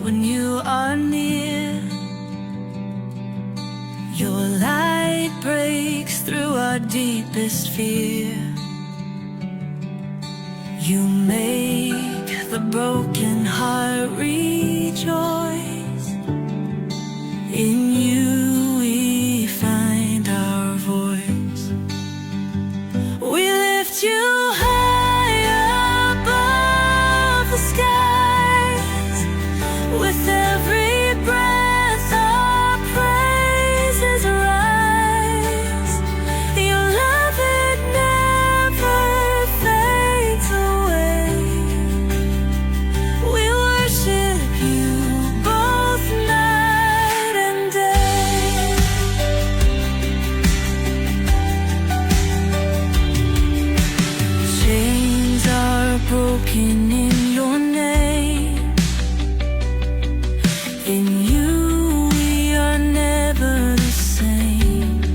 when you are near. Your light breaks through our deepest fear. You make the broken heart rejoice. In you we find our voice. We lift you high above the skies. With every breath our praises rise. Your love, it never fades away. We worship you both night and day. Chains are broken in your name. In you we are never the same.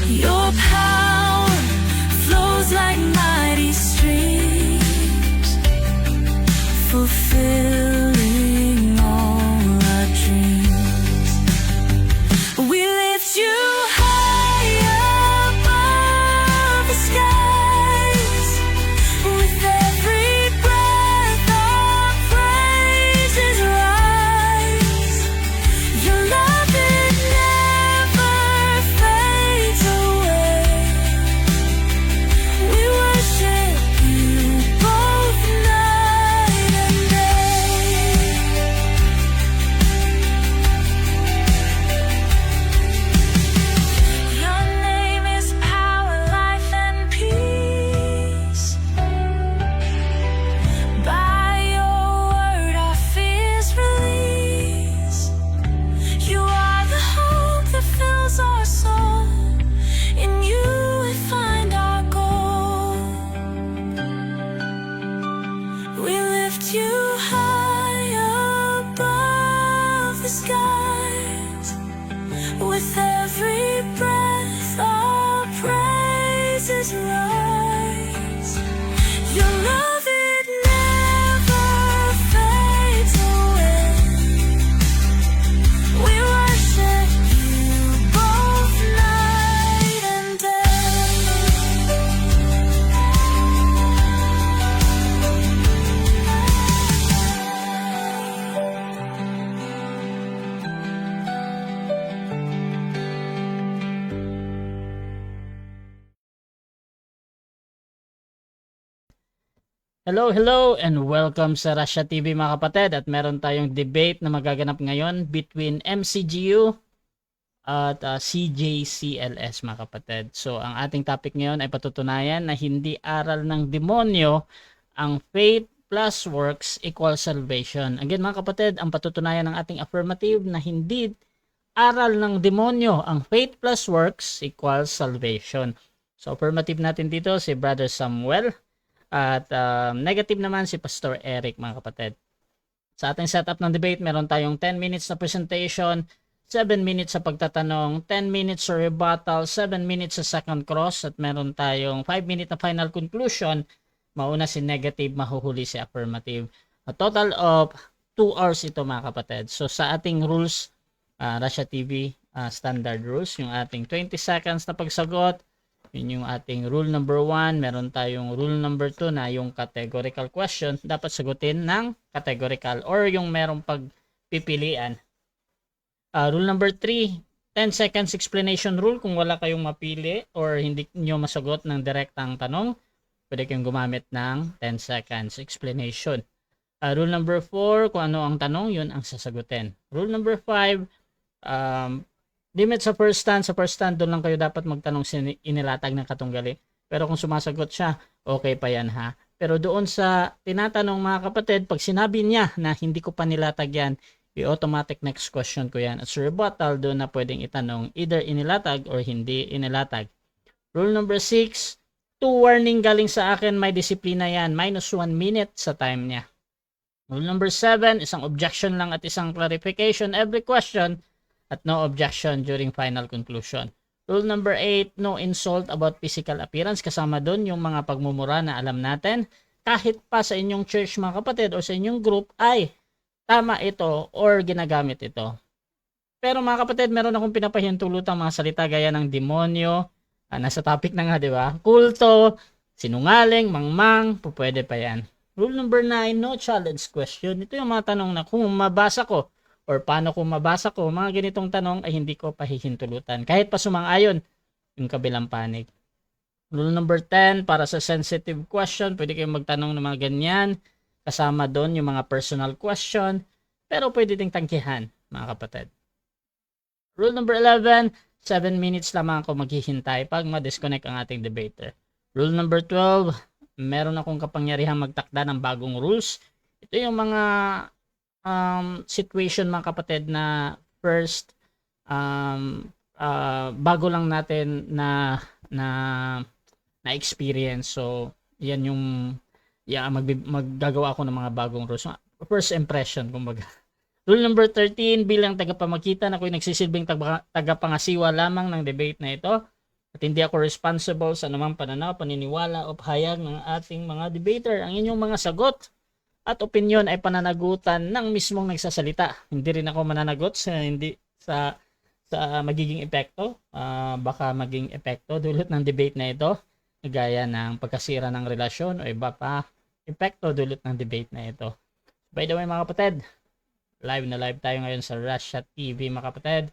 Your power flows like mighty streams, fulfilling all our dreams. We lift you high above the skies. With every breath our praises rise. Your love, it never fades away. We worship you both night and day. Your name is power, life, and peace. By your word our fears release. You are the hope that fills our soul. In you we find our goal. We lift you high above the skies. With every breath our praises rise. Your love, it never fades away. We worship you both night and day. Hello, and welcome sa Russia TV mga kapatid. At meron tayong debate na magaganap ngayon between MCGU at CJCLS mga kapatid. So ang ating topic ngayon ay patutunayan na hindi aral ng demonyo ang faith plus works equals salvation. Again mga kapatid, ang patutunayan ng ating affirmative na hindi aral ng demonyo ang faith plus works equals salvation. So affirmative natin dito si Brother Samuel. At negative naman si Pastor Eric mga kapatid. Sa ating setup ng debate, meron tayong 10 minutes na presentation, 7 minutes sa pagtatanong, 10 minutes sa rebuttal, 7 minutes sa second cross, at meron tayong 5 minutes na final conclusion. Mauna si negative, mahuhuli si affirmative. A total of 2 hours ito mga kapatid. So sa ating rules, Russia TV standard rules, yung ating 20 seconds na pagsagot, yun yung ating rule number 1. Meron tayong rule number 2 na yung categorical question. Dapat sagutin ng categorical or yung merong pagpipilian. Rule number 3, 10 seconds explanation rule. Kung wala kayong mapili or hindi nyo masagot ng direktang tanong, pwede kayong gumamit ng 10 seconds explanation. Rule number 4, kung ano ang tanong, yun ang sasagutin. Rule number 5, limit sa first stand, doon lang kayo dapat magtanong inilatag ng katunggali. Pero kung sumasagot siya, okay pa yan ha. Pero doon sa tinatanong mga kapatid, pag sinabi niya na hindi ko pa nilatag yan, i-automatic next question ko yan. At sa rebuttal, doon na pwedeng itanong either inilatag or hindi inilatag. Rule number 6, 2 warning galing sa akin, may disiplina yan. -1 minute sa time niya. Rule number 7, isang objection lang at isang clarification every question at no objection during final conclusion. Rule number 8, no insult about physical appearance. Kasama doon yung mga pagmumura na alam natin. kahit pa sa inyong church mga kapatid o sa inyong group ay tama ito or ginagamit ito. Pero mga kapatid, meron akong pinapahintulutang mga salita gaya ng demonyo, nasa topic na nga, di ba? Kulto, sinungaling, mangmang, pwede pa yan. Rule number 9, no challenge question. Ito yung mga tanong na kung mabasa ko or paano kung mabasa ko, mga ganitong tanong ay hindi ko pahihintulutan. Kahit pa sumang-ayon yung kabilang panig. Rule number 10, para sa sensitive question, pwede kayong magtanong ng mga ganyan. Kasama doon yung mga personal question. Pero pwede ding tangkihan, mga kapatid. Rule number 11, 7 minutes lamang ako maghihintay pag ma-disconnect ang ating debater. Rule number 12, meron akong kapangyarihang magtakda ng bagong rules. Ito yung mga situation mga kapatid na first bago lang natin na experience. So yan yung maggagawa ako ng mga bagong rules. First impression kumbaga. Rule number 13, bilang tagapamagitan, ako'y nagsisilbing tagapangasiwa lamang ng debate na ito at hindi ako responsible sa anumang pananaw, paniniwala o pahayag ng ating mga debater. Ang inyong mga sagot at opinion ay pananagutan ng mismong nagsasalita. Hindi rin ako mananagot sa magiging epekto. Baka maging epekto dulot ng debate na ito, gaya ng pagkasira ng relasyon o iba pa epekto dulot ng debate na ito. By the way mga kapatid, live na live tayo ngayon sa Russia TV mga kapatid.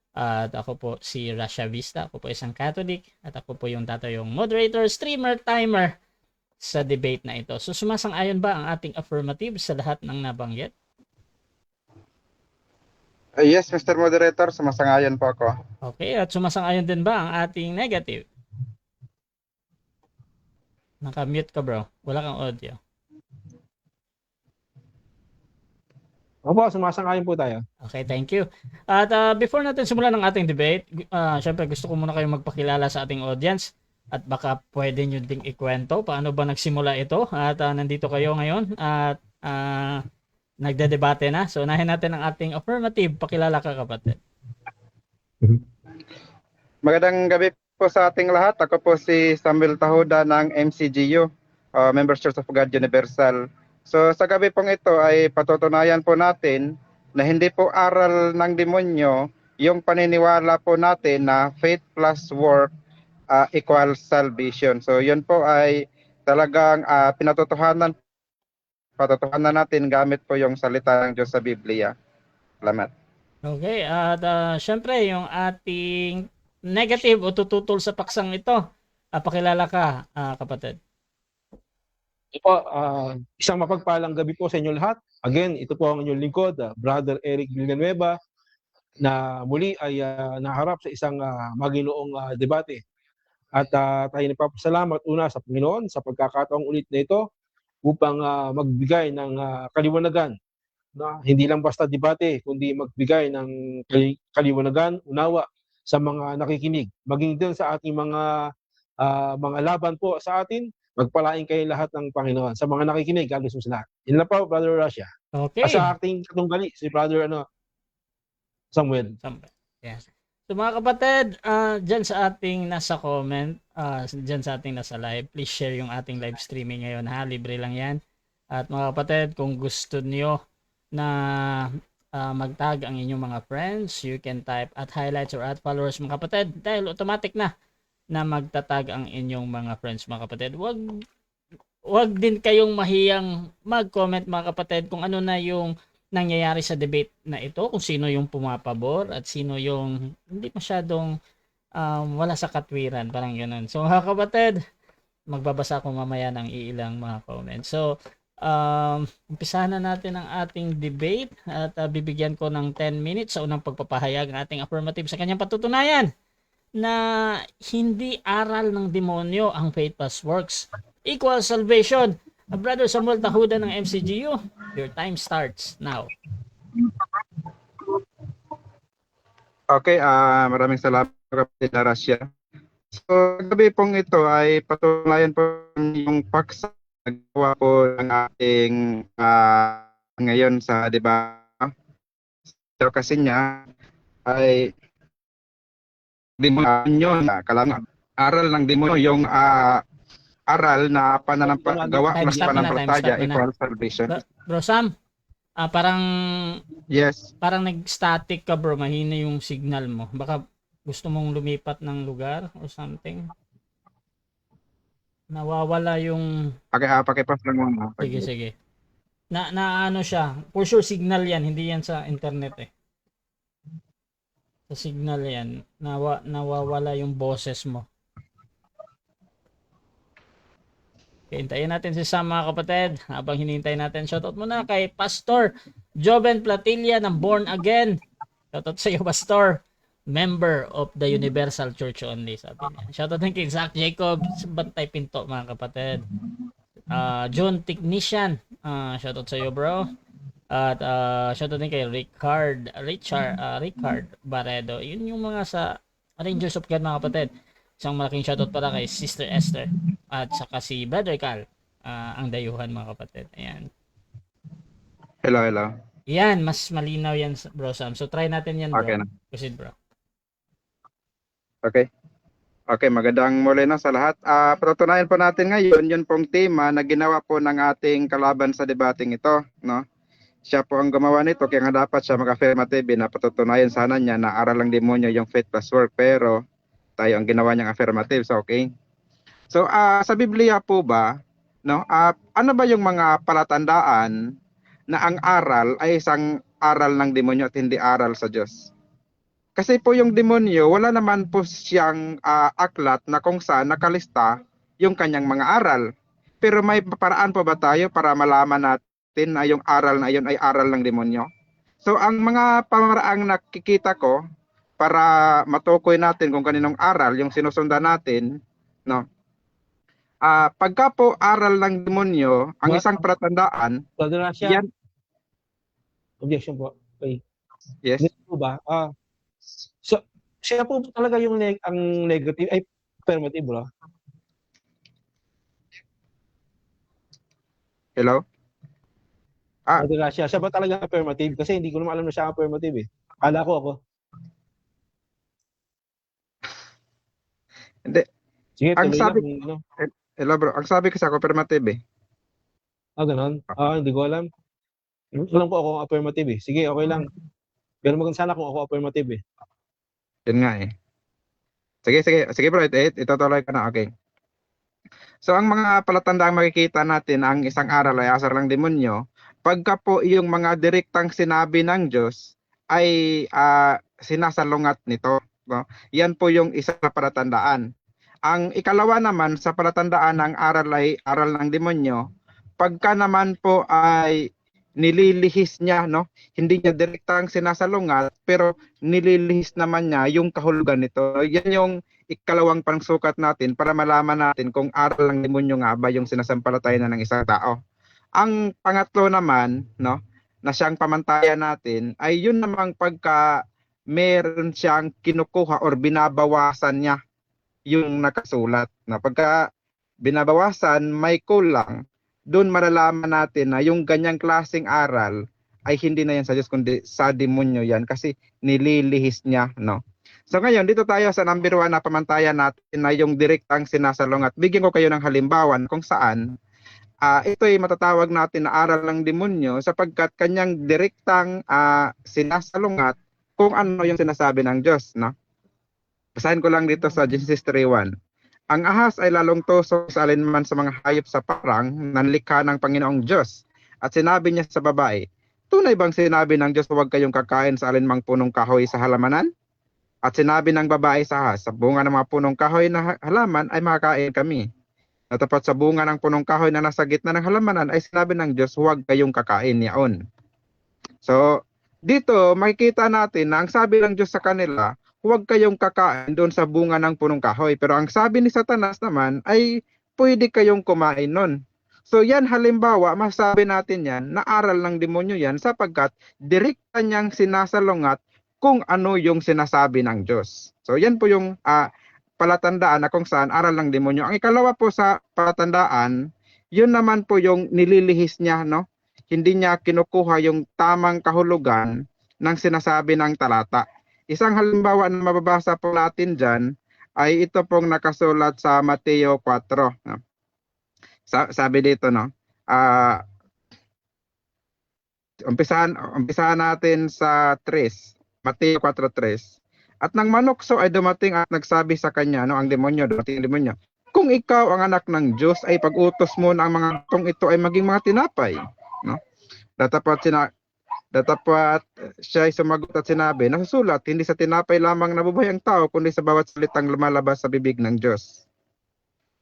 At ako po si Russia Vista, ako po isang Catholic at ako po yung moderator, streamer, timer sa debate na ito. So sumasang-ayon ba ang ating affirmative sa lahat ng nabanggit? Yes, Mr. Moderator, sumasang-ayon po ako. Okay, at sumasang-ayon din ba ang ating negative? Naka-mute ka bro, wala kang audio. Opo, sumasang-ayon po tayo. Okay, thank you. At before natin simulan ang ating debate, syempre gusto ko muna kayong magpakilala sa ating audience at baka pwede nyo ding ikwento paano ba nagsimula ito at nandito kayo ngayon at nagdedebate na. So unahin natin ang ating affirmative. Pakilala ka kapatid. Magandang gabi po sa ating lahat. Ako po si Samuel Tahuda ng MCGU, Members Church of God Universal. So sa gabi pong ito ay patutunayan po natin na hindi po aral ng demonyo yung paniniwala po natin na faith plus work equals salvation. So yun po ay talagang patutuhanan natin gamit po yung salita ng Diyos sa Biblia. Salamat. Okay, at syempre yung ating negative o tututol sa paksang ito. Pakilala ka kapatid. Opo, isang mapagpalang gabi po sa inyo lahat. Again, ito po ang inyong lingkod, Brother Eric Villanueva, na muli ay naharap sa isang maginoong debate. At tayo nagpapasalamat una sa Panginoon sa pagkakataong ulit na ito upang magbigay ng kaliwanagan. Hindi lang basta debate, kundi magbigay ng kaliwanagan, unawa sa mga nakikinig. Maging din sa ating mga laban po sa atin, magpalain kayo lahat ng Panginoon. Sa mga nakikinig, God bless mo sila. Yun lang po, Brother Russia. Okay. Sa ating katunggali, si Brother Samuel. Yes. So mga kapatid, dyan sa ating nasa comment, dyan sa ating nasa live, please share yung ating live streaming ngayon ha, libre lang yan. At mga kapatid, kung gusto niyo na mag-tag ang inyong mga friends, you can type at highlights or at followers mga kapatid, dahil automatic na magtatag ang inyong mga friends mga kapatid. Wag din kayong mahiyang mag-comment mga kapatid kung ano na yung nangyayari sa debate na ito, kung sino yung pumapabor at sino yung hindi masyadong wala sa katwiran, parang ganoon. So mga kapatid, magbabasa ako mamaya ng iilang mga comments. So umpisahan na natin ang ating debate at bibigyan ko ng 10 minutes sa unang pagpapahayag ng ating affirmative sa kanyang patutunayan na hindi aral ng demonyo ang faith plus works equals salvation. Brother Samuel Tahuda ng MCGU, your time starts now. Okay, maraming salamat kapatid na Russia. So gabi pong ito ay patunayan po yung paksa nagawa po ng ating ngayon sa debate. So kasi niya ay demonyo, kalangan aral ng demonyo yung aral na gawa Time ng stop muna, time pananampalataya stop muna. equal salvation. Bro Sam, parang Yes. nag-static ka bro, mahina yung signal mo. Baka gusto mong lumipat ng lugar or something. Nawawala yung Pakipas lang muna. sige. Na ano siya, for sure signal yan, hindi yan sa internet eh. Sa signal yan, nawawala yung boses mo. Okay, hintayin natin si Sam mga kapatid. Habang hinihintay natin, shoutout muna kay Pastor Joven Platilla ng Born Again. Shoutout sa iyo, Pastor. Member of the Universal Church only, sabi niya. Shoutout din kay Zach Jacob, Bantay Pinto mga kapatid. John Technician, shoutout sa iyo bro. At shoutout din kay Richard Barredo. Yun yung mga sa Rangers of God mga kapatid. Isang malaking shoutout para kay Sister Esther at saka si Brother Carl, ang dayuhan mga kapatid. Ayan. Hello. Yan, mas malinaw yan bro Sam. So try natin yan bro. Okay na. Proceed bro. Okay, magandang muli na sa lahat. Patutunayan po natin ngayon yun pong tema na ginawa po ng ating kalaban sa debating ito, no? Siya po ang gumawa nito, kaya nga dapat siya mag-affirmative na patutunayan sana niya na aral ng demonyo yung faith plus work, pero tayo ang ginawa niyang affirmative. So okay. So sa Biblia po ba, no? Ano ba yung mga palatandaan na ang aral ay isang aral ng demonyo at hindi aral sa Diyos? Kasi po yung demonyo, wala naman po siyang aklat na kung saan nakalista yung kanyang mga aral. Pero may paraan po ba tayo para malaman natin na yung aral na yun ay aral ng demonyo? So ang mga pamaraang nakikita ko para matukoy natin kung kaninong aral yung sinusundan natin, no? Pagka po aral ng demonyo, ang isang palatandaan, Brother Rasha, yan, objection po. Okay. yes. Ganito po ba? So, siya po talaga yung ang negative, ay affirmative, bro. Hello? Brother Rasha, siya ba talaga affirmative? Kasi hindi ko naman alam na siya affirmative eh. Akala ko ako. Hindi. Sige, Ang tuloy sabi- lang. Ano? Hello bro, ang sabi ko sa affirmative eh. Ganon. Hindi ko alam. Alam ko ako affirmative eh. Sige, okay lang. Pero maganda sana kung ako affirmative eh. Yun nga eh. Sige bro, itutuloy ko na, okay. So ang mga palatandaang makikita natin ang isang aral ay asar ng demonyo, pagka po yung mga direktang sinabi ng Diyos ay sinasalungat nito. No? Yan po yung isa na palatandaan. Ang ikalawa naman sa palatandaan ng aral ay aral ng demonyo, pagka naman po ay nililihis niya, no? Hindi niya direktang sinasalungat, pero nililihis naman niya yung kahulugan nito. Yan yung ikalawang pangsukat natin para malaman natin kung aral ng demonyo nga ba yung sinasampalatayan ng isang tao. Ang pangatlo naman, no, na siyang pamantayan natin ay yun namang pagka meron siyang kinukuha or binabawasan niya yung nakasulat. Na pagka binabawasan, may kulang, doon malalaman natin na yung ganyang klaseng aral ay hindi na yan sa Diyos kundi sa demonyo yan kasi nililihis niya, no? So ngayon, dito tayo sa number 1 na pamantayan natin na yung direktang sinasalungat. Bigyan ko kayo ng halimbawa kung saan ito ay matatawag natin na aral ng demonyo sapagkat kanyang direktang sinasalungat kung ano yung sinasabi ng Diyos, no? Basahin ko lang dito sa Genesis 3:1. Ang ahas ay lalong tusok sa alinman sa mga hayop sa parang nanlikha ng Panginoong Diyos. At sinabi niya sa babae, tunay bang sinabi ng Diyos huwag kayong kakain sa alinmang punong kahoy sa halamanan? At sinabi ng babae sa ahas, sa bunga ng mga punong kahoy na halaman ay makakain kami. Natapat sa bunga ng punong kahoy na nasa gitna ng halamanan ay sinabi ng Diyos huwag kayong kakain niyaon. So, dito makikita natin na ang sabi ng Diyos sa kanila, huwag kayong kakain doon sa bunga ng punong kahoy. Pero ang sabi ni Satanas naman ay pwede kayong kumain nun. So yan halimbawa, masabi natin yan na aral ng demonyo yan sapagkat direkta niyang sinasalungat kung ano yung sinasabi ng Diyos. So yan po yung palatandaan na kung saan aral ng demonyo. Ang ikalawa po sa palatandaan, yun naman po yung nililihis niya, no? Hindi niya kinukuha yung tamang kahulugan ng sinasabi ng talata. Isang halimbawa na mababasa po natin dyan ay ito pong nakasulat sa Mateo 4. Sabi dito, no? Ah, umpisahan natin sa 3, Mateo 4:3. At nang manukso ay dumating at nagsabi sa kanya, no, ang demonyo, dumating ang demonyo, kung ikaw ang anak ng Diyos, ay pag-utos mo na ang mga tong ito ay maging mga tinapay. No? Datapat siya ay sumagot at sinabi, nasusulat, hindi sa tinapay lamang nabubuhay ang tao, kundi sa bawat salitang lumalabas sa bibig ng Diyos.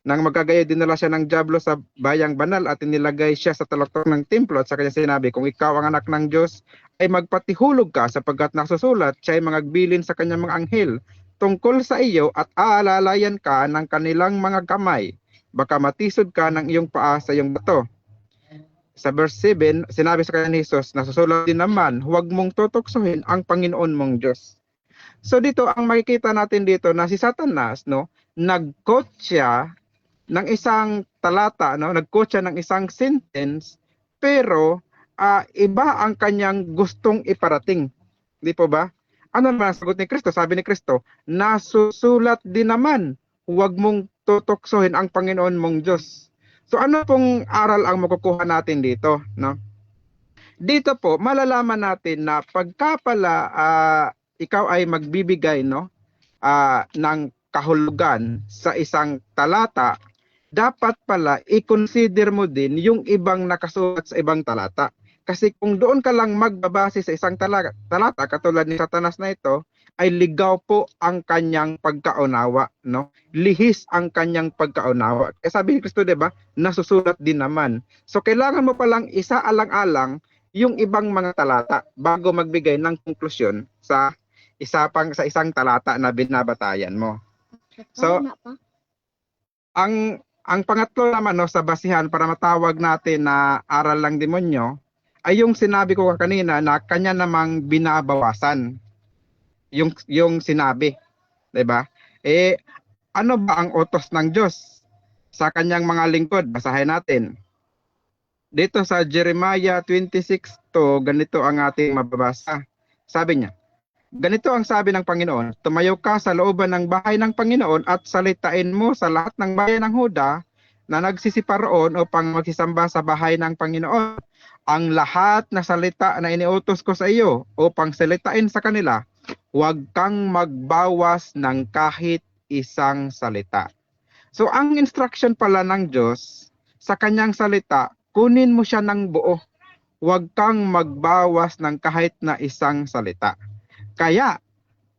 Nang magkagayo, dinala siya ng dyablo sa bayang banal at inilagay siya sa talaktok ng templo at sa kanya sinabi, kung ikaw ang anak ng Diyos, ay magpatihulog ka sapagkat nasusulat, siya ay magbilin sa kanyang mga anghel tungkol sa iyo at aalalayan ka ng kanilang mga kamay. Baka matisod ka ng iyong paa sa iyong bato. Sa verse 7, sinabi sa kanya ni Jesus, nasusulat din naman, huwag mong tutuksohin ang Panginoon mong Diyos. So dito, ang makikita natin dito na si Satanas, no, nag-quote siya ng isang talata, no, nag-quote siya ng isang sentence, pero iba ang kanyang gustong iparating. Di po ba? Ano naman ang sagot ni Kristo? Sabi ni Kristo, nasusulat din naman, huwag mong tutuksohin ang Panginoon mong Diyos. So ano pong aral ang makukuha natin dito, no? Dito po malalaman natin na pagka pala ikaw ay magbibigay, no, ng kahulugan sa isang talata, dapat pala i-consider mo din yung ibang nakasulat sa ibang talata. Kasi kung doon ka lang magbabase sa isang talata katulad ni Satanas na ito, ay ligaw po ang kanyang pagkaunawa, no? Lihis ang kanyang pagkaunawa. Eh sabi ni Kristo, 'di ba? Nasusulat din naman. So kailangan mo palang isaalang-alang yung ibang mga talata bago magbigay ng konklusyon sa isang talata na binabatayan mo. So ang pangatlo naman, no, sa basihan para matawag natin na aral ng demonyo ay yung sinabi ko kanina na kanya namang binabawasan. Yung sinabi, 'di ba? Eh ano ba ang utos ng Diyos sa kanyang mga lingkod? Basahin natin. Dito sa Jeremiah 26:2, ganito ang ating mababasa. Sabi niya, ganito ang sabi ng Panginoon, tumayo ka sa looban ng bahay ng Panginoon at salitain mo sa lahat ng bayan ng Huda na nagsisipa roon upang magsisamba sa bahay ng Panginoon ang lahat na salita na iniutos ko sa iyo upang salitain sa kanila. Huwag kang magbawas ng kahit isang salita. So ang instruction pala ng Diyos sa kanyang salita, kunin mo siya ng buo. Huwag kang magbawas ng kahit na isang salita. Kaya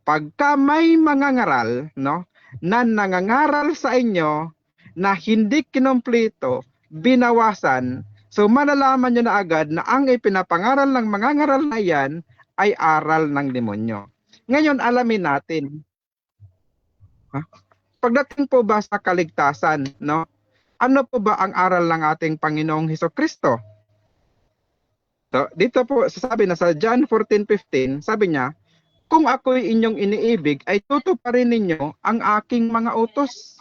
pagka may mangangaral, no, na nangangaral sa inyo na hindi kinumpleto, binawasan, so malalaman nyo na agad na ang ipinapangaral ng mangangaral na yan ay aral ng demonyo. Ngayon, alamin natin. Pagdating po ba sa kaligtasan, no? Ano po ba ang aral ng ating Panginoong Hesukristo? So, dito po sasabi na sa John 14:15, sabi niya, kung ako'y inyong iniibig, ay tutuparin ninyo ang aking mga utos.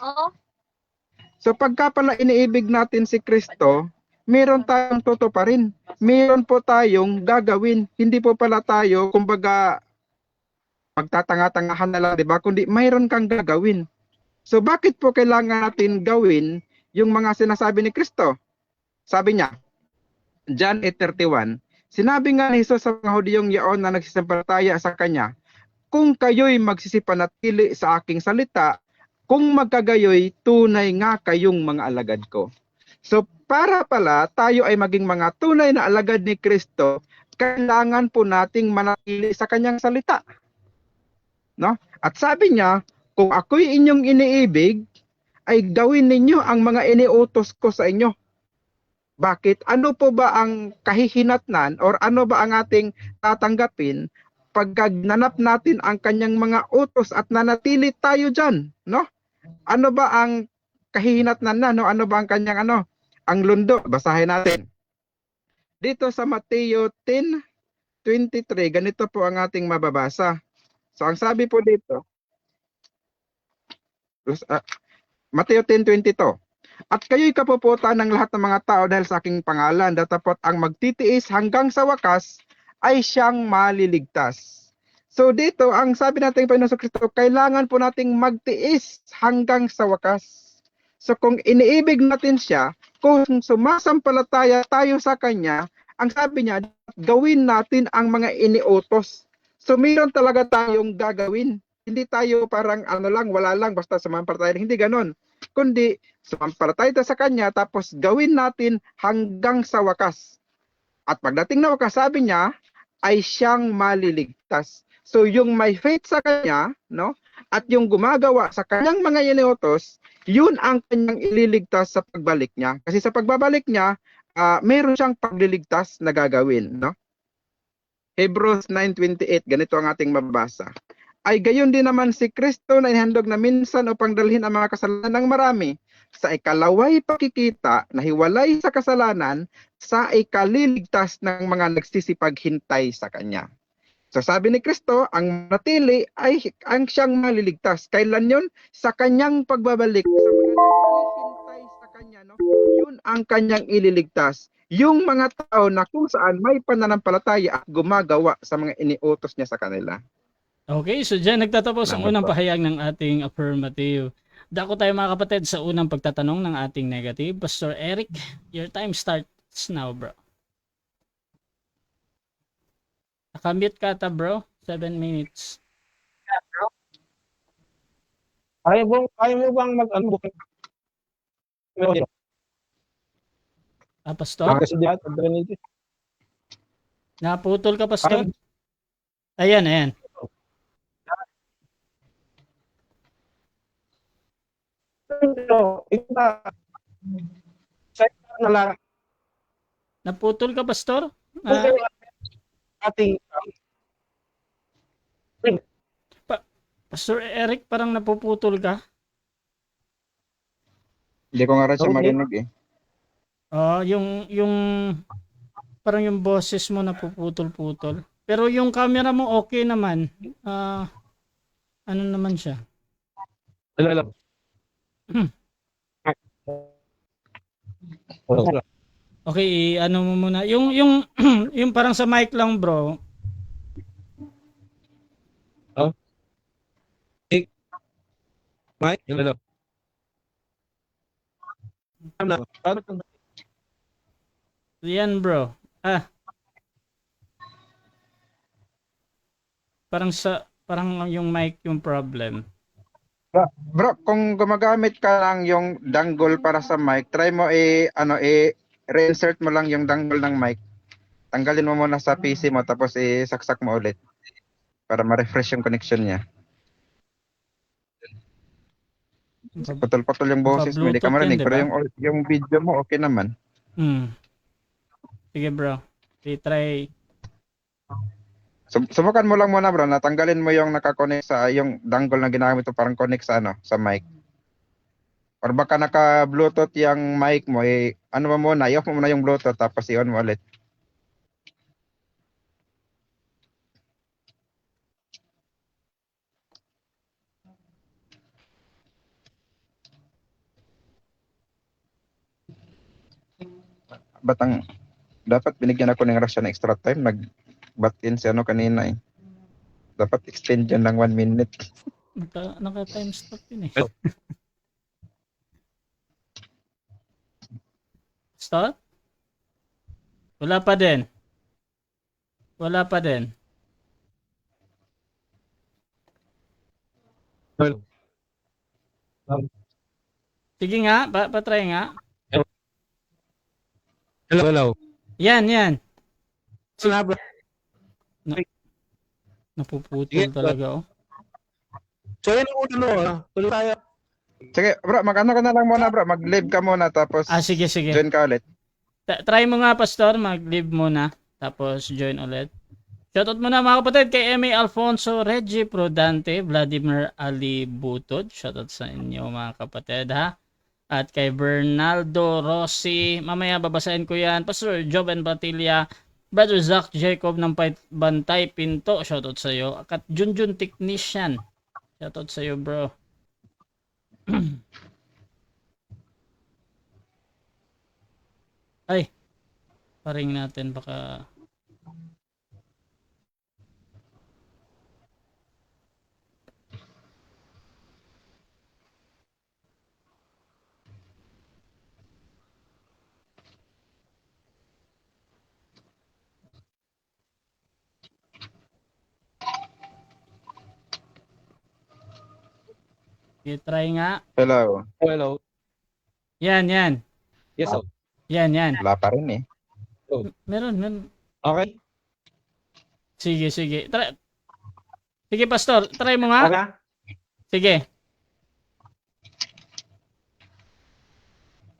So pagka pala iniibig natin si Kristo, meron tayong tutuparin. Meron po tayong gagawin. Hindi po pala tayo, kumbaga, magtatanga-tangahan na lang, di ba? Kundi mayroon kang gagawin. So bakit po kailangan natin gawin yung mga sinasabi ni Kristo? Sabi niya, John 8:31, sinabi nga ni Jesus sa mga Hudiyong yaon na nagsisampalataya sa kanya, kung kayo'y magsisipanatili sa aking salita, kung magkagayoy, tunay nga kayong mga alagad ko. So para pala tayo ay maging mga tunay na alagad ni Kristo, kailangan po nating manatili sa kanyang salita. No? At sabi niya, kung ako'y inyong iniibig, ay gawin ninyo ang mga iniutos ko sa inyo. Bakit? Ano po ba ang kahihinatnan or ano ba ang ating tatanggapin pagka nanap natin ang kanyang mga utos at nanatili tayo dyan? No? Ano ba ang kahihinatnan na? No? Ano ba ang kanyang ang lundo? Basahin natin. Dito sa Mateo 10:23, ganito po ang ating mababasa. So ang sabi po dito, Mateo 10:22, at kayo'y kapuputan ng lahat ng mga tao dahil sa aking pangalan, datapot ang magtitiis hanggang sa wakas ay siyang maliligtas. So dito, ang sabi natin Panginoon sa Kristo, kailangan po nating magtiis hanggang sa wakas. So kung iniibig natin siya, kung sumasampalataya tayo sa kanya, ang sabi niya, gawin natin ang mga iniutos. So meron talaga tayong gagawin. Hindi tayo parang ano lang, wala lang, basta sumampalataya. Hindi ganon. Kundi sumampalataya tayo sa kanya, tapos gawin natin hanggang sa wakas. At pagdating na wakas, sabi niya, ay siyang maliligtas. So yung may faith sa kanya, no? At yung gumagawa sa kanyang mga iniutos, yun ang kanyang ililigtas sa pagbalik niya. Kasi sa pagbabalik niya, meron siyang pagliligtas na gagawin, no? Hebrews 9:28, ganito ang ating mababasa. Ay gayon din naman si Kristo na ihandog na minsan upang dalhin ang mga kasalanan ng marami sa ikalaway pakikita na hiwalay sa kasalanan sa ikaliligtas ng mga nagsisipaghintay sa Kanya. So sabi ni Kristo, ang natili ay ang siyang maliligtas. Kailan yun? Sa Kanyang pagbabalik. Sa mga naghihintay sa Kanya, no? Yun ang Kanyang ililigtas. Yung mga tao na kung saan may pananampalataya at gumagawa sa mga iniutos niya sa kanila. Okay, so dyan nagtatapos ang Salamat unang po. pahayag ng ating affirmative. Dako tayo mga kapatid sa unang pagtatanong ng ating negative. Pastor Eric, your time starts now, bro. Nakamute ka ta, bro. 7 minutes. Kaya mo bang mag-ano? Pastor? Kasi diyan, Trinity. Naputol ka, Pastor? Ayan, ayan. Ito na, sa na lang, Naputol ka, Pastor? ating Pastor Eric, parang napuputol ka. Hindi ko nga rin siya Okay. marinig eh. Yung parang yung boses mo napuputol-putol. Pero yung camera mo okay naman. Ano naman siya? Alam. Okay, ano mo muna. Yung yung parang sa mic lang, bro. Mike, hello. Yan, bro. Parang yung mic yung problem. Bro, kung gumagamit ka lang yung dangle para sa mic, try mo reinsert mo lang yung dangle ng mic. Tanggalin mo muna sa PC mo tapos isaksak mo ulit para ma-refresh yung connection niya. Putol-putol yung boses mo, hindi ka Naka-Bluetooth yan, marinig. di Pero ba? yung video mo, okay naman. Sige, bro. I-try. Subukan mo lang muna bro, natanggalin mo yung nakakonect sa yung dangle na ginamit mo parang connect sa sa mic. Or baka naka-Bluetooth yung mic mo, ano mo muna, i-off mo muna yung Bluetooth tapos i-on mo ulit. Dapat binigyan ako ng Russia ng extra time, nag-batin si kanina eh. Dapat extend yan ng 1 minute. Naka-time stop yun eh. Stop? Wala pa din. Wala pa din. Sige nga, patry nga. Hello. Yan. Sila bro. Napuputol talaga, oh. So yan ang una, tuloy tayo. Sige bro, mag-ano ka na lang muna bro, mag-live ka muna tapos Sige. join ka ulit. Try mo nga, Pastor, mag-leave muna. Tapos join ulit. Shoutout muna mga kapatid kay M.A. Alfonso, Reggie Prodante, Vladimir Ali Butod. Shoutout sa inyo mga kapatid, ha. At kay Bernaldo Rossi, mamaya babasahin ko yan. Pastor Joven Batilla, Brother Zach Jacob ng Bantay Pinto, shoutout sa iyo. At Junjun Technician, shoutout sa iyo, bro. Ay, paring natin baka Sige, try nga. Hello. Hello. Yan, yan. Yes, sir. Yan, yan. Wala pa rin eh. Meron. Okay. Sige, sige. Sige, Pastor. Try mo nga. Okay. Sige.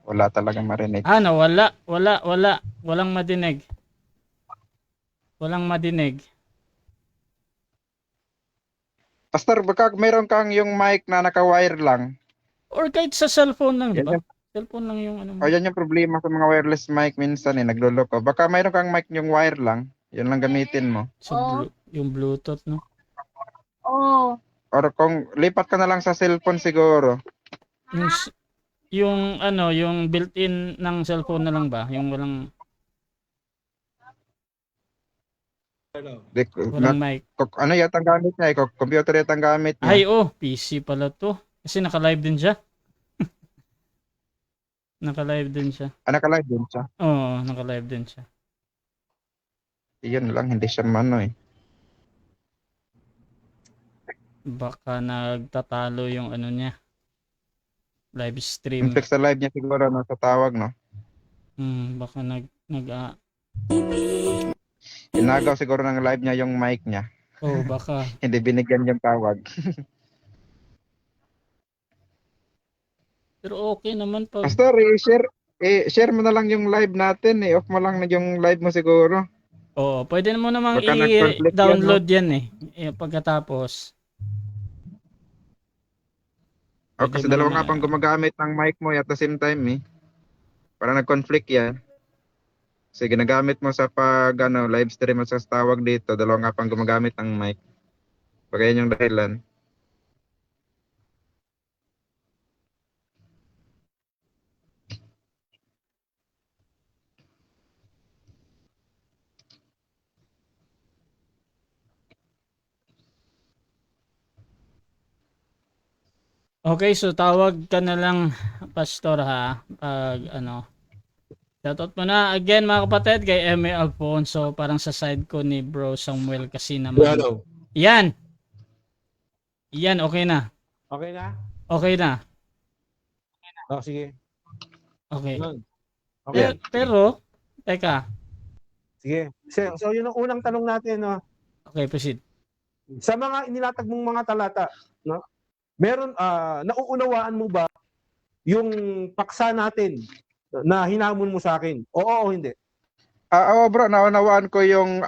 Wala talagang marinig. Ano, wala. Walang madinig. Walang madinig. Pastor, baka meron kang yung mic na naka-wire lang. Or kahit sa cellphone lang, di ba? Yan, Cellphone lang yung ano mo. O yan yung problema sa mga wireless mic minsan eh, nagloloko. Baka mayroon kang mic yung wire lang. Yun lang gamitin mo. Yung Bluetooth, no? Oo. Or kung lipat ka na lang sa cellphone siguro. Yung ano, yung built-in ng cellphone na lang ba? Yung walang walang mic. Ano yata ang gamit niya? Computer yata ang gamit niya. Ay, PC pala to. Kasi naka-live din siya. Naka-live din siya. Naka-live din siya. Oo, naka-live din siya. Yun lang, hindi siya mano eh. Baka nagtatalo yung ano niya. Live stream. Inflex sa live niya siguro no, sa tawag no. Baka Inagaw siguro ng live niya yung mic niya. baka. Hindi binigyan yung tawag. Pero okay naman pag Pastor, share mo na lang yung live natin eh. Off mo lang na yung live mo siguro. pwede mo namang Baka nag-conflict i-download yan eh. Pagkatapos. Pwede Kasi mo dalawa naman nga pang gumagamit ng mic mo at the same time eh. Para nag-conflict yan. Kasi ginagamit mo sa live stream at sa tawag dito, dalawa nga pang gumagamit ng mic. Baka yan yung dahilan. Okay, so tawag ka na lang, Pastor, ha? Pag ano. Shoutout mo na again, mga kapatid, kay M.A. Alfonso. Parang sa side ko ni Bro Samuel kasi naman. Hello. Yan, okay na. Okay na? Okay na. Oh, sige. Okay. Okay. Pero, teka. Sige. So, yun ang unang tanong natin, no? Okay, proceed. Sa mga inilatag mong mga talata, no? Meron, nauunawaan mo ba yung paksa natin na hinamon mo sa akin? Oo o hindi? Oo bro, naunawaan ko yung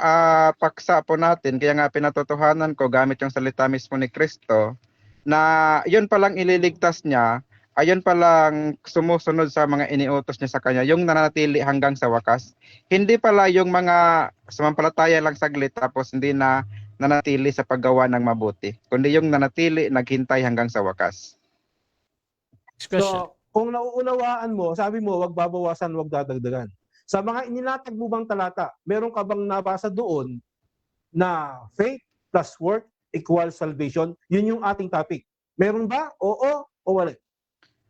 paksa po natin. Kaya nga pinatotohanan ko gamit yung salita mismo ni Kristo na yun palang ililigtas niya, ayun palang sumusunod sa mga iniutos niya sa kanya, yung nananatili hanggang sa wakas. Hindi pala yung mga sumampalataya lang saglit tapos hindi na nanatili sa paggawa ng mabuti, kundi yung nanatili, naghintay hanggang sa wakas. Next question. So, kung nauunawaan mo, sabi mo, wag babawasan, wag dadagdagan. Sa mga inilatag mo bang talata, meron ka bang nabasa doon na faith plus work equals salvation? Yun yung ating topic. Meron ba? Oo o wala?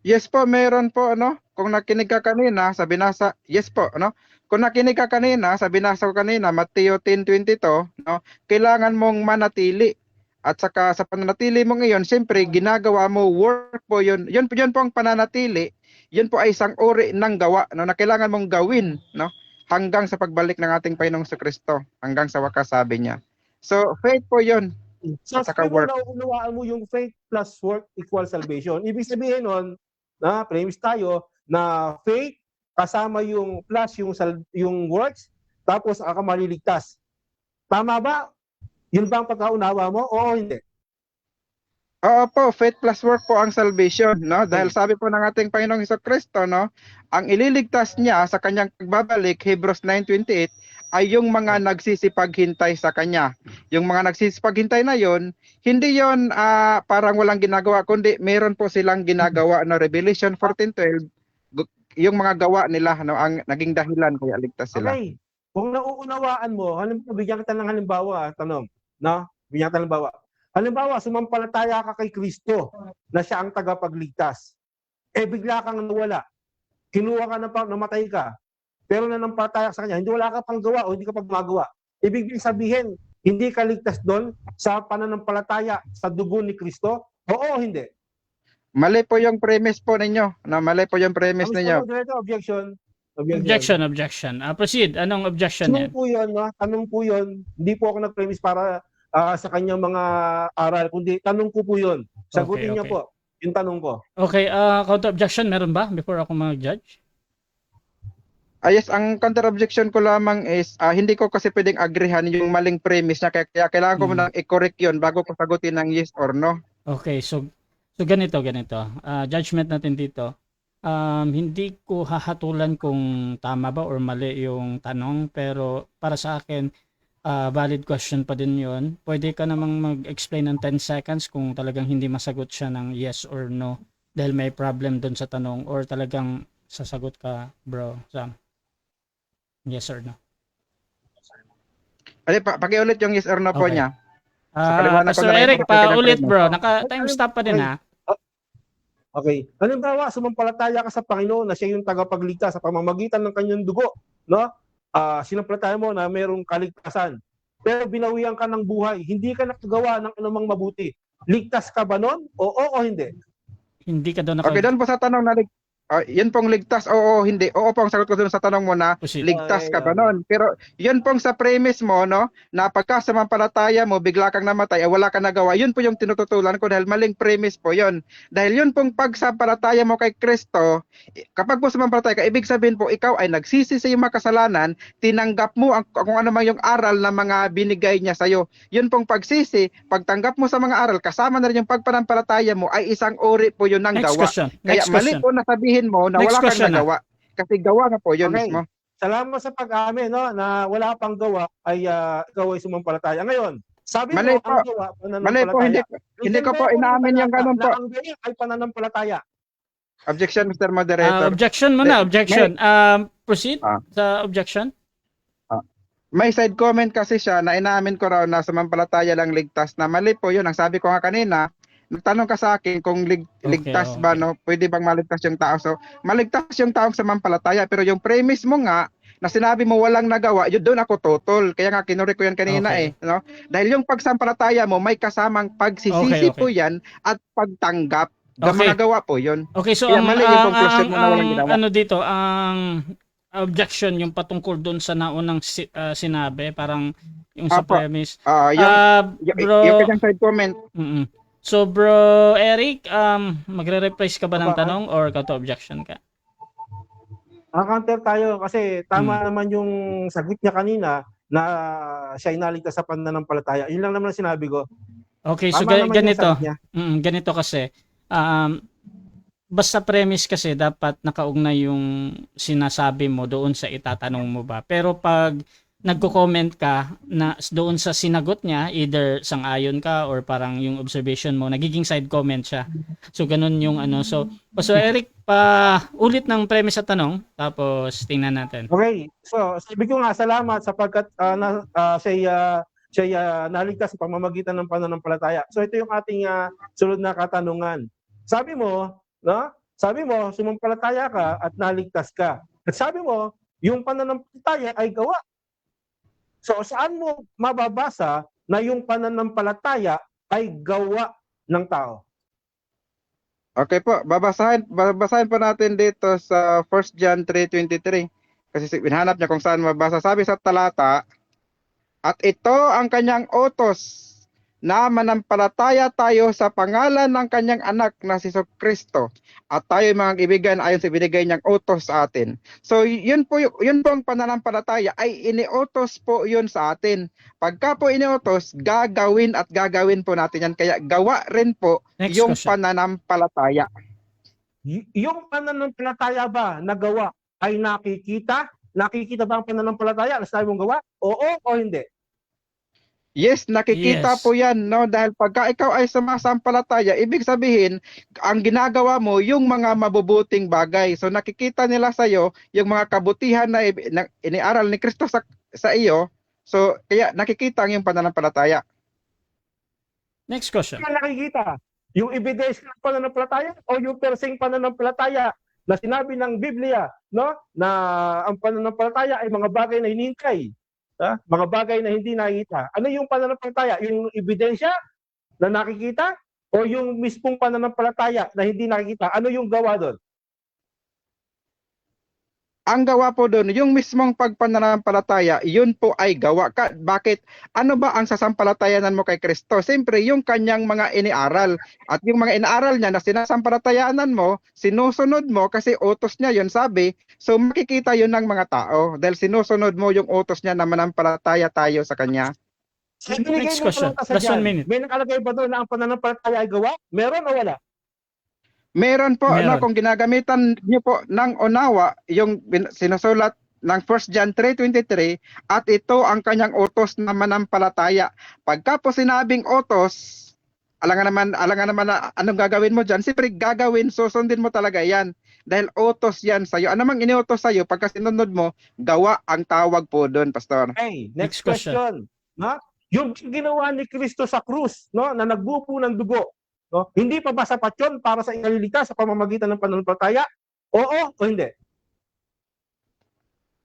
Yes po, meron po ano. Kung nakinig ka kanina, sa binasa, yes po, ano? Kung nakinig ka kanina, sa binasa ko kanina, Mateo 10:22, no? Kailangan mong manatili. At saka sa pananatili mo ngayon, siyempre ginagawa mo work po 'yun. 'Yun po ang pananatili. 'Yun po ay isang uri ng gawa no, na kailangan mong gawin, no? Hanggang sa pagbalik ng ating Panginoong Kristo, hanggang sa wakas sabi niya. So, faith po 'yun. So, At saka sabi mo, work. nauunawaan mo yung faith plus work equals salvation. Ibig sabihin nun, na premise tayo, na faith kasama yung plus yung works, tapos ka maliligtas. Tama ba? Yun ba ang pagkaunawa mo? Oo, hindi. Oo po, faith plus work po ang salvation, no? Dahil sabi po ng ating Panginoong Hesukristo, no, ang ililigtas niya sa kanyang pagbabalik, Hebrews 9:28, ay yung mga nagsisipaghintay sa kanya. Yung mga nagsisipaghintay na yon, hindi yon parang walang ginagawa, kundi meron po silang ginagawa na Revelation 14:12, yung mga gawa nila, no, ang naging dahilan kaya ligtas sila. Okay. Kung nauunawaan mo, bigyan kita ng halimbawa, tanong, no? Bigyan kita ng halimbawa. Halimbawa, sumampalataya ka kay Kristo na siya ang tagapagligtas. Bigla kang nawala. Kinuha ka namatay ka. Pero nanampalataya sa kanya, hindi wala ka pang gawa o hindi ka pang magawa. Ibig sabihin, hindi ka ligtas doon sa pananampalataya sa dugo ni Kristo? Oo o hindi? Mali po yung premise po ninyo. No, mali po yung premise Mr. ninyo. Moderator, objection. Objection. Proceed. Anong objection niya? Tanong po yun, no? Tanong po yun. Hindi po ako nag-premise para sa kanyang mga aral, kundi tanong ko po yun. Sagutin niyo Okay. po yung tanong ko. Okay, counter objection meron ba before ako mag-judge? Yes, ang counter objection ko lamang is hindi ko kasi pwedeng agreehan yung maling premise niya kaya kailangan ko muna i-correct yun bago ko sagutin ng yes or no. Okay, so ganito. Judgment natin dito. Hindi ko hahatulan kung tama ba or mali yung tanong, pero para sa akin, valid question pa din yun. Pwede ka namang mag-explain ng 10 seconds kung talagang hindi masagot siya ng yes or no dahil may problem doon sa tanong, or talagang sasagot ka, bro, Sam. Yes or no? Pakiulit yung yes or no po Okay. niya. Paliwanag ko So na lang Eric, yung pagkakita ng paulit, premise. bro. Naka-time stop pa din, ha? Okay. Halimbawa, sumampalataya ka sa Panginoon na siya yung tagapagligtas sa pamamagitan ng kanyang dugo, no? Sinampalataya mo na mayroong kaligtasan. Pero binawian ka ng buhay, hindi ka nakagawa ng anumang mabuti. Ligtas ka ba nun? Oo o hindi? Hindi ka doon Okay, doon po sa tanong na yun pong ligtas, oo, hindi. Oo po ang sagot ko doon sa tanong mo na Proceed. ligtas ka ba nun? Pero yun pong sa premise mo, no, na pagka samampalataya mo, bigla kang namatay, wala kang nagawa, yun po yung tinututulan ko dahil maling premise po yun. Dahil yun pong pagsampalataya mo kay Kristo, kapag po samampalataya ka, ibig sabihin po, ikaw ay nagsisi sa iyong makasalanan, tinanggap mo kung ano mang yung aral na mga binigay niya sa'yo. Yun pong pagsisi, pagtanggap mo sa mga aral, kasama na rin yung pagpanampalataya mo, ay isang uri po yun ng Next gawa. question. Kaya Next mali question. po na sabihin mo na Next wala kang question na. nagawa. Kasi gawa na po yun Okay. mismo. Salamat sa pag-amin, no, na wala pang gawa ay ikaw ay sumampalataya. Ngayon, sabi Mali mo po. ang gawa, Mali po, hindi pananampalataya. ko po inaamin yung ganun po. Na ang gawa ay pananampalataya. Objection, Mr. Moderator. Objection muna, objection. Proceed Ah. sa objection. May side comment kasi siya na inaamin ko raw na sumampalataya lang ligtas na mali po yun. Ang sabi ko nga kanina, nagtanong ka sa akin kung ligtas ba, no? Pwede bang maligtas yung tao? So, maligtas yung taong sumampalataya. Pero yung premise mo nga, na sinabi mo walang nagawa, yun doon ako totol. Kaya nga kinuri ko yan kanina Okay. no? Dahil yung pagsampalataya mo, may kasamang pagsisisi Okay. po yan at pagtanggap. Okay. Magawa po yun. Okay, so Kaya ang mali yung conclusion mo na walang ginawa. ano dito, ang objection yung patungkol doon sa naunang sinabi, parang yung sa Apo. premise. Yung Bro, kanyang side comment, so bro Eric, magre-rephrase ka ba ng Aba, tanong or counter objection ka? Counter tayo kasi tama naman yung sagot niya kanina na siya inaligtas sa pananampalataya. Yun lang naman ang sinabi ko. Okay, so Tama naman yung ganito. sagot niya. Ganito kasi. Basta premise kasi dapat nakaugnay yung sinasabi mo doon sa itatanong mo ba. Pero pag nagko-comment ka na doon sa sinagot niya, either sang-ayon ka or parang yung observation mo, nagiging side comment siya. So ganun yung ano. So Eric, ulit ng premise sa tanong, tapos tingnan natin. Okay. So, sabi ko nga salamat sapagkat siya naligtas sa pamamagitan ng pananampalataya. So ito yung ating sunod na katanungan. Sabi mo, no? Sabi mo, sumampalataya ka at naligtas ka. At sabi mo, yung pananampalataya ay gawa. So saan mo mababasa na yung pananampalataya ay gawa ng tao? okay po, babasahin po natin dito sa 1 John 3:23. Kasi hinanap niya kung saan mabasa. Sabi sa talata, at ito ang kanyang utos na manampalataya tayo sa pangalan ng kanyang anak na si Kristo at tayo mga kaibigan ayon sa binigay niyang utos sa atin. So yun po ang pananampalataya ay iniutos po yun sa atin. Pagka po iniutos, gagawin po natin yan. Kaya gawa rin po Next yung question. pananampalataya. Yung pananampalataya ba na gawa ay nakikita? Nakikita ba ang pananampalataya na sabi mong gawa? Oo o hindi? Yes, nakikita Yes. po yan, no? Dahil pagka ikaw ay sumasampalataya, ibig sabihin, ang ginagawa mo, yung mga mabubuting bagay. So nakikita nila sa iyo yung mga kabutihan na iniaral ni Kristo sa iyo. So kaya nakikita ang iyong pananampalataya. Next question. Ano nakikita? Yung ebidensya ng pananampalataya o yung perseng pananampalataya na sinabi ng Biblia, no? Na ang pananampalataya ay mga bagay na hinihintay. Mga bagay na hindi nakikita. Ano yung pananampalataya? Yung ebidensya na nakikita O yung mismong pananampalataya na hindi nakikita, ano yung gawa doon? Ang gawa po doon, yung mismong pagpananampalataya, yun po ay gawa ka. Bakit? Ano ba ang sasampalatayanan mo kay Kristo? Siyempre, yung kanyang mga iniaral. At yung mga inaaral niya na sinasampalatayanan mo, sinusunod mo kasi utos niya yun, sabi. So makikita yun ng mga tao dahil sinusunod mo yung utos niya na manampalataya tayo sa kanya. So, binigay Next mo question. prutas sa Last 1 dyan. minute. May nakalagay ba doon na ang pananampalataya ay gawa? Meron o wala? Meron po, Meron. kung ginagamitan niyo po ng unawa, yung sinusulat ng 1 John 3:23, at ito ang kanyang utos na manampalataya. Pagka po sinabing utos, alangan naman na anong gagawin mo dyan, siyempre gagawin, susundin mo talaga yan. Dahil utos yan sa'yo. Ano mang iniutos sa'yo, pagka sinunod mo, gawa ang tawag po doon, Pastor. Okay, Next next question. question. No? Yung ginawa ni Kristo sa krus, no, na nagbubo ng dugo, no, hindi pa ba sapat yun para sa ikaliligtas sa pamamagitan ng pananampalataya? Oo o hindi?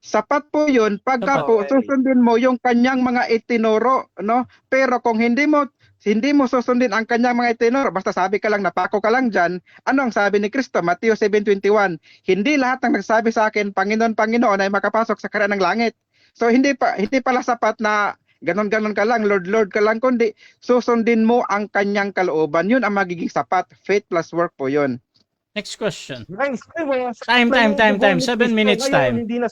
Sapat po yun pagka Sapat. po Okay. susundin mo yung kanyang mga itinuro, no? Pero kung hindi mo susundin ang kanyang mga itinuro, basta sabi ka lang, napako ka lang dyan, ano ang sabi ni Kristo? Matthew 7:21, hindi lahat ng nagsabi sa akin, Panginoon, Panginoon, ay makapasok sa karyan ng langit. So hindi pala sapat na ganon-ganon ka lang, Lord, Lord ka lang, kundi susundin mo ang kanyang kalooban. Yun ang magiging sapat. Faith plus work po yun. Next question. Guys, Time. 7 minutes time. Hindi na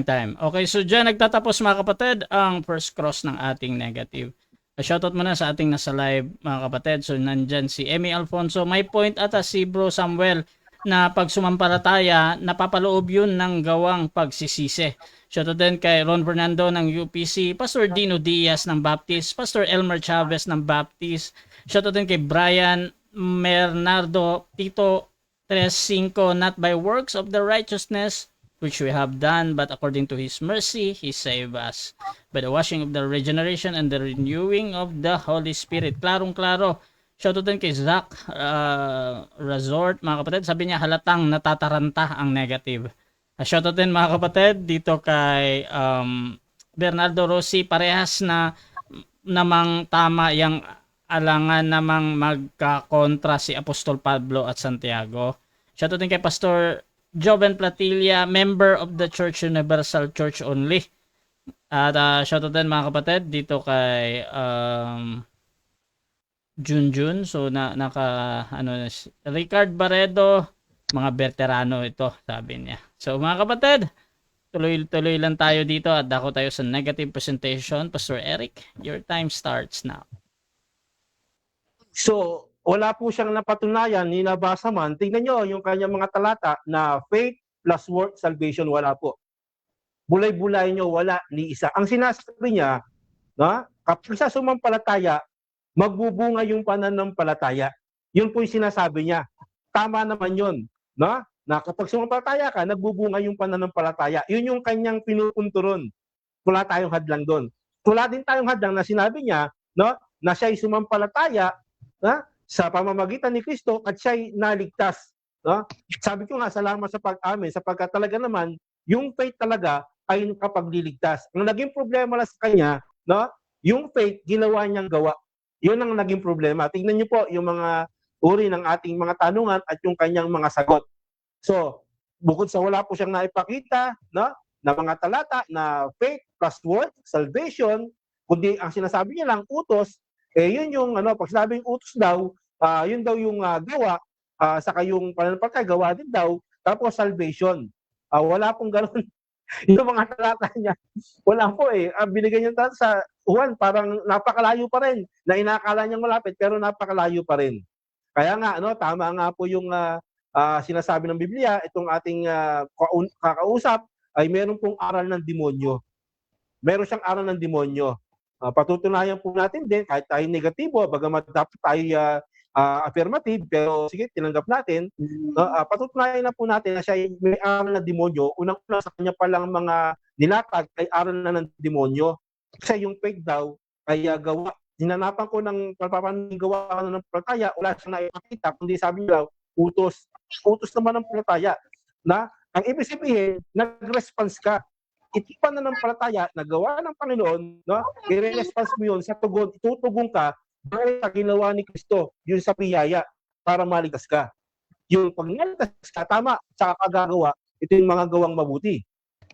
Time. Okay, so dyan nagtatapos mga kapatid ang first cross ng ating negative. Shoutout muna sa ating nasa live mga kapatid. So nandyan si Emmy Alfonso. May point ata si Bro Samuel na pag sumampalataya, napapaloob yun ng gawang pagsisisi. Shoutout din kay Ron Fernando ng UPC, Pastor Dino Diaz ng Baptist, Pastor Elmer Chavez ng Baptist. Shoutout din kay Brian Bernardo Tito 3:5, not by works of the righteousness which we have done, but according to His mercy, He saved us by the washing of the regeneration and the renewing of the Holy Spirit. Klarong-klaro. Shoutout din kay Zach Resort, mga kapatid. Sabi niya, halatang natataranta ang negative. Shoutout din mga kapatid dito kay Bernardo Rossi. Parehas na namang tama yung alangan namang magkakontra si Apostol Pablo at Santiago. Shoutout din kay Pastor Joven Platilla, member of the Church Universal Church only. At shoutout din mga kapatid dito kay Junjun. So Ricard Barredo, mga veterano ito, sabi niya. So mga kapatid, tuloy lang tayo dito at dako tayo sa negative presentation. Pastor Eric, your time starts now. So, wala po siyang napatunayan, ninabasa man. Tingnan nyo yung kanyang mga talata na faith plus work salvation, wala po. Bulay-bulay nyo, wala ni isa. Ang sinasabi niya, na, kapag sa sumampalataya, magbubunga yung pananampalataya. Yun po yung sinasabi niya. Tama naman yun. Na kapag sumampalataya ka, nagbubunga yung pananampalataya. Yun yung kanyang pinupunturon. Wala tayong hadlang doon. Wala din tayong hadlang na sinabi niya, no, na siya'y sumampalataya sa pamamagitan ni Kristo at siya'y naligtas. No? Sabi ko nga, salamat sa pag-amin sapagkat talaga naman, yung faith talaga ay nakapagliligtas. Ang naging problema lang sa kanya, no? Yung faith, ginawa niyang gawa. Yun ang naging problema. Tingnan niyo po yung mga uri ng ating mga tanungan at yung kanyang mga sagot. So, bukod sa wala po siyang naipakita, no, na mga talata na faith plus work, salvation, kundi ang sinasabi niya lang, utos, yun yung pag sinabing utos daw, yun daw yung gawa, saka yung pananampalataya gawa din daw, tapos salvation. Wala pong ganoon. Yung mga talata niya, wala po binigay niya talata sa Juan, parang napakalayo pa rin, na inakala niyang malapit, pero napakalayo pa rin. Kaya nga, tama nga po yung sinasabi ng Biblia, itong ating kakausap, ay meron pong aral ng demonyo. Meron siyang aral ng demonyo. Patutunayan po natin din, kahit tayo negatibo, bagamat dapat tayo affirmative, pero sige, tinanggap natin, patutunayan na po natin na siya may aral na demonyo. Unang-una sa kanya palang mga nilatag ay aral na ng demonyo. Kasi yung faith daw ay gawa. Hinanapan ko ng gawa ng palataya, wala siyang naipakita, kundi sabi niya, utos. Utos naman ng palataya. Na, ang ibig sabihin, nag-response ka. Ito pa na ng palataya na gawa ng Panginoon, no? I-response mo yun sa tugon, itutugon ka dahil sa ginawa ni Kristo, yun sa biyaya, para maligtas ka. Yung pag naligtas ka, tama, sa kagagawa, ito yung mga gawang mabuti.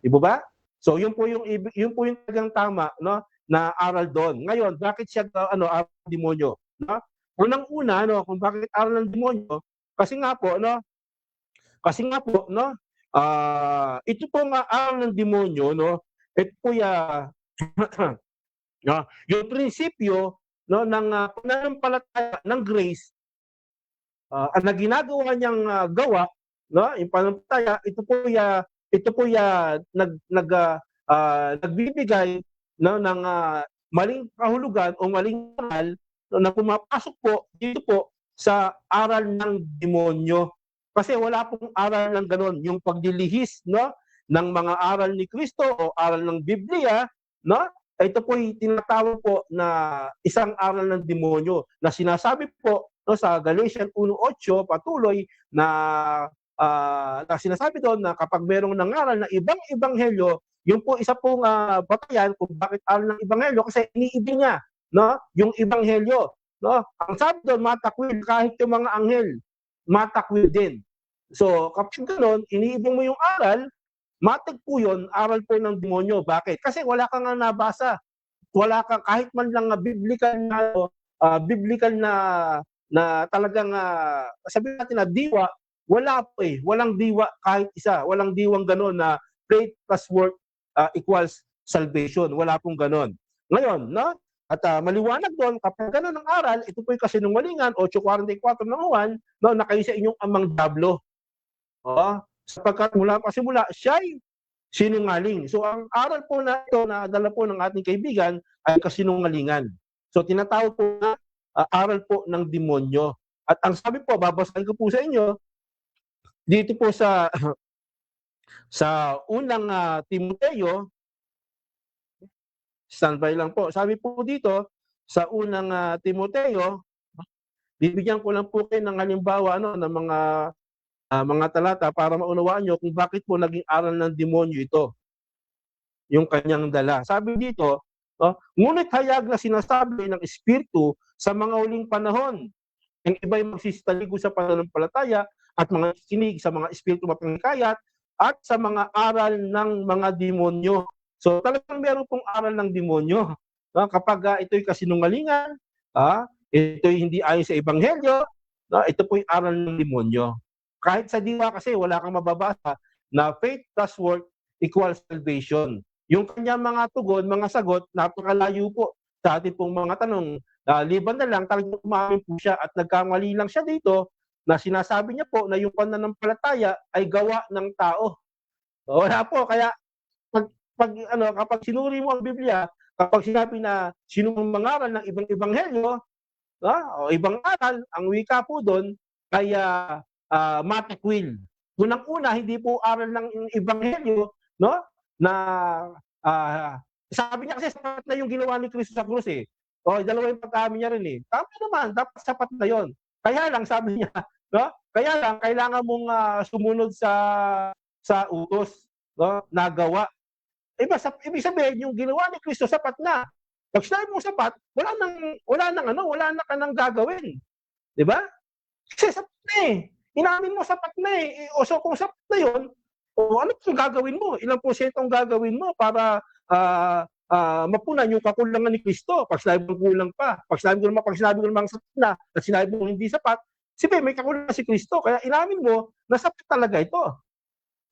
Di ba? So yun po yung talagang tama, no, na aral doon. Ngayon, bakit siya aral ng demonyo, no? Unang-una, no, kung bakit aral ng demonyo, kasi nga po, no, ito po nga aral ng demonyo, no, ito po no, yung prinsipyo, no, ng pananampalataya ng grace, na ginagawa niyang gawa, no, yung pananampalataya, ito po nagbibigay, no, ng maling kahulugan o maling aral, no, na pumapasok po dito po sa aral ng demonyo. Kasi wala pong aral ng ganon, yung pagdilihis, no, ng mga aral ni Kristo o aral ng Biblia, no, ito po yung tinatawag po na isang aral ng demonyo na sinasabi po, no, sa Galatians 1:8 patuloy na sinasabi doon na kapag merong nangaral na ibang ebanghelyo, yun po isa pong batayan kung bakit aral ng ebanghelyo kasi iniibig niya, no, yung ebanghelyo, no. Ang sabi doon, matakwil kahit yung mga anghel, matakwil din. So kapag ganoon, iniibig mo yung aral, matig po yun, aral po ng demonyo. Bakit? Kasi wala kang nabasa. Wala kang kahit man lang biblical na talagang sabihin natin na diwa, wala po eh. Walang diwa kahit isa. Walang diwang gano'n na faith plus work equals salvation. Wala pong gano'n. Ngayon, no? At maliwanag doon, kapag gano'n ang aral, ito po yung kasinungalingan, 8:44 ng Juan, no, na kayo sa inyong amang dablo. Sapagkat mula pa simula, siya'y sinungaling. So ang aral po na ito na dala po ng ating kaibigan ay kasinungalingan. So tinatawag po na aral po ng demonyo. At ang sabi po, babasahin ko po sa inyo, dito po sa unang Timoteo, standby lang po. Sabi po dito, sa unang Timoteo, bibigyan ko lang po kayo ng halimbawa ng mga talata para maunawaan nyo kung bakit po naging aral ng demonyo ito, yung kanyang dala. Sabi dito, ngunit hayag na sinasabi ng Espiritu sa mga huling panahon, ang iba'y magsisitaligo sa pananampalataya at mga kinig sa mga espiritu mapangkayat at sa mga aral ng mga demonyo. So talagang meron pong aral ng demonyo. Kapag ito'y kasinungalingan, ito'y hindi ayon sa ebanghelyo, ito po'y aral ng demonyo. Kahit sa diwa kasi wala kang mababasa na faith plus work equals salvation. Yung kanyang mga tugon, mga sagot, napakalayo po sa ating pong mga tanong. Liban na lang, talagang umamin po siya at nagkamali lang siya dito na sinasabi niya po na yung pananampalataya ay gawa ng tao. Wala po, kaya kapag sinuri mo ang Biblia, kapag sinabi na sino mang mangaral ng ibang ebanghelyo, o ibang aral, ang wika po doon ay matakwil. Unang-una, hindi po aral ng ebanghelyo, no? Na sabi niya kasi sapat na yung ginawa ni Kristo sa krus eh. Dalawa yung pag-amin niya rin eh. Tama naman, dapat sapat na yon. Kaya lang sabi niya, no? Kaya lang kailangan mong sumunod sa utos, no? Nagawa. Ibig sabihin yung ginawa ni Kristo sapat na. Pag sinabi mo sapat, wala na ka nang gagawin. 'Di ba? Kasi sapat na eh. Inamin mo sapat na eh. So kung sapat na yun, ano yung gagawin mo? Ilang porsyento ang gagawin mo para mapunan yung kakulangan ni Kristo? Pag sinabi mo kulang pa, pag sinabi ko naman sapat na, at sinabi mo hindi sapat, sabi may kakulangan si Kristo, kaya inamin mo na sapat talaga ito.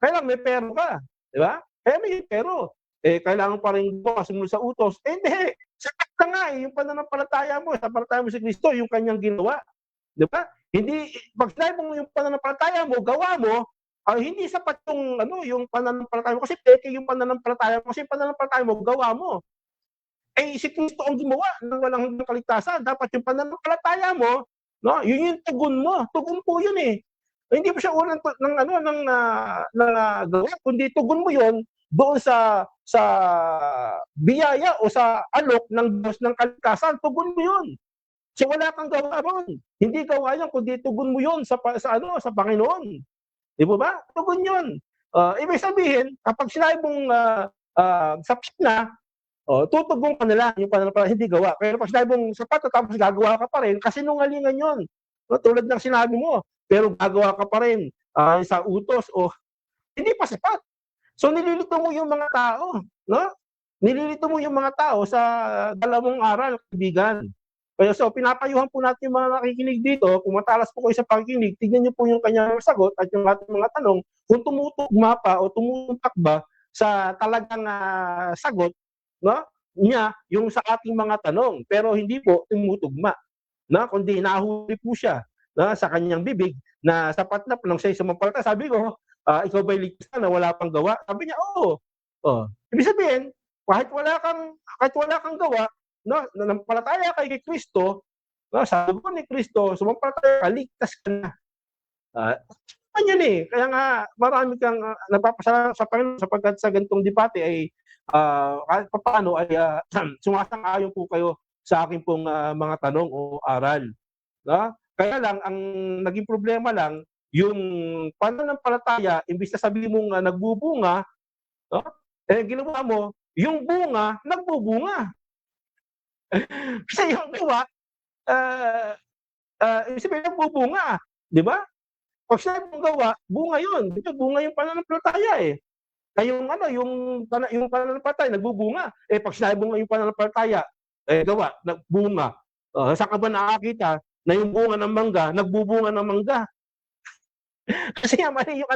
Kaya lang may pero ka. Di ba? Kaya may pero. Kailangan pa rin sumunod sa utos. Hindi. Sapat na nga yung pananampalataya mo. Sa pananampalataya mo si Kristo, yung kanyang ginawa. Di ba? Hindi, pag sinabi mo yung pananampalataya mo, gawa mo, hindi sapat yung pananampalataya mo. Kasi peke yung pananampalataya mo. Kasi yung pananampalataya mo, gawa mo. Si Kristo ang gumawa ng walang hanggang kaligtasan. Dapat yung pananampalataya mo, no, yun yung tugon mo. Tugon po yun eh. Hindi mo siya unang gawa, kundi tugon mo yun doon sa biyaya o sa alok ng Diyos ng kaligtasan. Tugon mo yun. So wala kang gawa ron. Hindi gawa yan, kundi tugon mo yun sa Panginoon. Di ba? Tugon yun. Ibig sabihin, kapag sinabi mong sapat na, tutugon ka na lang yung pananampalataya, hindi gawa. Pero pag sinabi mong sapat at tapos gagawa ka pa rin, kasi nungalingan yun. No, tulad ng sinabi mo, pero gagawa ka pa rin sa utos o hindi pa sapat. So nililito mo yung mga tao, no? Nililito mo yung mga tao sa dalawang aral, kaibigan. Kaya so pinapayuhan po natin yung mga nakikinig dito, kung matalas po kayo sa pakikinig, tignan niyo po yung kanyang sagot at yung ating mga tanong, kung tumutugma pa o tumutumpak ba sa talagang sagot, no? Niya yung sa ating mga tanong, pero hindi po tumutugma, no? Kundi nahuli po siya, no? Sa kanyang bibig na sapat na nang siya sumampalataya. Sabi ko, ikaw ba'y ligtas na wala pang gawa? Sabi niya, oo. Ibig sabihin, kahit wala kang gawa, no, nanampalataya kay Kristo, no, sa dugo ni Kristo, sumampalataya ka, ligtas ka na. Yun eh. Kaya nga, marami kang nagpapasalamat sa Panginoon sapagkat sa ganitong debate ay kahit paano ay sumasang-ayon po kayo sa aking pong mga tanong o aral. No? Kaya lang, ang naging problema lang, yung pananampalataya, imbis na sabihin mong nagbubunga, no? Ginawa mo, yung bunga, nagbubunga. Kasi yung gawa, ibig sabihin nagbubunga. Di ba? Pag sinabi mong gawa, bunga yun. Di ba? Bunga yung pananampalataya eh. Kaya yung pananampalataya, nagbubunga. Pag sinabi mo yung pananampalataya, gawa, nagbunga. Saan ka ba nakakita na yung bunga ng mangga, nagbubunga ng mangga? Kasi mali yung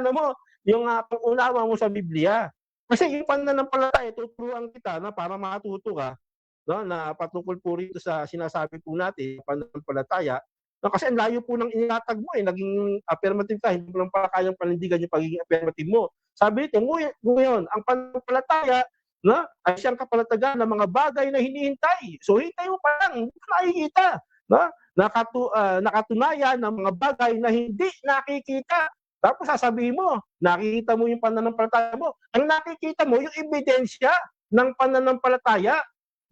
yung pag-unawa mo sa Biblia. Kasi yung pananampalataya, tuturuan kita na para matuto ka, no, na patungkol po rito sa sinasabi po natin, pananampalataya. No, kasi ang layo po ng inatag mo naging affirmative ka, hindi mo lang pala kayang panindigan yung pagiging affirmative mo. Sabi nito, ngayon, ang pananampalataya, no, ay siyang kapalatagan ng mga bagay na hinihintay. So hintay mo pa lang, hindi mo nakikita. No? Nakatunayan ng mga bagay na hindi nakikita. Tapos sasabihin mo, nakikita mo yung pananampalataya mo. Ang nakikita mo, yung ebidensya ng pananampalataya.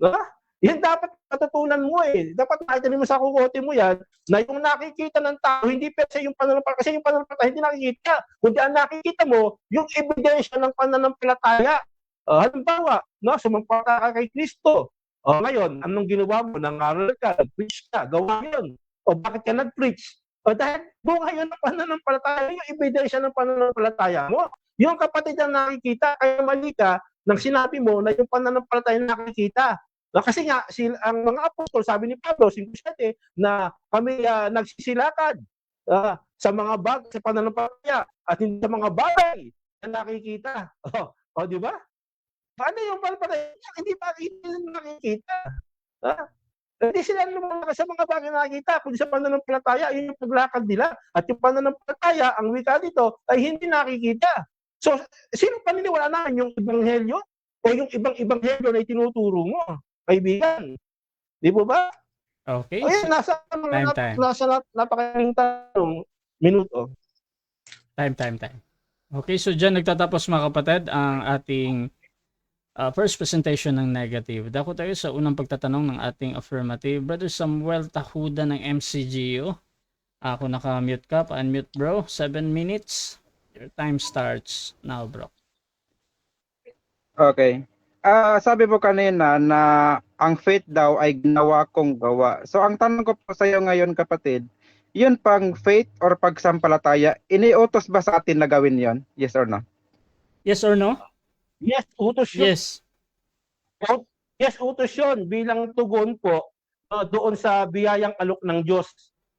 No? Yan dapat matutunan mo eh. Dapat nakita mo sa kukote mo yan, na yung nakikita ng tao, hindi pwede yung pananampalataya. Kasi yung pananampalataya hindi nakikita. Kundi ang nakikita mo, yung ebidensya ng pananampalataya. Halimbawa, no, sumampalataya ka kay Kristo. Ngayon, anong ginawa mo? Nangaral ka, nag-preach ka, gawa yun. Bakit ka nag-preach? Dahil bunga yun ng pananampalataya, yung ebidensya ng pananampalataya mo. Yung kapatid na nakikita, kaya mali ka, nang sinabi mo na yung pananampalataya nakikita. Kasi nga, ang mga apostol, sabi ni Pablo, 5:7, na kami nagsisilakad sa mga bagay, sa pananampalataya, at hindi sa mga bagay na nakikita. Di ba? Paano yung pananampalataya? Hindi nakikita. Hindi sila lumalakas sa mga bagay na nakikita, kundi sa pananampalataya, yun yung paglakad nila. At yung pananampalataya, ang wika dito, ay hindi nakikita. So, sino paniniwala namin? Yung ebanghelyo? O yung ibang ebanghelyo na itinuturo mo? Kaibigan. Di po ba? Okay. Ayun, nasa napakaling tanong, minuto. Time. Okay, so dyan nagtatapos mga kapatid ang ating first presentation ng negative. Dako tayo sa unang pagtatanong ng ating affirmative. Brother Samuel Tahuda ng MCGU. Ako naka-mute ka. Pa-unmute bro. 7 minutes. Your time starts now bro. Okay. Sabi mo kanina na ang faith daw ay ginawa kong gawa. So ang tanong ko po sa iyo ngayon kapatid, yun pang faith or pagsampalataya, iniutos ba sa atin na gawin yon? Yes or no? Yes or no? Yes, utos yun. Yes. Yes, utos yun bilang tugon po doon sa biyayang alok ng Diyos.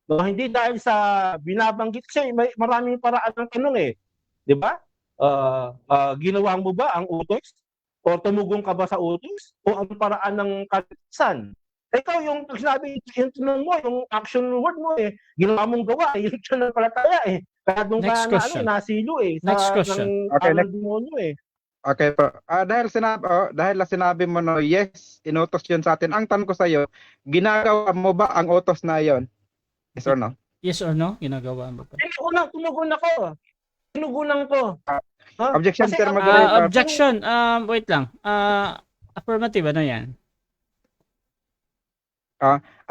No, hindi dahil sa binabanggit kasi maraming paraan ng tanong eh. 'Di ba? Ginawa mo ba ang utos? O tumugong ka ba sa utos? O ang paraan ng kaligtasan? Ikaw yung sinabi, yung tanong mo, yung action word mo eh, ginawa mong gawa, yung pananampalataya eh. Kaya doon ka nasilo eh. Next question. Okay, next demonyo eh. Okay po. Dahil sinabi mo no, yes, inutos 'yun sa atin. Ang tanong ko sa iyo, ginagawa mo ba ang utos na 'yon? Yes or no? Yes or no? Ginagawa mo ba? Tumugon ako. Tinugunan ko. Objection, Kasi Sir Magdalena. Objection. Wait lang. Affirmative, ano yan?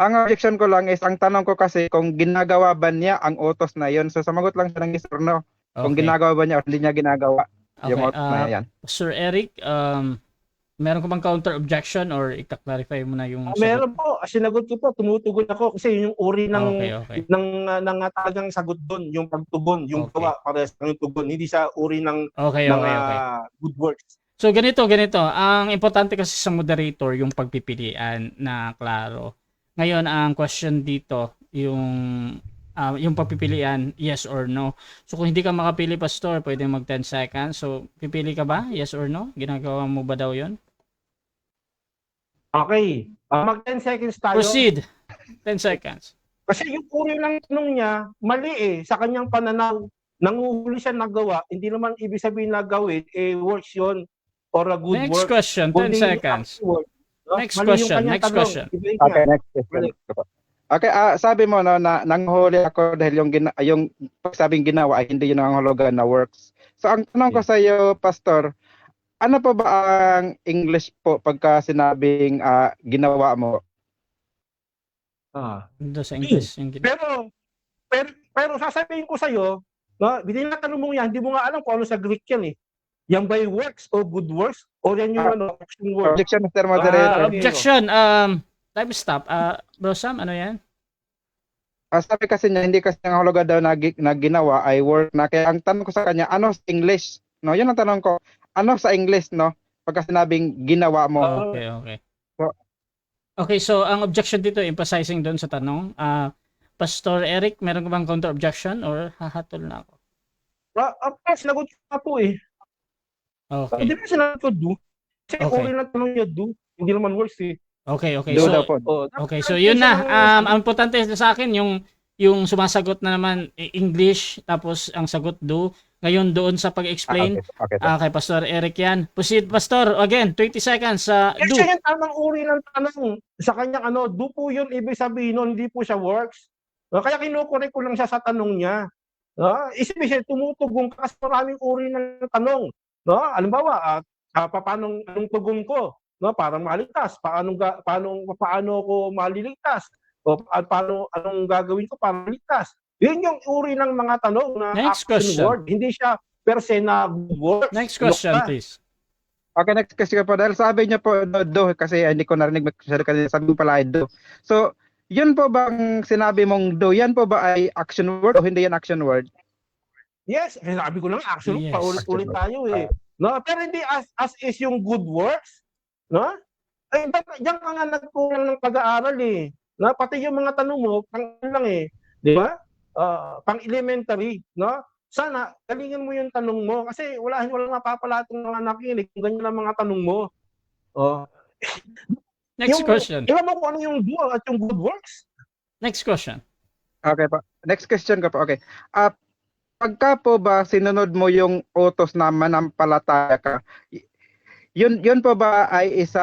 Ang objection ko lang is, ang tanong ko kasi kung ginagawa ba niya ang utos na 'yon. So sumagot lang siya ng yes or no. Kung Okay. ginagawa ba niya o hindi niya ginagawa yung Okay. utos na 'yan. Sir Eric, Meron ka bang counter objection or i-clarify mo na yung sagot? Meron po, sinagot ko po, tumutugon ako kasi yun yung uri ng Okay. ng talagang sagot doon, yung pagtugon, yung Okay. gawa parehas ng tugon, hindi sa uri ng Okay. good works. So ganito. Ang importante kasi sa moderator yung pagpipilian na klaro. Ngayon ang question dito yung pagpipilian yes or no. So kung hindi ka makapili, pastor, pwede mag 10 seconds. So pipili ka ba? Yes or no? Ginagawa mo ba daw 'yon? Okay. Mag 10 seconds tayo. Proceed. 10 seconds. Kasi yung uri ng tanong niya, mali sa kanyang pananaw. Nanguhuli siya nagawa, hindi naman ibig sabihin na gawin, works yun or a good Next work. question, 10 Kundi seconds. work, no? Next Mali yung question, kanyang next tanong. question. Iba yun Okay, niya. next question. Okay, sabi mo no na nanghuli ako dahil yung pagsabing ginawa ay hindi yun ang hulugan na works. So ang tanong ko sa iyo, pastor, ano po ba ang English po pagka sinabing ginawa mo? Doon sa English. Yung Pero sasabihin ko sa iyo, no, tinatanong mo yan, hindi mo nga alam kung ano sa Greek yan Yan by works o good works o yan yung action word. Objection, Mr. Moderator. Objection. Time stop. Bro Sam, ano yan? Sabi kasi niya, hindi kasi ang hulugan daw na ginawa ay work na. Kaya ang tanong ko sa kanya, ano sa English? No, yun ang tanong ko. Ano sa English, no? Pagka sinabing ginawa mo. Okay. Okay, so ang objection dito, emphasizing doon sa tanong. Pastor Eric, meron ka bang counter objection or hahatol na ako? Of course, lagot ko na po Okay. Hindi ba sinagot ko do? Kasi Okay. uri ng tanong niya do, hindi naman works Okay. Do So, daw po. okay, so yun na. Ang importante sa akin yung sumasagot na naman English tapos ang sagot do. Ngayon doon sa pag-explain Okay. kay Pastor Eric yan. Proceed, Pastor. Again, 20 seconds sa do. Kasi yung tamang uri ng tanong sa kanyang do po yun, ibig sabihin nun, hindi po siya works. Kaya kinukorek ko lang siya sa tanong niya. Isipin tumutugong ka kasi maraming uri ng tanong. Halimbawa, paano anong tugon ko? Para maligtas. Paano ko maliligtas? O anong gagawin ko para maligtas? Yun yung uri ng mga tanong na Next action question. word. Hindi siya per se na good words. Next question, Look ka. please. Okay, next question po. Dahil sabi niya po do kasi hindi ko narinig masyado kasi sabi mo pala ay do. So, yun po bang sinabi mong do, yan po ba ay action word o hindi yan action word? Yes, sabi ko lang action, Yes. paulit-ulit tayo No, pero hindi as is yung good works, no? Ay, diyan ka nga nagkulang ng pag-aaral No, pati yung mga tanong mo, pang lang di ba? Pang elementary, no? Sana galingan mo yung tanong mo kasi walang mapapalatong mga nakikinig kung ganyan ang mga tanong mo. Next question. Alam mo kung ano yung do at yung good works? Next question. Okay po. Next question ko po. Okay. Pagka po ba sinunod mo yung utos na manampalataya ka, yun po ba ay isa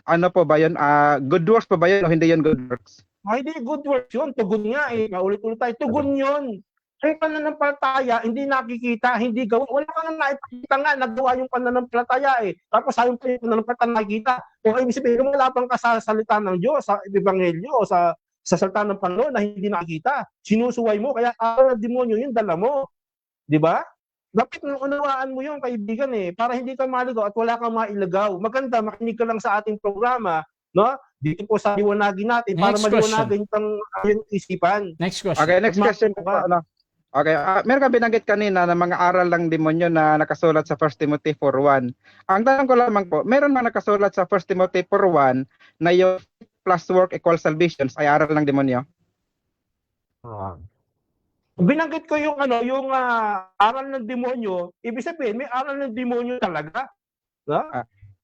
ano po ba yun? Good works po ba yun o hindi yun good works? Hindi good works yun. Tugon nga Paulit-ulit tayo. Tugon yun. Ang pananampalataya, hindi nakikita, hindi gawa. Wala kang naipakita nga, nagawa yung pananampalataya Tapos sayang pa yung pananampalataya nakikita. Kung ibig sabihin, wala pang kasasalita ng Diyos sa Ebanghelyo o sa salita ng Panginoon na hindi nakikita. Sinusuway mo, kaya ang demonyo yun, dala mo. Di ba? Dapat unawaan mo yun, kaibigan para hindi ka maligaw at wala kang mailagaw. Maganda, makinig ka lang sa ating programa, no? Dito po sa liwanagin natin para Next maliwanagin yung isipan. Next question. Okay, next question po. Okay, meron ka binanggit kanina na mga aral ng demonyo na nakasulat sa 1 Timothy 4:1. Ang tanong ko lamang po, meron ba nakasulat sa 1 Timothy 4:1 na yung plus work equals salvation ay aral ng demonyo? Binanggit ko yung aral ng demonyo, ibig sabihin may aral ng demonyo talaga.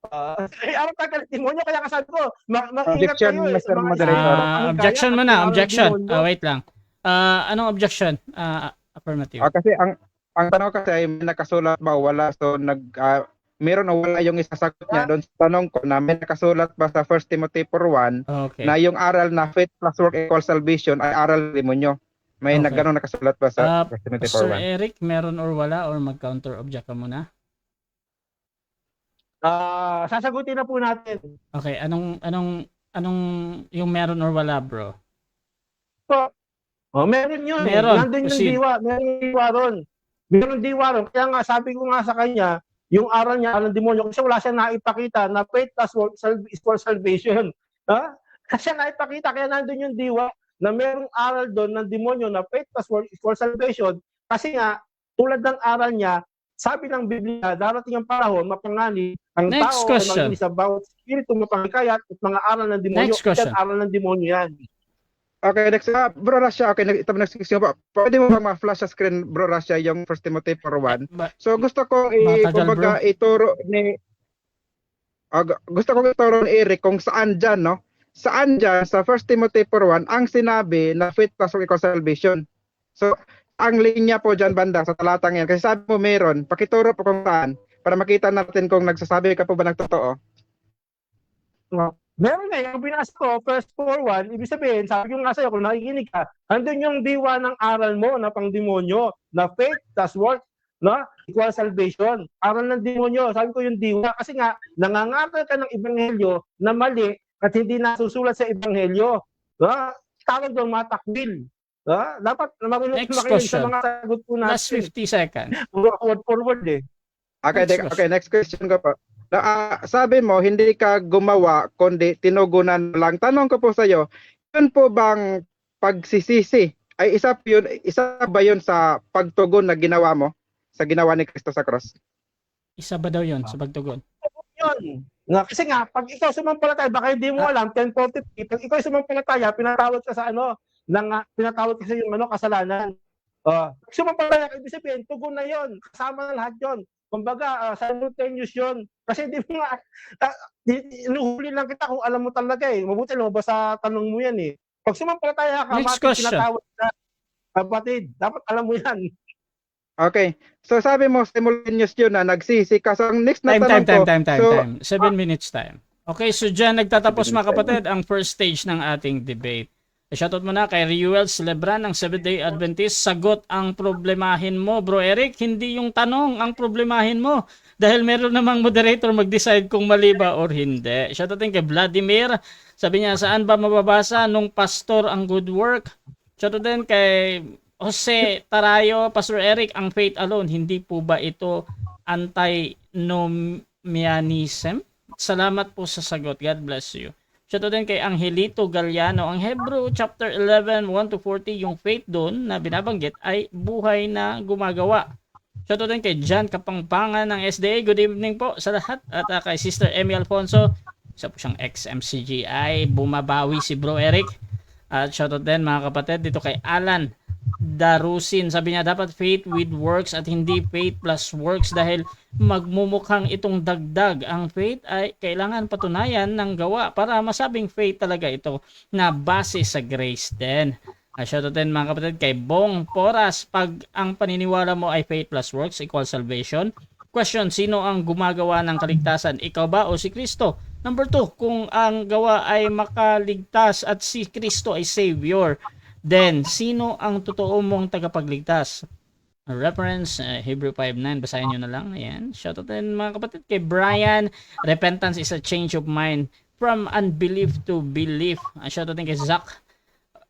Aral talaga ng demonyo, kaya kasabi ko, maingat Objection, kayo Mr. Moderator. Objection mo na, objection. Wait lang. Anong objection? Affirmative. Kasi ang tanong kasi ay may nakasulat ba o wala, so meron o wala yung isasagot niya doon sa tanong ko na may nakasulat ba sa 1 Timothy 4:1 Okay. na yung aral na faith plus work equals salvation ay aral ng demonyo. May Okay. ganun nakasulat ba sa 1 Timothy Pastor 4:1? Eric, meron or wala or mag-counter object ka muna? Sasagutin na po natin. Okay, anong yung meron or wala, bro? Meron yun. Meron. Nandun yung Proceed. diwa. Meron yung diwa ron. Meron diwa ron. Kaya nga, sabi ko nga sa kanya, yung aral niya, aral ng demonyo, kasi wala siyang naipakita na faith plus works is for salvation. Ha? Kasi naipakita, kaya nandun yung diwa na merong aral doon ng demonyo na faith plus works is for salvation. Kasi nga, tulad ng aral niya, sabi ng Biblia, darating ang panahon, mapanganib, ang Next tao question. ay maginis sa bawat spirito mapangkayat at mga aral ng demonyo. Next question. Yan, aral ng demonyo yan. Okay, next. Bro Rasha, okay, ito next question po. Pwede mo bang ma-flash sa screen, Bro Rasha, yung 1 Timothy 4:1? So gusto ko Matagal, kumbaga ituro ni gusto ko ituro ni Eric kung saan diyan, no? Saan diyan sa 1 Timothy 4:1 ang sinabi na faith plus works equals salvation. So ang linya po diyan banda sa talatang yan kasi sabi mo meron, pakituro po kung saan para makita natin kung nagsasabi ka po ba ng totoo. Meron na yung binasa ko, first 4:1, ibig sabihin, sabi ko nga sa'yo, kung nakikinig ka, andun yung diwa ng aral mo na pang demonyo, na faith plus work, no? Equal salvation. Aral ng demonyo, sabi ko yung diwa. Kasi nga, nangangaral ka ng ebanghelyo na mali at hindi nasusulat sa ebanghelyo. No? Tawag doon matakwil. No? Dapat makinig question. sa mga sagot po natin. Last 50 seconds. Word for word eh. Okay, next question ko po. Sabi mo, hindi ka gumawa, kundi tinugunan lang. Tanong ko po sa iyo, yun po bang pagsisisi? Ay isa ba yun sa pagtugon na ginawa mo? Sa ginawa ni Kristo sa cross? Isa ba daw yun sa pagtugon? Yun. Kasi nga, pag ikaw sumampalataya, baka hindi mo alam, 10:43, pag ikaw sumampalataya, pinatawad ka sa pinatawad ka sa yung kasalanan. Sumampalataya, ibig sabihin, tugon na yun. Kasama na lahat yun. Kumbaga, simultaneous yun. Kasi di mo nga, inuhuli lang kita kung alam mo talaga eh. Mabuti lumabas sa tanong mo yan eh. Pag sumampalataya ka, Next question. pinatawad ka. Kapatid, dapat alam mo yan. Okay. So sabi mo, simultaneous yun na nagsisi ka. So ang next na Time. tanong ko. 7 minutes time. Okay, so dyan nagtatapos mga kapatid ang first stage ng ating debate. Shoutout mo na kay Reuel Celebran ng Seventh Day Adventist. Sagot ang problemahin mo, Bro Eric. Hindi yung tanong ang problemahin mo. Dahil meron namang moderator mag-decide kung mali ba or hindi. Shoutout din kay Vladimir. Sabi niya, saan ba mababasa nung pastor ang good work? Shoutout din kay Jose Tarayo, Pastor Eric, ang faith alone, hindi po ba ito antinomianism? Salamat po sa sagot. God bless you. Shoutout din kay Angelito Galliano. Ang Hebrew chapter 11, 1-40, yung faith doon na binabanggit ay buhay na gumagawa. Shoutout din kay John Kapangpangan ng SDA. Good evening po sa lahat. At kay Sister Emmy Alfonso. Isa po siyang ex-MCGI. Bumabawi si Bro Eric. At shoutout din mga kapatid dito kay Alan Darusin. Sabi niya dapat faith with works at hindi faith plus works dahil magmumukhang itong dagdag. Ang faith ay kailangan patunayan ng gawa para masabing faith talaga ito na base sa grace din. Shoutout din mga kapatid kay Bong Poras. Pag ang paniniwala mo ay faith plus works equals salvation. Question, sino ang gumagawa ng kaligtasan? Ikaw ba o si Kristo? Number 2, kung ang gawa ay makaligtas at si Kristo ay Savior, then, sino ang totoo mong tagapagligtas? Reference, Hebrew 5:9. Basahin nyo na lang. Ayan. Shoutout din mga kapatid kay Brian. Repentance is a change of mind from unbelief to belief. Shoutout din kay Zach.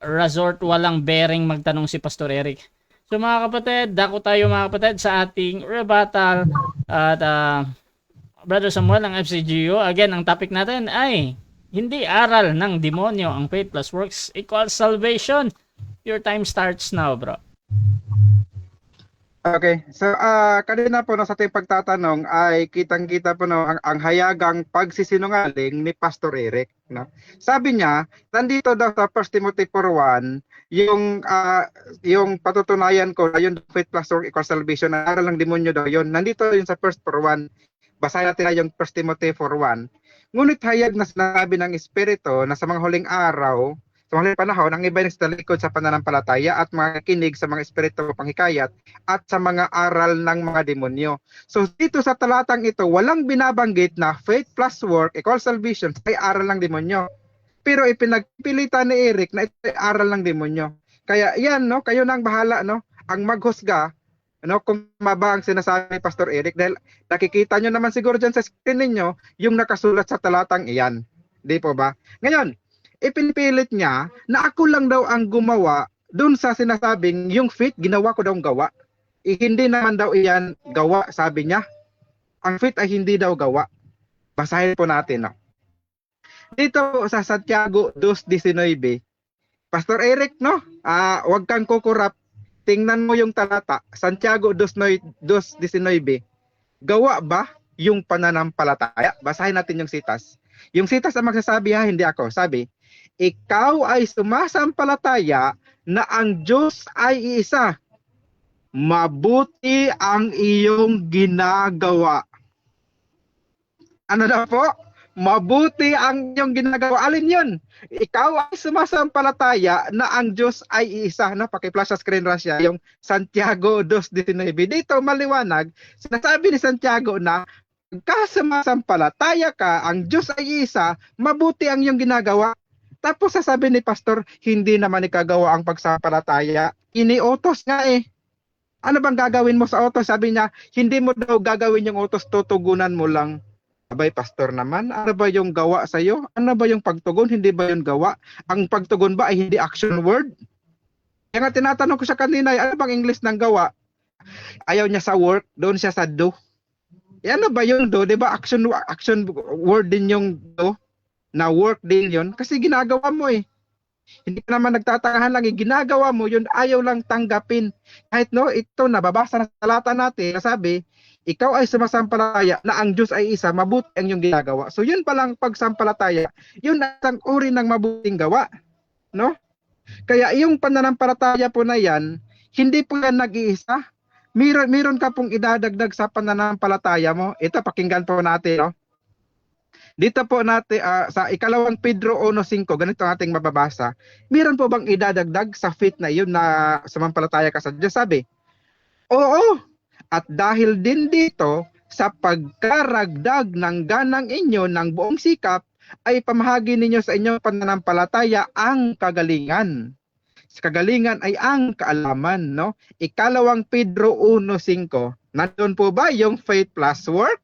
Resort walang bearing magtanong si Pastor Eric. So mga kapatid, dako tayo mga kapatid sa ating rebuttal. At Brother Samuel ng FCGU. Again, ang topic natin ay hindi aral ng demonyo ang faith plus works equals salvation. Your time starts now, bro. Okay. So kanina po sa ating pagtatanong ay kitang-kita po ang hayagang pagsisinungaling ni Pastor Eric, no. Sabi niya, nandito daw sa 1 Timothy 4:1 yung patutunayan ko na yung faith plus works equals salvation, na aral ng demonyo daw yun. Nandito yun sa 1 4:1. Basahin natin na yung 1 Timothy 4:1. Ngunit hayag na sinabi ng Espiritu na sa mga huling araw, sa mga huling panahon, ang iba ay nagsalikod sa pananampalataya at mga kinig sa mga espiritu panghikayat at sa mga aral ng mga demonyo. So dito sa talatang ito, walang binabanggit na faith plus work equals salvation ay aral ng demonyo. Pero ipinagpilitan ni Eric na ito ay aral ng demonyo. Kaya yan, no, kayo nang bahala, no, ang maghusga, no, kung maba ang sinasabi ni Pastor Eric, dahil nakikita nyo naman siguro dyan sa screen ninyo yung nakasulat sa talatang iyan. Di po ba? Ngayon, ipinipilit niya na ako lang daw ang gumawa dun sa sinasabing yung faith, ginawa ko daw ang gawa. Hindi naman daw iyan gawa, sabi niya. ang faith ay hindi daw gawa. Basahin po natin, no? Dito po sa Santiago 2:19, Pastor Eric, no? Wag kang kukurap. Tingnan mo yung talata, Santiago 2:19. Gawa ba yung pananampalataya? Basahin natin yung sitas. Yung sitas ang magsasabi, ha, hindi ako. Sabi, ikaw ay sumasampalataya na ang Diyos ay iisa. Mabuti ang iyong ginagawa. Ano na po? Mabuti ang iyong ginagawa. Alin yun? Ikaw ay sumasampalataya na ang Diyos ay iisa. No? Paki-flash sa screen Russia, yung Santiago 2:19. Dito maliwanag, sinasabi ni Santiago na pagka sumasampalataya ka, ang Diyos ay isa, mabuti ang iyong ginagawa. Tapos sasabi ni Pastor, hindi naman ikagawa ang pagsampalataya. Iniutos nga eh. Ano bang gagawin mo sa utos? Sabi niya, hindi mo daw gagawin yung utos, tutugunan mo lang. Abay, Pastor naman, ano ba yung gawa sa'yo? Ano ba yung pagtugon? Hindi ba yung gawa? Ang pagtugon ba ay hindi action word? Kaya nga tinatanong ko siya kanina, ano bang English ng gawa? Ayaw niya sa work, doon siya sa do. Ano ba yung do? Diba action word din yung do? Na work din yun? Kasi ginagawa mo eh. Hindi ka naman nagtatakahan lang, ginagawa mo yun, ayaw lang tanggapin. Kahit no, ito nababasa na sa talata natin, nasabi, ikaw ay sumasampalataya na ang Diyos ay isa, mabuti ang iyong ginagawa. So yun palang pagsampalataya, yun ang uri ng mabuting gawa. No? Kaya yung pananampalataya po na yan, hindi po yan nag-iisa. Meron ka pong idadagdag sa pananampalataya mo. Ito, pakinggan po natin. No? Dito po natin, sa ikalawang Pedro 1:5, ganito ang ating mababasa. Meron po bang idadagdag sa faith na yun na sumampalataya ka sa Diyos? Sabi, oo. At dahil din dito, sa pagkaragdag ng ganang inyo ng buong sikap, ay pamahagi ninyo sa inyong pananampalataya ang kagalingan. Sa kagalingan ay ang kaalaman, no? Ikalawang Pedro 1:5. Nandun po ba yung faith plus work?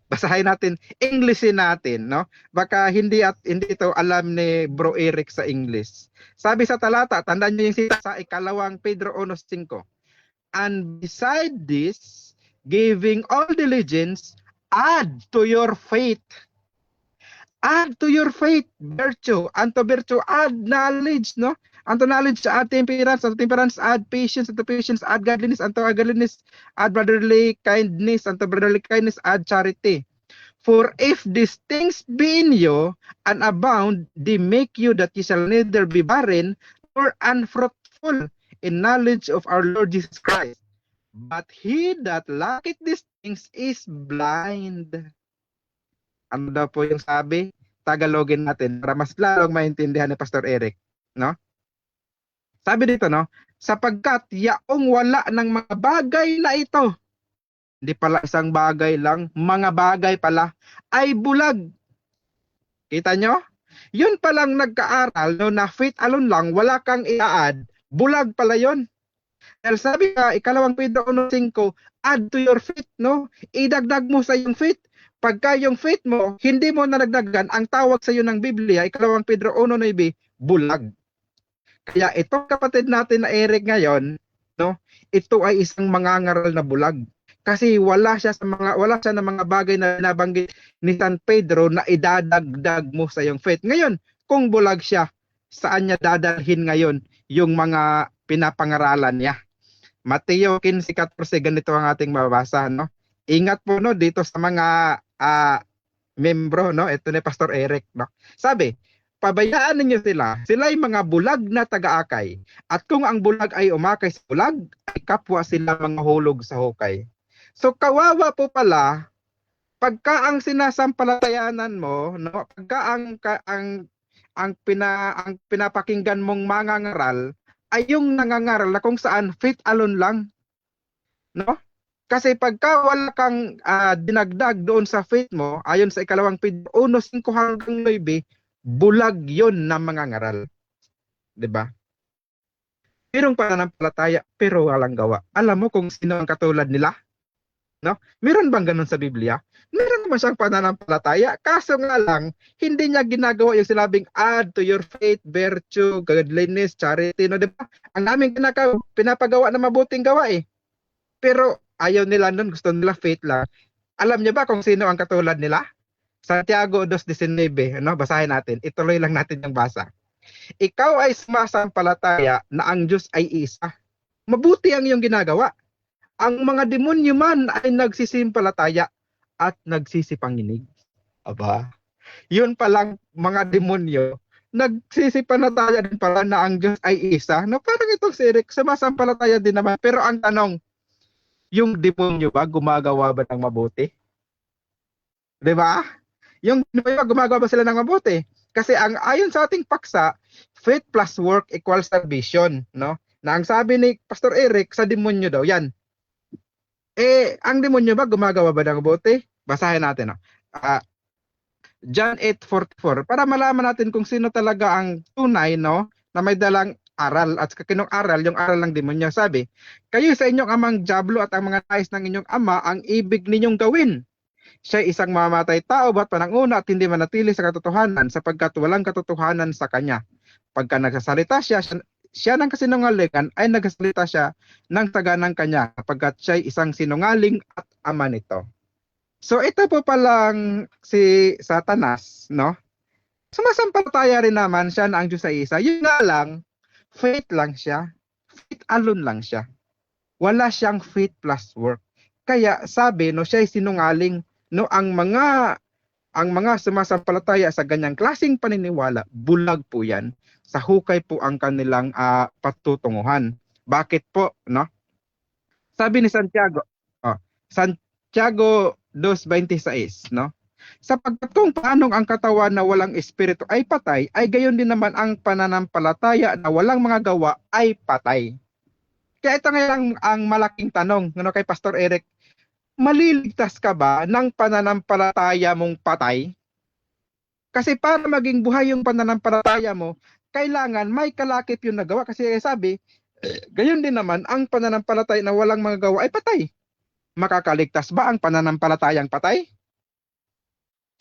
Basahin natin, Englishin natin, no? Baka hindi ito alam ni Bro Eric sa English. Sabi sa talata, tandaan niyo yung sita sa ikalawang Pedro 1:5. And beside this, giving all diligence, add to your faith. Add to your faith, virtue. And to virtue, add knowledge, no? And to knowledge, add temperance. And to temperance, add patience. And to patience, add godliness. And to godliness, add brotherly kindness. And to brotherly kindness, add charity. For if these things be in you, and abound, they make you that ye shall neither be barren, nor unfruitful in knowledge of our Lord Jesus Christ. But he that lacketh these things is blind. Ano daw po yung sabi? Tagalogin natin para mas lalong maintindihan ni Pastor Eric, no? Sabi dito, no? Sapagkat yaong wala ng mga bagay na ito, hindi pala isang bagay lang, mga bagay pala, ay bulag. Kita nyo? Yun palang nagkaaral, no, na faith alone lang, wala kang i-add, bulag pala yun. Dahil sabi ka, ikalawang Pedro 1:5, add to your faith, no? Idagdag mo sa yung faith. Pagka yung faith mo, hindi mo nalagdagan, ang tawag sa iyo ng Biblia, ikalawang Pedro 1:9, bulag. Kaya itong kapatid natin na Eric ngayon, no? Ito ay isang mangangaral na bulag. Kasi wala siya ng mga bagay na nabanggit ni San Pedro na idadagdag mo sa yung faith. Ngayon, kung bulag siya, saan niya dadalhin ngayon yung mga pinapangaralan niya? Mateo 15:14, ganito ang ating mababasa, no? Ingat po, no, dito sa mga membro, no? Ito ni Pastor Eric, no? Sabi, pabayaan ninyo sila ay mga bulag na taga-akay. At kung ang bulag ay umakay sa bulag, ay kapwa sila mga hulog sa hukay. So kawawa po pala, pagka ang sinasampalatayanan mo, no? Pagka ang pinapakinggan mong mangangaral, ay yung nangangaral na kung saan faith alone lang, no? Kasi pagka wala kang dinagdag doon sa faith mo, ayon sa ikalawang Pedro 1:5 hanggang 9, bulag yon na mangangaral. 'Di ba? Merong pananampalataya pero walang gawa. Alam mo kung sino ang katulad nila? No? Meron bang ganun sa Biblia? Meron naman siyang pananampalataya, kaso nga lang, hindi niya ginagawa yung sinabing add to your faith, virtue, godliness, charity, no, di ba? Ang naming pinapagawa na mabuting gawa eh. Pero ayaw nila nun, gusto nila faith lang. Alam niyo ba kung sino ang katulad nila? Santiago 2:19, ano? Basahin natin. Ituloy lang natin yung basa. Ikaw ay sumasampalataya na ang Diyos ay isa. Mabuti ang iyong ginagawa. Ang mga demonyo man ay nagsisimpalataya at nagsisipanginig. Aba, yun palang mga demonyo, nagsisipanataya din pala na ang Diyos ay isa. No, parang itong si Eric, sumasampalataya din naman. Pero ang tanong, yung demonyo ba gumagawa ba ng mabuti? 'Di ba? Yung demonyo ba gumagawa ba sila ng mabuti? Kasi ang ayon sa ating paksa, faith plus work equals salvation, no? Na ang sabi ni Pastor Eric sa demonyo daw, yan. Ang demonyo ba gumagawa ba ng mabuti? Basahin natin, no? John 8:44 para malaman natin kung sino talaga ang tunay, no, na may dalang aral at kinong aral, yung aral ng demonyo. Sabi, kayo sa inyong amang diablo at ang mga nais ng inyong ama ang ibig ninyong gawin. Siya isang mamamatay tao ba't pananguna at hindi manatili sa katotohanan sapagkat walang katotohanan sa kanya. Pagka nagsasalita siya ng kasinungalingan ay nagsasalita siya ng taganang kanya sapagkat siya isang sinungaling at ama nito. So ito po palang si Satanas, no? Sumasampalataya rin naman siya na ang Diyos ay isa. Yun nga lang, faith lang siya. Faith alone lang siya. Wala siyang faith plus work. Kaya sabi, no, siya ay sinungaling, no, ang mga sumasampalataya sa ganyang klaseng paniniwala, bulag po yan. Sa hukay po ang kanilang patutunguhan. Bakit po, no? Sabi ni Santiago, Santiago 2:26, no? Sapagkat kung paanong ang katawan na walang espiritu ay patay, ay gayon din naman ang pananampalataya na walang mga gawa ay patay. Kaya ito ngayon ang malaking tanong, no, kay Pastor Eric, maliligtas ka ba ng pananampalataya mong patay? Kasi para maging buhay yung pananampalataya mo, kailangan may kalakip yung nagawa. Kasi sabi, gayon din naman ang pananampalataya na walang mga gawa ay patay. Makakaligtas ba ang pananampalatayang patay?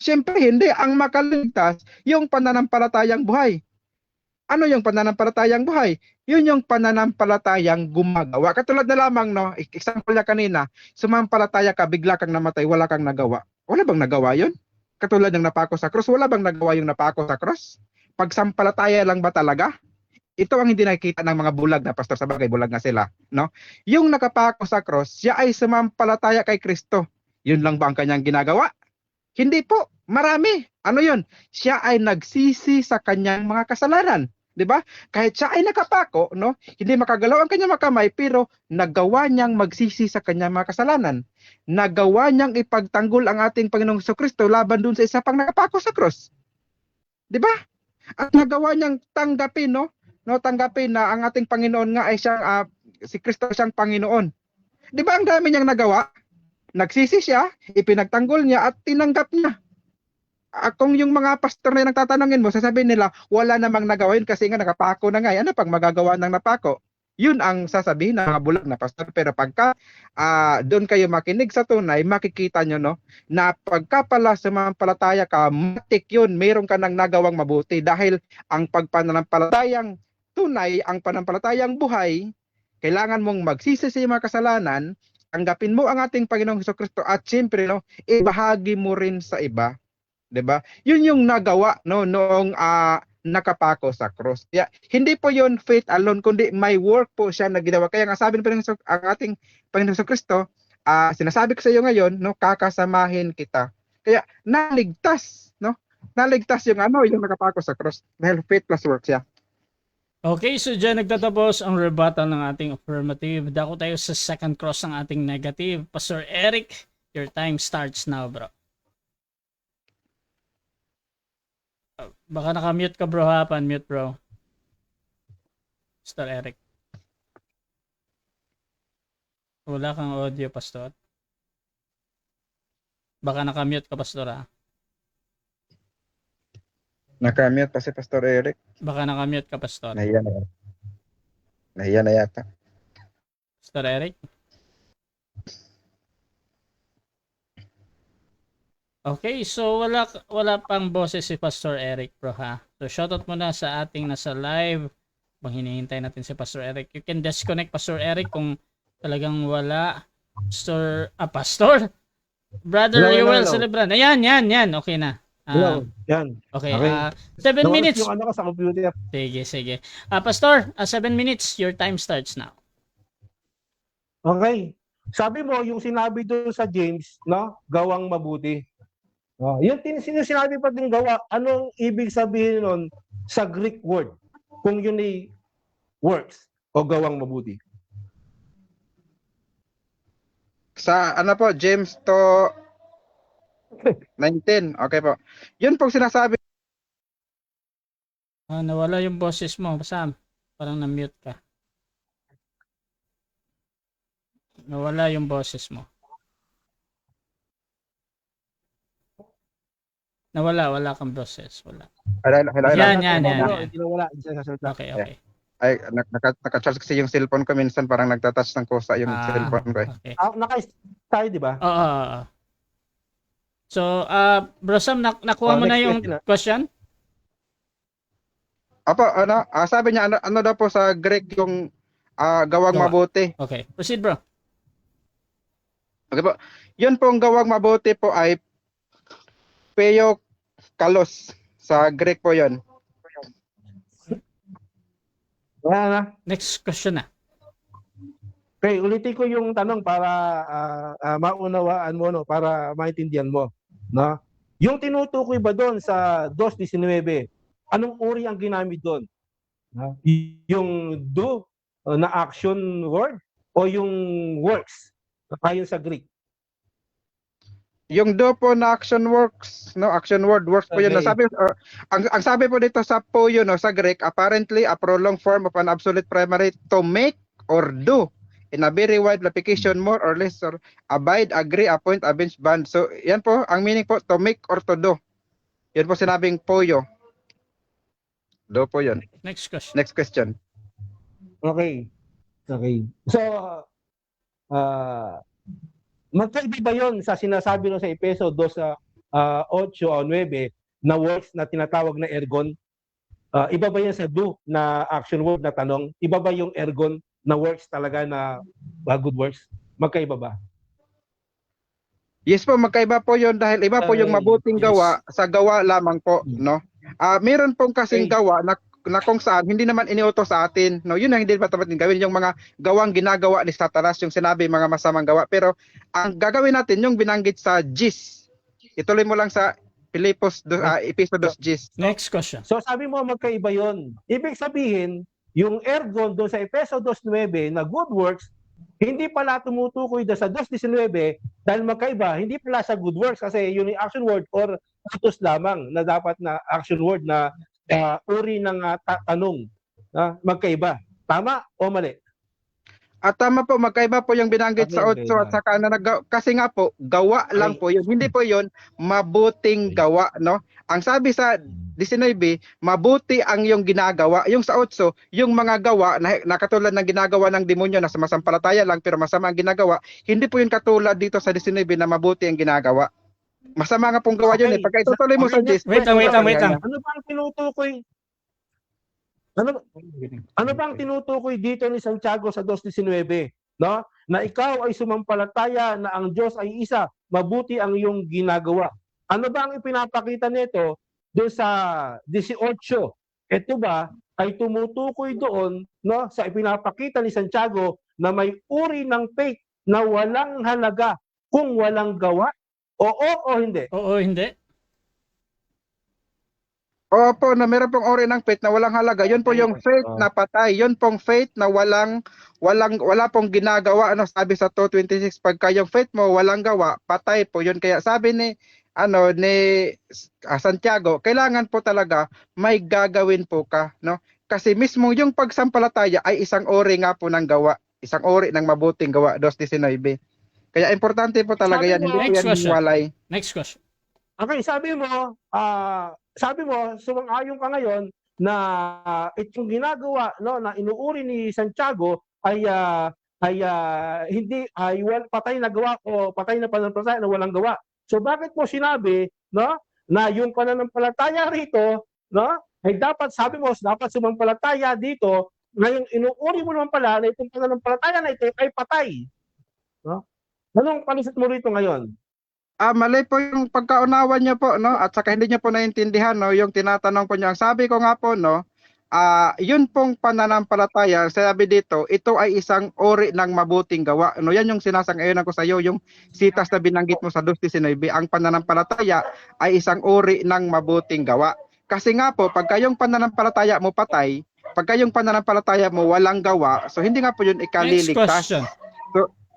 Siyempre hindi. Ang makaligtas, yung pananampalatayang buhay. Ano yung pananampalatayang buhay? Yun yung pananampalatayang gumagawa. Katulad na lamang, no, example niya kanina, sumampalataya ka, bigla kang namatay, wala kang nagawa. Wala bang nagawa yun? Katulad ng napako sa krus, wala bang nagawa yung napako sa krus? Pagsampalataya lang ba talaga? Ito ang hindi nakikita ng mga bulag na pastor, sa bagay bulag nga sila, no? Yung nakapako sa cross, siya ay sumampalataya kay Kristo. Yun lang ba ang kanyang ginagawa? Hindi po, marami. Ano yun? Siya ay nagsisi sa kanyang mga kasalanan, 'di ba? Kahit siya ay nakapako, no? Hindi makagalaw ang kanyang makamay, pero nagawa niyang magsisi sa kanyang mga kasalanan. Nagawa niyang ipagtanggol ang ating Panginoong Kristo laban dun sa isa pang nakapako sa cross. 'Di ba? At nagawa niyang tanggapin, no, tanggapin na ang ating Panginoon nga ay siyang si Kristo siyang Panginoon. 'Di ba ang dami niyang nagawa? Nagsisi siya, ipinagtanggol niya at tinanggap niya. Kung yung mga pastor na nagtatanungin mo, sasabihin nila, wala namang nagawa yun kasi nga nakapako na nga. Ano pang magagawa ng napako? Yun ang sasabihin ng mga bulag na pastor. Pero pagka doon kayo makinig sa tunay, makikita nyo, no, na pagka pala sumampalataya ka, matik yun, mayroon ka nang nagawang mabuti. Dahil ang pagpananampalatayang tunay, ang panampalatayang buhay, kailangan mong magsisi sa mga kasalanan, tanggapin mo ang ating Panginoong Jesucristo at siyempre, no, ibahagi mo rin sa iba. 'Di ba? Yun yung nagawa, no, noong nakapako sa cross. Kaya hindi po yun faith alone, kundi may work po siya na ginawa. Kaya nga sabi ng ang ating Panginoong Jesucristo, sinasabi ko sa iyo ngayon, no, kakasamahin kita. Kaya naligtas, no? Naligtas yung yung nakapako sa cross dahil faith plus work siya. Okay, so dyan nagtatapos ang rebuttal ng ating affirmative. Dako tayo sa second cross ng ating negative. Pastor Eric, your time starts now, bro. Baka nakamute ka, bro, ha? Pan-mute, bro. Pastor Eric. Wala kang audio, Pastor. Baka nakamute ka, Pastor, ha? Nakamute pa si Pastor Eric. Baka nakamute ka, Pastor. Nahiya na. Nahiya na yata. Pastor Eric? Okay, so wala pang boses si Pastor Eric, bro, ha? So shoutout muna sa ating nasa live. Bang hinihintay natin si Pastor Eric. You can disconnect, Pastor Eric, kung talagang wala. Pastor? Brother Hello, hello, Yoel hello. Celebran. Ayan, yan. Okay na. Hello. Yan. Okay, Okay. 7 Nawala minutes. yung ano ko sa computer. Sige. Pastor, 7 minutes. Your time starts now. Okay. Sabi mo, yung sinabi doon sa James, no? Gawang mabuti. Yung sinabi pa din gawa, anong ibig sabihin nun sa Greek word? Kung yun ay works o gawang mabuti. Sa ano po, James to 19. Okay po. Yun pong sinasabi Nawala yung boses mo, Sam. Parang na-mute ka. Nawala yung boses mo. Wala kang boses. Wala. Hello. Yan. Hindi na wala. Hindi siya sasalita. Okay. Ay, naka-charge kasi yung cellphone ko minsan parang nagtatouch ng kusa yung cellphone ko. Okay. Naka-start tayo, di ba? Oo. So, Bro Sam, nakuha mo na Next yung question? Apo, sabi niya ano daw po sa Greek yung gawang Gawa. mabuti. Okay. Proceed, bro. Okay po. Yun pong gawang mabuti po ay Peo Kalos. Sa Greek po yun. Wala na. Next question na. Okay, ulitin ko yung tanong para maunawaan mo, no, para maintindihan mo, no? Yung tinutukoy ba doon sa 2:19, anong uri ang ginamit doon? No? Yung do na action word o yung works ayon sa Greek? Yung do po na action works, no, action word works po yun. Okay. Sabi ang sabi po dito sa po yun, no, sa Greek, apparently a prolonged form of an absolute primary to make or do in a very wide application, more or less, or abide, agree, appoint, avenge, band. So yan po ang meaning po, to make or to do. Yan po sinabing poyo. Do po yun. Next question. Next question. Okay. So, magkaiba ba yun sa sinasabi no sa Efeso 2:8 o 9 na works na tinatawag na ergon? Iba ba yan sa do na action word na tanong? Iba ba yung ergon na works talaga na good works? Magkaiba ba? Yes po, magkaiba po yun dahil iba po yung mabuting Yes. gawa sa gawa lamang po, no? Meron pong kasing gawa na kung saan hindi naman iniutos sa atin, no? Yun ang hindi pa dapat gawin, yung mga gawang ginagawa ni Satanas, yung sinabi mga masamang gawa. Pero ang gagawin natin yung binanggit sa Gis. Ituloy mo lang sa Episodos Gis. Next question. So sabi mo magkaiba yon. Ibig sabihin, yung ergon doon sa Efeso 2:9 na good works, hindi pala tumutukoy doon sa 2:19 dahil magkaiba, hindi pala sa good works kasi yun yung action word or utos lamang na dapat na action word na uri ng tanong. Magkaiba. Tama o mali? At tama po, magkaiba po yung binanggit sa Okay, 8 at saka kasi nga po, gawa lang po yun. Hindi po yun mabuting gawa, no? Ang sabi sa 19, mabuti ang yung ginagawa. Yung sa 8, yung mga gawa na katulad ng ginagawa ng demonyo na sumasampalataya lang pero masama ang ginagawa, hindi po yun katulad dito sa 19 na mabuti ang ginagawa. Masama nga pong gawa yun eh. Pagka itutuloy mo sa 10, Wait lang. Ano bang tinutukoy? Ano bang tinutukoy dito ni Santiago sa 2:19, no? Na ikaw ay sumampalataya na ang Diyos ay isa, mabuti ang iyong ginagawa. Ano ba ang ipinapakita nito doon sa 18? Ito ba ay tumutukoy doon, no, sa ipinapakita ni Santiago na may uri ng faith na walang halaga kung walang gawa? Oo o hindi? Oo, hindi. Opo, na meron pong uri ng faith na walang halaga. Yun po yung faith na patay. Yun pong faith na wala pong ginagawa. Ano sabi sa 2:26, pagka yung faith mo walang gawa, patay po yun. Kaya sabi ni Santiago, kailangan po talaga may gagawin po ka, no? Kasi mismo yung pagsampalataya ay isang uri nga po ng gawa, isang uri ng mabuting gawa, 2:19. Kaya importante po talaga yan, hindi po yan hiwalay. Next question. Okay, sabi mo, sumang-ayon ka ngayon na itong ginagawa, no, na inuuri ni Santiago ay patay na gawa o patay na pananampalataya na walang gawa. So bakit mo sinabi, no, na yung pananampalataya rito, no, ay dapat sumampalataya dito, ngayon inuuri mo naman pala na itong pananampalataya na ito ay patay. No? Anong palusot mo rito ngayon? Mali po yung pagkaunawa niyo po, no? At saka hindi niyo po naintindihan, no? Yung tinatanong po niyo. Ang sabi ko nga po, no? Yun pong pananampalataya, sabi dito, ito ay isang uri ng mabuting gawa. No, yan yung sinasang-ayon ko sa iyo, yung sitas na binanggit mo sa 2:19, ang pananampalataya ay isang uri ng mabuting gawa. Kasi nga po, pagka yung pananampalataya mo patay, pagka yung pananampalataya mo walang gawa, so hindi nga po yun Next ikaliligtas. question.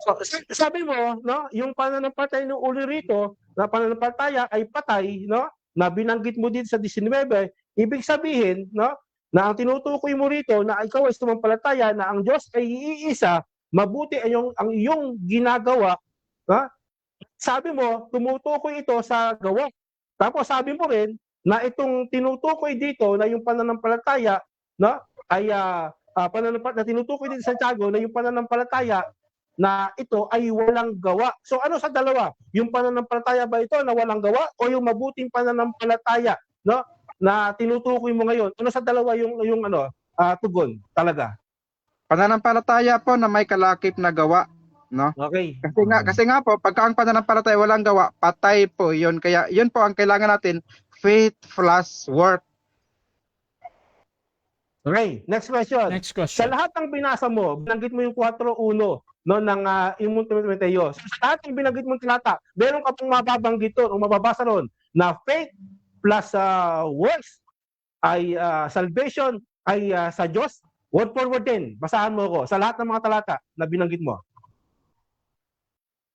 So, sabi mo, no, yung pananampalataya ng uli rito, na pananampalataya ay patay, no, na binanggit mo din sa 19, ibig sabihin, no, na ang tinutukoy mo rito na ikaw ay sumampalataya na ang Diyos ay iisa, mabuti ang iyong ginagawa, ha? Sabi mo, tumutukoy ito sa gawa. Tapos sabi mo rin na itong tinutukoy dito na yung pananampalataya, no, ay na tinutukoy dito sa Santiago na yung pananampalataya na ito ay walang gawa. So ano sa dalawa? Yung pananampalataya ba ito na walang gawa o yung mabuting pananampalataya, no? Na tinutukoy mo ngayon. Ano sa dalawa yung tugon talaga? Pananampalataya po na may kalakip na gawa, no? Okay. Kasi nga po, pagka ang pananampalataya walang gawa, patay po 'yun. Kaya 'yun po ang kailangan natin, faith plus work. Okay, next question. Next Sa question. lahat ng binasa mo, binanggit mo yung 4:1 no ng Imong Timoteo. So, sa lahat ng binanggit mong talata, meron ka pong mababanggit doon o mababasa doon na faith plus works ay salvation ay sa Diyos. Word for word din. Basahan mo ako sa lahat ng mga talata na binanggit mo.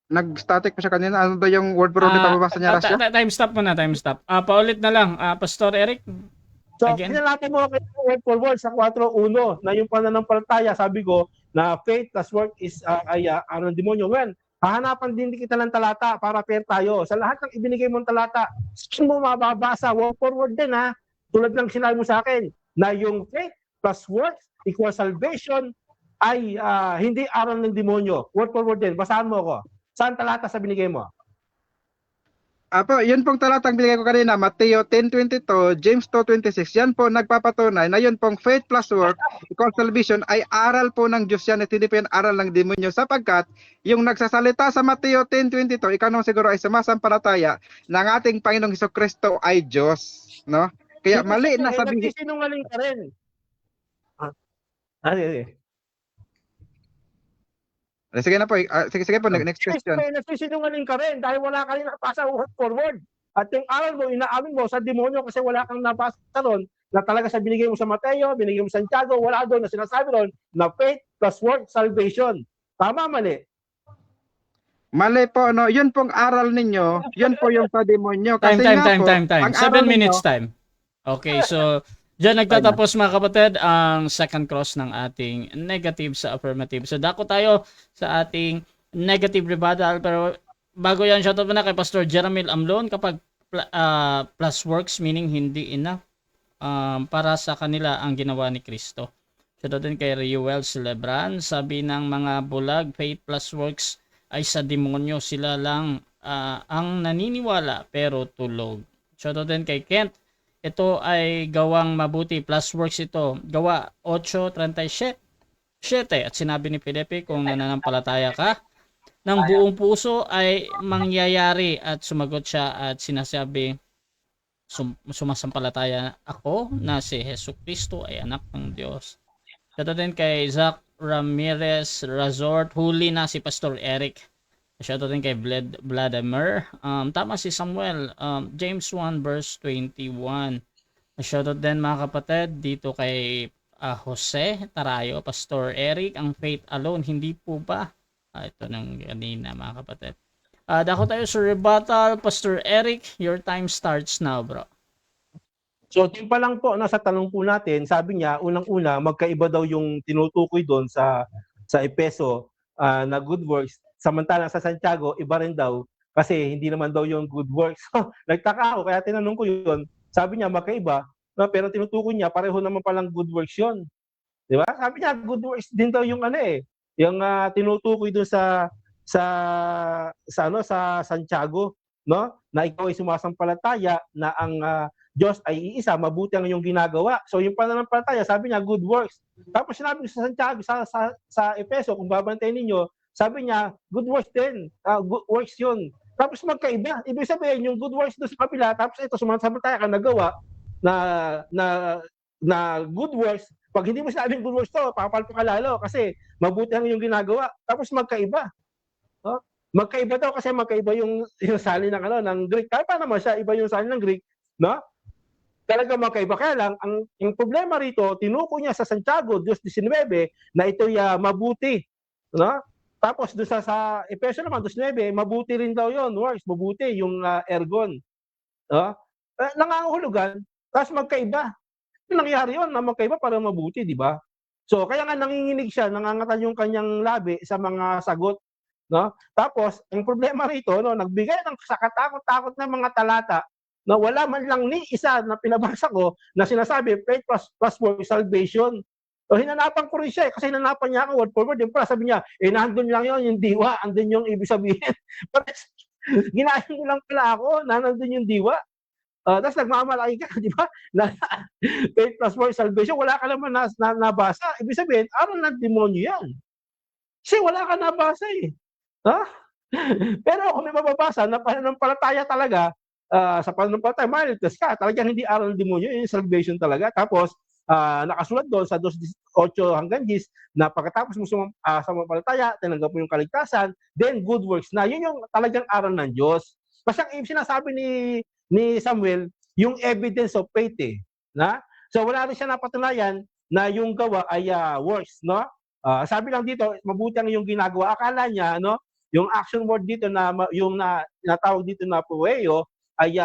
Nag-static pa siya kanina. Ano ba yung word for word na pababasa niya, Rasyo? Time stop muna, time stop. Paulit na lang, Pastor Eric. So, Again? kinalatan mo kayo word for word sa 4:1 na yung pananampalataya, sabi ko, na faith plus work is ng demonyo. Well, hahanapan din kita ng talata para fair tayo. Sa lahat ng ibinigay mong talata, saan mo mababasa? Word for word din, ha? Tulad ng sinabi mo sa akin, na yung faith plus works equals salvation ay hindi aral ng demonyo. Word for word din. Basahan mo ako. Saan talata sa binigay mo? Apo, yun pong talatang binigay ko kanina, Mateo 10:22, James 2:26. Yan po nagpapatunay na yun pong faith plus work equals salvation ay aral po ng Diyos yan at hindi po yan aral ng demonyo sapagkat yung nagsasalita sa Mateo 10:22, ikaw naman siguro ay sumasampalataya na ang ating Panginoong Hesukristo ay Diyos, no? Kaya mali na sabihin. Nagsisinungaling ka rin. Sige na po, sige po, next question. Nagsisinungaling ka rin dahil wala ka rin nabasa word for word. At yung aral mo, inaamin mo sa demonyo kasi wala kang nabasa ron na talaga sa binigay mo sa Mateo, binigay mo sa Santiago, wala doon na sinasabi ron na faith plus work salvation. Tama, mali? Mali po, no? Yun pong aral ninyo, yun po yung sa demonyo. Time. ang 7 aral minutes ninyo, time. Okay, so diyan nagtatapos mga kapatid ang second cross ng ating negative sa affirmative. So dako tayo sa ating negative rebuttal, pero bago yan, shoutout muna kay Pastor Jeremil Amlon. Kapag plus works meaning hindi enough para sa kanila ang ginawa ni Kristo. Shoutout din kay Reuel Celebran. Sabi ng mga bulag, faith plus works ay sa demonyo, sila lang ang naniniwala pero tulog. Shoutout din kay Kent. Ito ay gawang mabuti plus works ito. Gawa 8:37. At sinabi ni Felipe, kung nananampalataya ka ng buong puso ay mangyayari, at sumagot siya at sinasabi, sumasampalataya ako na si Jesucristo ay anak ng Diyos. Ito din kay Zach Ramirez Resort, huli na si Pastor Eric. Shoutout din kay Vladimir. Tama si Samuel. James 1 verse 21. Shoutout din mga kapatid dito kay Jose Tarayo. Pastor Eric, ang faith alone, hindi po ba? Ito nang kanina mga kapatid. Dako tayo sa rebuttal. Pastor Eric, your time starts now, bro. So, yung pa lang po, nasa tanong po natin, sabi niya, unang-una, magkaiba daw yung tinutukoy doon sa Efeso na good works. Samantalang sa Santiago, iba rin daw kasi hindi naman daw yung good works. Nagtaka ako, kaya tinanong ko yun. Sabi niya, magkaiba, no, pero tinutukoy niya, pareho naman palang good works yun. Di ba? Sabi niya, good works din daw yung yung tinutukoy doon sa Santiago, no? Na ikaw ay sumasampalataya na ang Diyos ay iisa, mabuti ang iyong ginagawa. So yung pananampalataya, sabi niya, good works. Tapos sinabi sa Santiago, sa Efeso, kung babantayin ninyo, sabi niya, good works din. Good works yun. tapos magkaiba. Ibig sabihin, yung good works doon sa kabila, tapos ito, sumasampalataya ka nagawa na, na, na good works. Pag hindi mo sinabing good works to, papalto ka lalo kasi mabuti ang yung ginagawa. Tapos magkaiba. No? Magkaiba daw kasi magkaiba yung salin ng ng Greek. Kaya pa naman siya, iba yung salin ng Greek, no? Talaga magkaiba. Kaya lang, ang problema rito, tinuko niya sa Santiago 2:19 na ito'y mabuti. No? Tapos doon sa Efeso naman, 2:9, mabuti rin daw yon works, mabuti yung ergon. No? Nangangahulugan, tapos magkaiba. Yung nangyari yun, na magkaiba para mabuti, di ba? So, kaya nga nanginginig siya, nangangatal yung kanyang labi sa mga sagot. No? Tapos, ang problema rito, no, nagbigay ng sa katakot-takot na mga talata na wala man lang ni isa na pinabasa ko na sinasabi faith plus work salvation. So hinanapan ko rin siya kasi hinanapan niya ako word for word. Yung pala sabi niya, nandun lang yun, yung diwa, andun yung ibig sabihin. Ginahin ko lang pala ako na nandun yung diwa. Tapos nagmamalaki ka, di ba? Na faith plus work salvation, wala ka naman nabasa. Ibig sabihin, aral ng demonyo yan. Kasi wala ka nabasa eh. Ha? Pero kung may mababasa na pananampalataya talaga, sa pananampalataya, marites ka. Talagang hindi aral ng demonyo, yung salvation talaga. Tapos, nakasulat doon sa 2:8 hanggang 10 na pagkatapos mo sumampalataya, tinanggap mo yung kaligtasan, then good works na. Yun yung talagang aral ng Diyos. Kasi ang sinasabi ni Samuel, yung evidence of faith eh. Na? So wala rin siya napatunayan na yung gawa ay works, no? Sabi lang dito, mabuti ang yung ginagawa. Akala niya, no, yung action word dito na yung natawag dito na poeo ay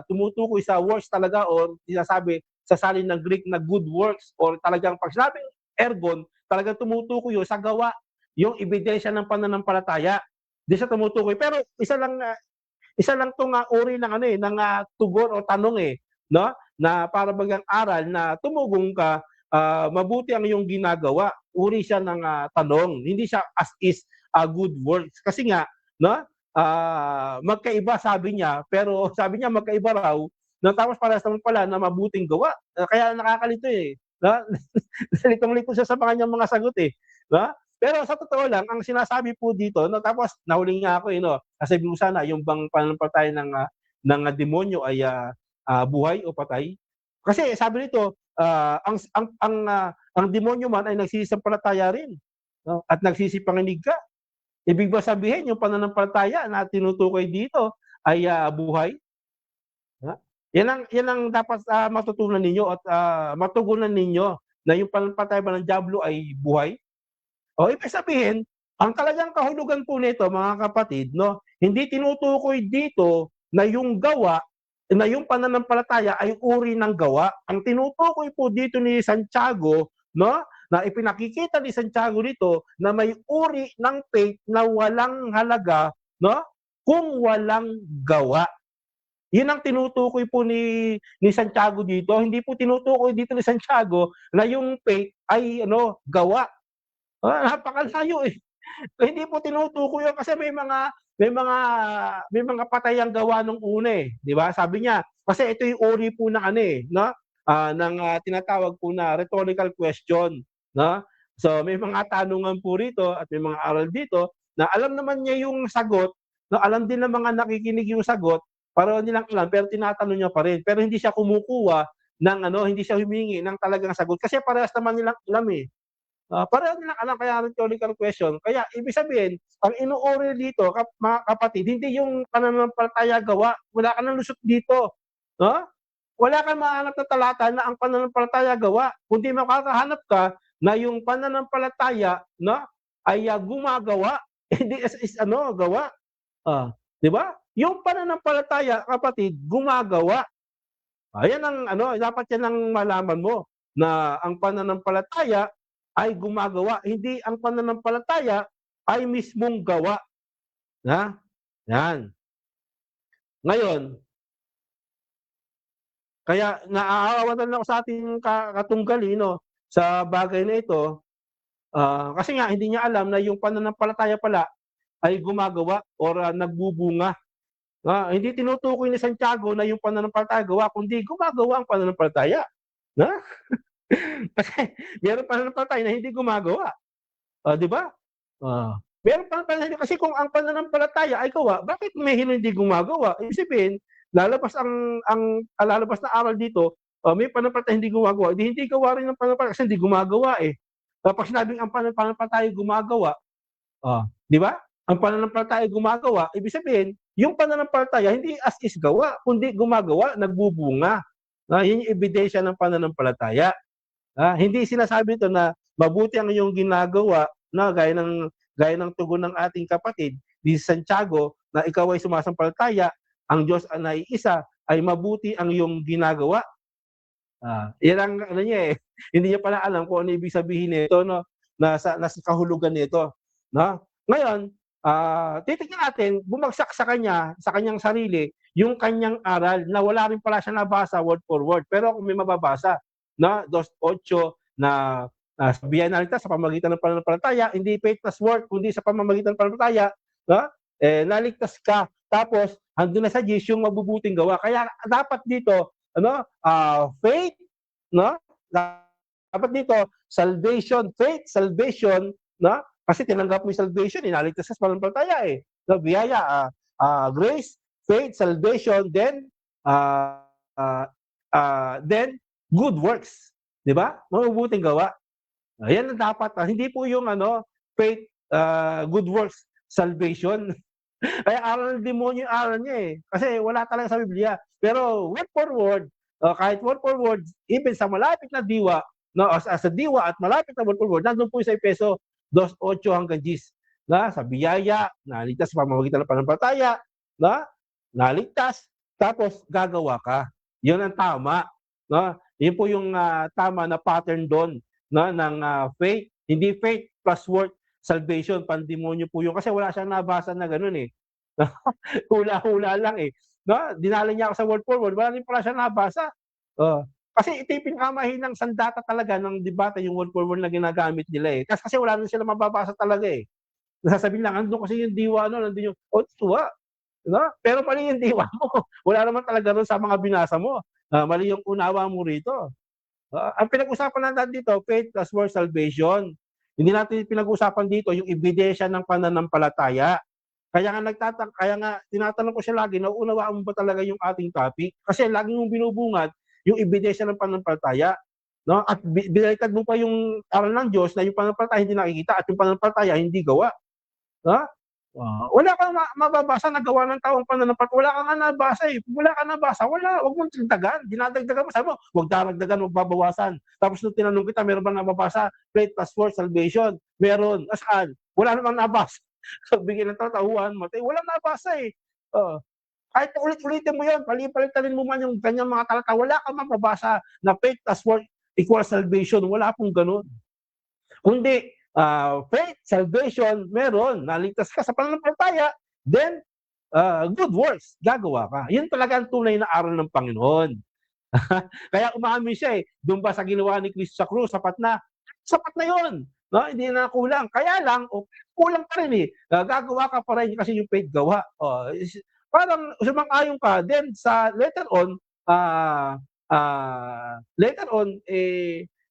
tumutukoy sa works talaga or sinasabi sa salin ng Greek na good works or talagang pag sinabing ergon, talagang tumutukoy yun sa gawa, yung ebidensya ng pananampalataya. Di siya tumutukoy. Pero isa lang tong uri ng ng tugon o tanong eh, no? Na para bagang aral na tumugong ka, mabuti ang iyong ginagawa. Uri siya ng tanong, hindi siya as is good works. Kasi nga, no? Magkaiba sabi niya, pero sabi niya magkaiba raw, no? Tapos para sa pala na mabuting gawa. Kaya nakakalito eh. No? Litong-lito siya sa kanyang mga sagot eh. No? Pero sa totoo lang, ang sinasabi po dito, no, tapos nahuli nga ako, no, kasi sana yung bang pananampalataya ng demonyo ay buhay o patay. Kasi sabi nito, ang demonyo man ay nagsisisampalataya rin, no, at nagsisipanginig ka. Ibig ba sabihin yung pananampalataya na tinutukoy dito ay buhay? Ha? Yan ang dapat matutunan ninyo at matugunan ninyo na yung pananampalataya ba ng diablo ay buhay? O ibig sabihin, ang talagang kahulugan po nito mga kapatid, no, hindi tinutukoy dito na yung gawa, na yung pananampalataya ay uri ng gawa. Ang tinutukoy po dito ni Santiago, no, na ipinakikita ni Santiago dito na may uri ng faith na walang halaga, no, kung walang gawa. Yun ang tinutukoy po ni Santiago dito. Hindi po tinutukoy dito ni Santiago na yung faith ay gawa. Napakalayo eh. Hindi po tinutukoy yun kasi may mga patayang gawa nung una eh, di ba? Sabi niya, kasi ito yung uri po ng no? Ng tinatawag po na rhetorical question, no? So may mga tanungan po rito at may mga aral dito na alam naman niya yung sagot, no? Alam din ng mga nakikinig yung sagot, para nilang alam pero tinatanong niya pa rin. Pero hindi siya kumukuha ng hindi siya humingi ng talagang sagot kasi parehas naman nilang alam eh. Pareho nilang alam kaya rhetorical question. Kaya ibig sabihin, ang inuuri dito, mga kapatid, hindi yung pananampalataya gawa. Wala ka nang lusot dito. No? Wala kang mahanap na talata na ang pananampalataya gawa. Kundi makakahanap ka na yung pananampalataya ay gumagawa. Hindi is gawa. Di ba? Yung pananampalataya, kapatid, gumagawa. Ayan ang dapat yan ang malaman mo na ang pananampalataya ay gumagawa, hindi ang pananampalataya ay mismong gawa. Na? Yan. Ngayon, kaya naaawatan ako sa ating katunggali sa bagay na ito, kasi nga hindi niya alam na yung pananampalataya pala ay gumagawa or nagbubunga. Hindi tinutukoy ni Santiago na yung pananampalataya gawa, kundi gumagawa ang pananampalataya. Na? Kasi meron pananampalataya na hindi gumagawa. Di ba? Meron pananampalataya kasi kung ang pananampalataya ay gawa, bakit may hindi gumagawa? Ibig sabihin, lalabas na aral dito, may pananampalataya hindi gumagawa, hindi gawa rin ng pananampalataya kasi hindi gumagawa eh. Pag sinabing ang pananampalataya gumagawa, 'di ba? Ang pananampalataya gumagawa, ibig sabihin, yung pananampalataya hindi as is gawa, kundi gumagawa, nagbubunga. Yun yung ebidensya ng pananampalataya. Hindi sinasabi ito na mabuti ang iyong ginagawa na gaya ng tugon ng ating kapatid di Santiago na ikaw ay sumasampalataya, ang Diyos ang naiisa ay mabuti ang iyong ginagawa. Yan ang ano niya eh. Hindi niya pala alam kung ano ibig sabihin nito no, nasa kahulugan nito, no? Ngayon, titingnan natin bumagsak sa kanyang sarili yung kanyang aral na wala rin pala siya nabasa word for word. Pero kung may mababasa na 2:8 na sabihan natin sa pamamagitan ng pananampalataya, hindi faith plus work, kundi sa pamamagitan ng pananampalataya, no? Naligtas ka. Tapos andun na sa Diyos yung mabubuting gawa. Kaya dapat dito faith, no? Dapat dito salvation, faith, salvation, no? Kasi tinanggap mo yung salvation, inaligtas ka sa pananampalataya eh. No, biyaya, grace, faith, salvation, then good works, 'di ba? Mabubuting gawa. Yan ang dapat. Hindi po yung faith, good works, salvation. Kaya aral ng demonyo yung aral niya eh. Kasi wala talaga sa Biblia. Pero word for word, kahit word for word, even sa malapit na diwa, no, sa diwa at malapit na word for word, nandun po sa Efeso 2:8 hanggang 10. Sa biyaya, naligtas sa pamamagitan ng pananampalataya, naligtas, tapos gagawa ka. Yun ang tama. No? Yun po yung tama na pattern doon ng faith. Hindi faith plus work, salvation, pandemonyo po yun. Kasi wala siyang nabasa na gano'n eh. Hula-hula lang eh. No? Dinala niya ako sa word for word, wala rin pala siyang nabasa. Kasi ito yung pinakamahinang sandata talaga ng debate, yung word for word na ginagamit nila eh. Kasi wala rin sila mababasa talaga eh. Nasasabihin lang, andun kasi yung diwa, nandun yung, tuwa. No? Pero mali yung diwa mo. Wala naman talaga rin sa mga binasa mo. Mali yung unawa mo rito. Ang pinag-usapan natin dito, faith plus work salvation. Hindi natin pinag-usapan dito yung ebidensya ng pananampalataya. Kaya nga tinatanong ko siya lagi, nauunawaan mo ba talaga yung ating topic? Kasi lagi mong binubungad yung ebidensya ng pananampalataya. No? At binaliktad mo pa yung aral ng Diyos na yung pananampalataya hindi nakikita at yung pananampalataya hindi gawa. Wala kang mababasa na gawa ng taong pananampalataya. Wala kang nabasa eh. Wala kang nabasa, wag mong dagdagan. Dinadagdagan mo, sabi mo, wag daragdagan, wag babawasan. Tapos nung tinanong kita, meron bang nababasa? Faith plus work, salvation. Meron. Asaan? Wala namang nabasa. Bigyan ng tatahuan mo. Wala nabasa eh. Kahit ulit-ulitin mo yun, palitan mo man yung kanyang mga talata, wala kang mababasa na faith plus work equals salvation. Wala pong ganun. Kundi, faith, salvation, meron. Naligtas ka sa pananampalataya, then, good works, gagawa ka. Yun talaga ang tunay na aral ng Panginoon. Kaya umamin siya eh. Doon ba sa ginawa ni Cristo sa krus, sapat na? Sapat na yun. No? Hindi na kulang. Kaya lang, kulang pa rin eh. Gagawa ka pa rin kasi yung faith gawa. Parang sumang-ayon ka. Then, sa later on,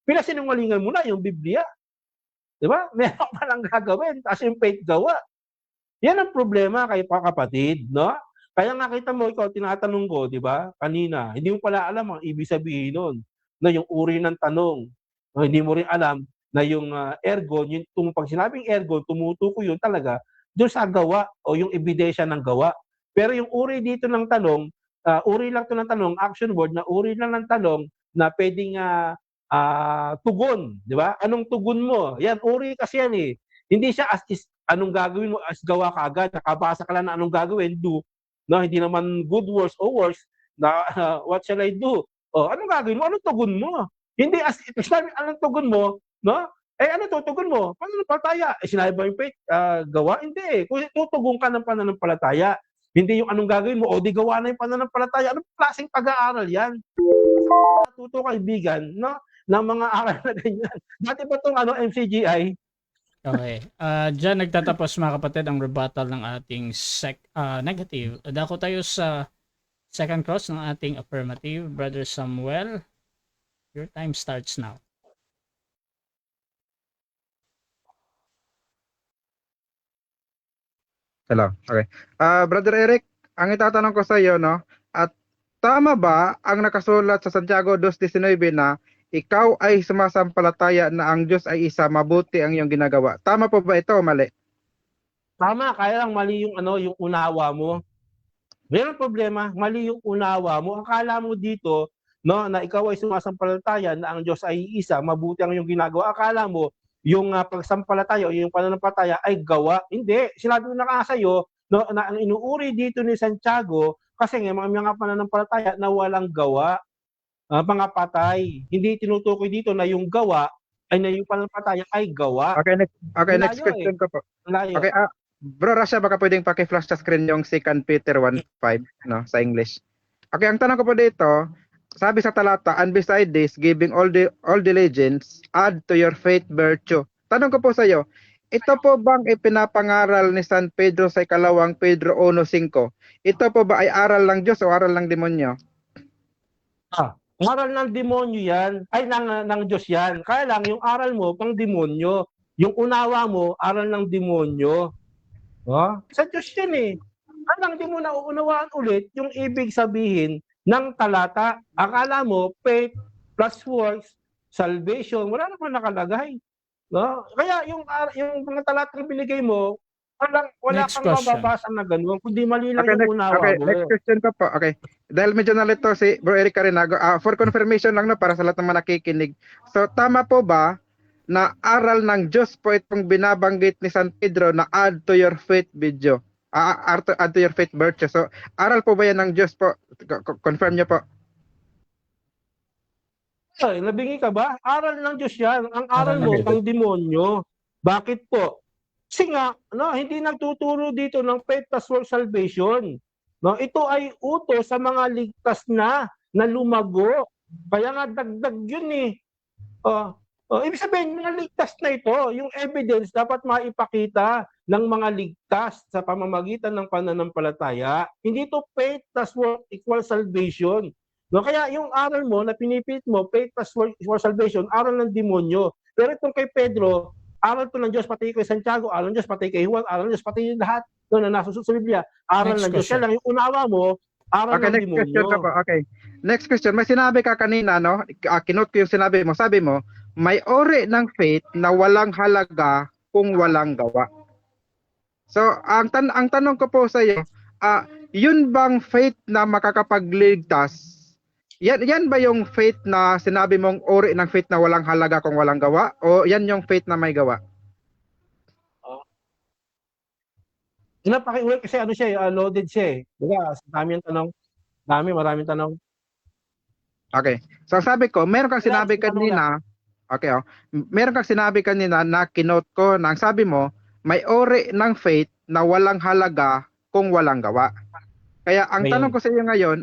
pinasinungalingan mo na yung Biblia. Diba? Meron pa lang gagawin, tapos yung faith gawa. Yan ang problema kay kapatid, no? Kaya nga kita mo, ikaw, tinatanong ko, di ba, kanina, hindi mo pala alam ang ibig sabihin nun, na yung uri ng tanong. Hindi mo rin alam na yung ergon, yung pag sinabing ergon, tumutukoy yun talaga doon sa gawa o yung ebidensya ng gawa. Pero yung uri dito ng tanong, uri lang to ng tanong, action word, na uri lang ng tanong na pwedeng tugon, di ba? Anong tugon mo? Yan, uri kasi yan eh. Hindi siya as is, anong gagawin mo, as gawa ka agad, nakabasa ka lang na anong gagawin, do. No, hindi naman good works or works, na what shall I do? Anong gagawin mo? Anong tugon mo? Hindi as sinabi, anong tugon mo, no? Ano tutugon mo? Pananampalataya. Sinabi ba yung faith, gawa? Hindi. Kung tutugon ka ng pananampalataya, hindi yung anong gagawin mo, di gawa na yung pananampalataya. Anong klaseng pag-aaral yan? Natuto kaibigan, no? Ng mga aral na ganyan. Dati ba itong MCGI? Okay. Diyan nagtatapos mga kapatid ang rebuttal ng ating negative. Dako tayo sa second cross ng ating affirmative. Brother Samuel, your time starts now. Hello. Okay. Brother Eric, ang itatanong ko sa iyo, no? At tama ba ang nakasulat sa Santiago 2:19 na ikaw ay sumasampalataya na ang Diyos ay isa, mabuti ang iyong ginagawa? Tama po ba ito o mali? Tama, kaya lang mali yung yung unawa mo. Meron problema, mali yung unawa mo. Akala mo dito, no, na ikaw ay sumasampalataya na ang Diyos ay isa, mabuti ang iyong ginagawa. Akala mo yung pagsampalataya o yung pananampalataya ay gawa. Hindi, sinabi ko na nga sa'yo, no, na ang inuuri dito ni Santiago kasi nga mga pananampalataya na walang gawa, mga patay. Hindi tinutukoy dito na yung gawa ay na yung pananampalataya ay gawa. Okay, next Layo question ko po. Layo. Okay, Bro Rasha, baka pwedeng paki-flash sa screen yung 2 Peter 1:5, no, sa English. Okay, ang tanong ko po dito, sabi sa talata, and beside this, giving all diligence, add to your faith virtue. Tanong ko po sa iyo, ito po bang ipinapangaral ni San Pedro sa ikalawang Pedro 1:5? Ito po ba ay aral ng Diyos o aral ng demonyo? Aral ng demonyo yan, ay ng Diyos yan. Kaya lang, yung aral mo, pang demonyo. Yung unawa mo, aral ng demonyo. Sa Diyos yan eh. Kaya lang, di mo nauunawaan ulit yung ibig sabihin ng talata. Akala mo, faith plus works, salvation, wala naman nakalagay. No? Kaya yung mga talatang binigay mo, wala Next kang question. mababasa na gano'n, kundi mali lang Okay, yung unawa mo. next question ko po. Okay. Dahil medyo nalito si Bro Eric Carinago, for confirmation lang, no, para sa lahat ng mga nakikinig. So, tama po ba na aral ng Diyos po itong binabanggit ni San Pedro na add to your faith video? Add to your faith virtue. So, aral po ba yan ng Diyos po? Confirm niyo po. Ay, nabingi ka ba? Aral ng Diyos yan. Ang aral Aral mo, ng pang demonyo. Bakit po? Kasi nga, no, hindi nagtuturo dito ng faith plus works salvation. No, ito ay utos sa mga ligtas na lumago. Kaya nga dagdag yun eh. Ibig sabihin, mga ligtas na ito, yung evidence dapat maipakita ng mga ligtas sa pamamagitan ng pananampalataya. Hindi ito faith plus work equals salvation. No, kaya yung aral mo na pinipit mo, faith plus work equals salvation, aral ng demonyo. Pero itong kay Pedro, aral to ng Diyos, pati kay Santiago, aral ng Diyos, pati kay Juan, aral ng Diyos, pati lahat na nasusunod sa Biblia, aral Next ng Diyos. question. Kaya lang yung unawa mo, aral Okay, ng next question demonyo. ko po. Okay. Next question. May sinabi ka kanina, no? Kinote ko yung sinabi mo. Sabi mo, may ori ng faith na walang halaga kung walang gawa. So, ang tanong ko po sa iyo, yun bang faith na makakapagligtas? Yan ba yung faith na sinabi mong ori ng faith na walang halaga kung walang gawa? O yan yung faith na may gawa? Napakiulit kasi ano siya, loaded siya eh. Diba, dami yung tanong. Maraming tanong. Okay. So sabi ko, meron kang sinabi kanina, okay, meron kang sinabi kanina na kinote ko na ang sabi mo, may ori ng faith na walang halaga kung walang gawa. Kaya ang Ayun. tanong ko sa iyo ngayon,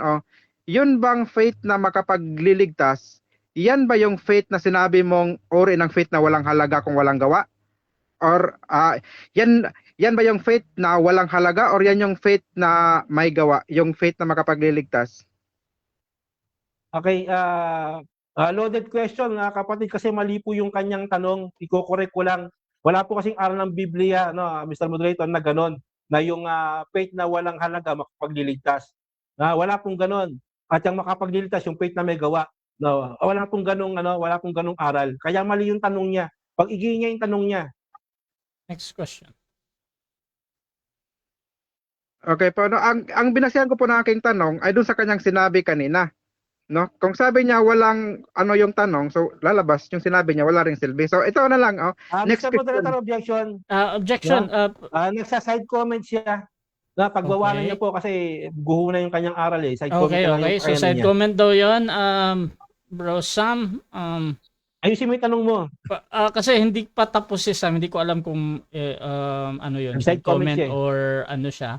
yun bang faith na makapagliligtas? Yan ba yung faith na sinabi mong ori ng faith na walang halaga kung walang gawa? Or yan ba yung faith na walang halaga or yan yung faith na may gawa, yung faith na makapagliligtas? Okay, loaded question na kapatid kasi mali po yung kanyang tanong. Iko-correct ko lang. Wala po kasing aral ng Biblia, no, Mr. Moderator, na ganon, na yung faith na walang halaga makapagliligtas. Wala pong ganon. At yung makapagliligtas, yung faith na may gawa. No, wala pong ganong aral. Kaya mali yung tanong niya. Pag-igi niya yung tanong niya. Next question. Okay po, no, ang binasihan ko po ng aking tanong ay doon sa kanyang sinabi kanina. No? Kung sabi niya walang yung tanong, so lalabas yung sinabi niya wala ring silbi. So ito na lang, next Mr. Moderator, objection. Objection. Nagsa-side comment siya. Na pagbawalan Okay. niya po kasi guho na yung kanyang aral eh. Side comment Okay, na lang okay. yung So kakayanan side niya. comment daw 'yon. Bro Sam, Ayusin mo yung tanong mo. kasi hindi pa tapos si Sam, hindi ko alam kung ano 'yun, Side comment siya eh. or ano siya,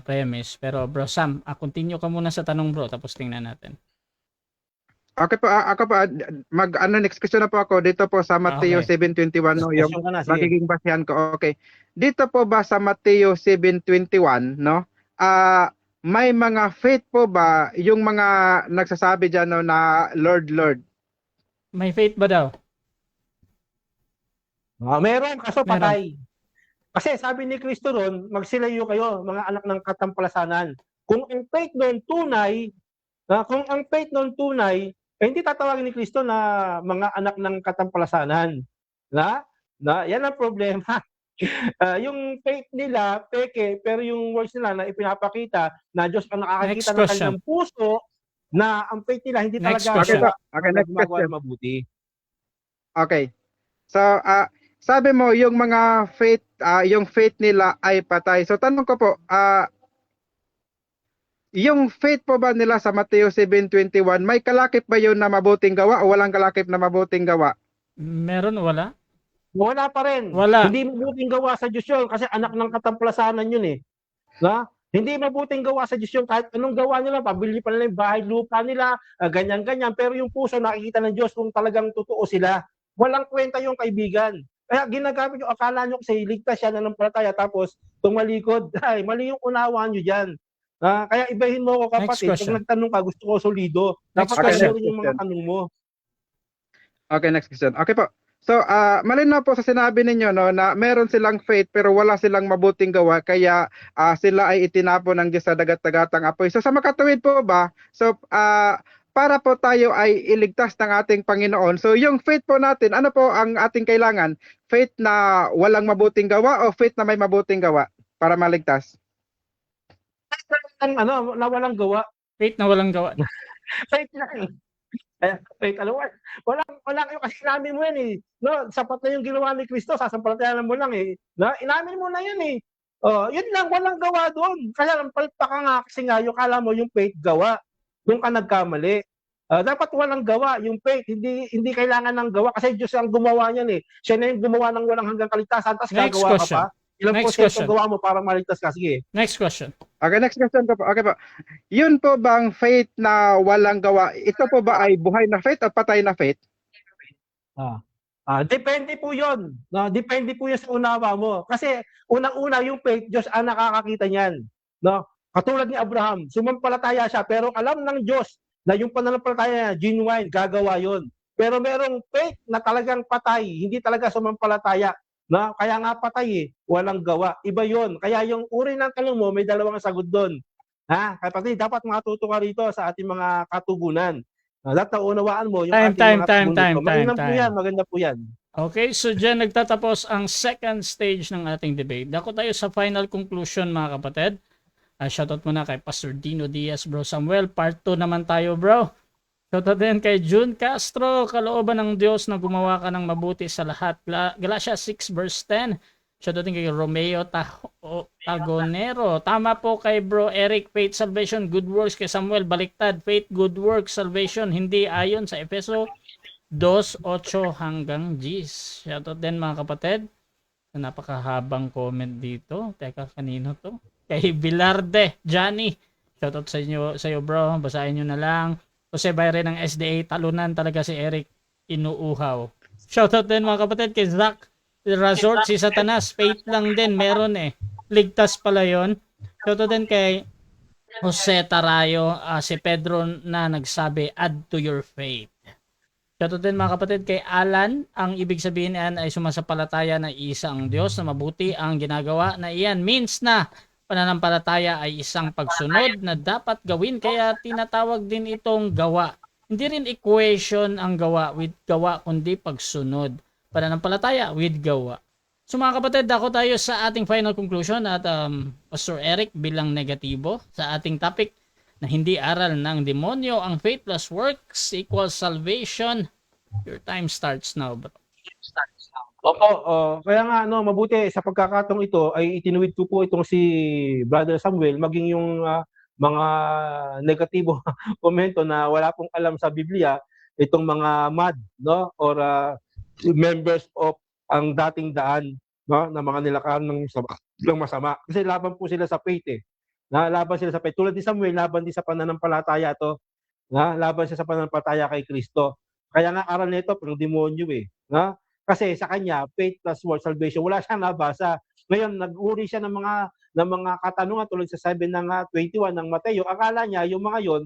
premise. Pero Bro Sam, continue ka muna sa tanong bro, tapos tingnan natin. Okay po, ako po next question na po ako dito po sa Mateo Okay. 7:21 no, yung Question ka na, sige. magiging basihan ko. Okay. Dito po ba sa Mateo 7:21 no? May mga faith po ba yung mga nagsasabi diyan no, na Lord Lord? May faith ba daw? Meron, kaso Meron. patay. Kasi sabi ni Kristo ron, magsilayo kayo, mga anak ng katampalasanan. Kung ang faith noon tunay, hindi tatawagin ni Kristo na mga anak ng katampalasanan. Yan ang problema. Yung faith nila, peke, pero yung words nila na ipinapakita na Diyos ang Next nakakakita ng question. kanilang puso, na ang faith nila hindi Next talaga question. Okay, next gumagawa question. ng mabuti. Okay. So, sabi mo yung mga yung faith nila ay patay. So tanong ko po, yung faith po ba nila sa Mateo 7:21, may kalakip ba yun na mabuting gawa o walang kalakip na mabuting gawa? Meron, wala? Wala pa rin. Wala. Hindi mabuting gawa sa Diyos yun kasi anak ng katamplasanan yun eh. Hindi mabuting gawa sa Diyos yun kahit anong gawa nila, pabili pa nila yung bahay, lupa nila, ganyan-ganyan. Pero yung puso nakikita ng Diyos kung talagang totoo sila. Walang kwenta yung kaibigan. Kaya ginagamit yung akala nyo kasi ligtas siya nananampalataya tapos tumalikod. Ay, mali yung unawaan nyo dyan. Kaya ibahin mo ako kapatid. Next question. Pag nagtanong ka, gusto ko solido. Next Dapat question. alam yung mga tanong mo. Okay, next question. Okay po. So, malinaw po sa sinabi ninyo no na meron silang faith pero wala silang mabuting gawa kaya sila ay itinapon ng Diyos sa dagat-dagatang apoy. So sa makatuwid po ba? So para po tayo ay iligtas ng ating Panginoon. So yung faith po natin, ano po ang ating kailangan? Faith na walang mabuting gawa o faith na may mabuting gawa para maligtas? Na walang gawa. Faith na walang gawa. Faith lang. Faith, walang yung kasi inamin mo yan eh. Sapat na yung ginawa ni Kristo, sasampalatayanan mo lang eh. Inamin mo na yan eh. Yun lang, walang gawa doon. Kaya palpak ka nga kasi nga, yung kala mo yung faith gawa. Yung ka nagkamali. Dapat walang gawa, yung faith, hindi kailangan ng gawa kasi Diyos ang gumawa niyan eh. Siya na yung gumawa ng walang hanggang kaligtasan, tapos Next gagawa question. ka pa. Ilang Next porsyento question. gawa mo para maligtas ka? Sige. Next question. Okay, next question po. Okay po. Yun po bang faith na walang gawa? Ito po ba ay buhay na faith o patay na faith? Depende po yun. Depende po yun sa unawa mo. Kasi unang-una yung faith, Diyos ang nakakakita niyan. Katulad ni Abraham, sumampalataya siya pero alam ng Diyos na yung pananampalataya niya, genuine, gagawa yun. Pero merong faith na talagang patay, hindi talaga sumampalataya. Kaya nga patay eh, walang gawa. Iba yun. Kaya yung uri ng tanong mo, may dalawang sagot doon. Kapatid, dapat matuto ka rito sa ating mga katugunan. Dapat naunawaan mo yung ating mga tugunan. Maganda po yan. Okay, so dyan nagtatapos ang second stage ng ating debate. Dako tayo sa final conclusion mga kapatid. Shoutout muna kay Pastor Dino Diaz, Bro Samuel. Part 2 naman tayo, bro. Shoutout din kay June Castro, kalooban ng Diyos na gumawa ka ng mabuti sa lahat. Galatia 6 verse 10. Shoutout din kay Romeo Tagonero. Tama po kay Bro Eric, faith, salvation, good works. Kay Samuel, baliktad, faith, good works, salvation. Hindi ayon sa Efeso 2:8 hanggang 10. Shoutout din mga kapatid. Napakahabang comment dito. Teka, kanino to? Kay Bilarde, Johnny. Shoutout sa iyo bro. Basahin nyo na lang. Jose Bayre ng SDA, talunan talaga si Eric Inuuhaw. Shoutout din mga kapatid kay Zach Resort, si Satanas, faith lang din, meron eh. Ligtas pala yon. Shoutout din kay Jose Tarayo, si Pedro na nagsabi, add to your faith. Shoutout din mga kapatid kay Alan, ang ibig sabihin niyan ay sumasampalataya na isa ang Diyos na mabuti ang ginagawa na iyan means na pananampalataya ay isang pagsunod na dapat gawin kaya tinatawag din itong gawa. Hindi rin equation ang gawa with gawa kundi pagsunod. Pananampalataya with gawa. So mga kapatid, ako tayo sa ating final conclusion at Pastor Eric bilang negatibo sa ating topic na hindi aral ng demonyo ang faith plus works equals salvation. Your time starts now, bro. Opo, kaya nga mabuti sa pagkakataong ito ay itinuwid ko po itong si Brother Samuel maging yung mga negatibo komento na wala pong alam sa Biblia, itong mga mad or members of ang dating daan na mga nilakaran ng masama. Kasi laban po sila sa faith eh. Laban sila sa faith. Tulad ni Samuel, laban din sa pananampalataya to. Laban siya sa pananampalataya kay Kristo. Kaya nga aral nito pang demonyo eh. Kasi sa kanya, faith plus works, salvation, wala siyang nabasa. Ngayon, nag-uri siya ng mga katanungan tulad sa 7 ng 21 ng Mateo. Akala niya, yung mga yon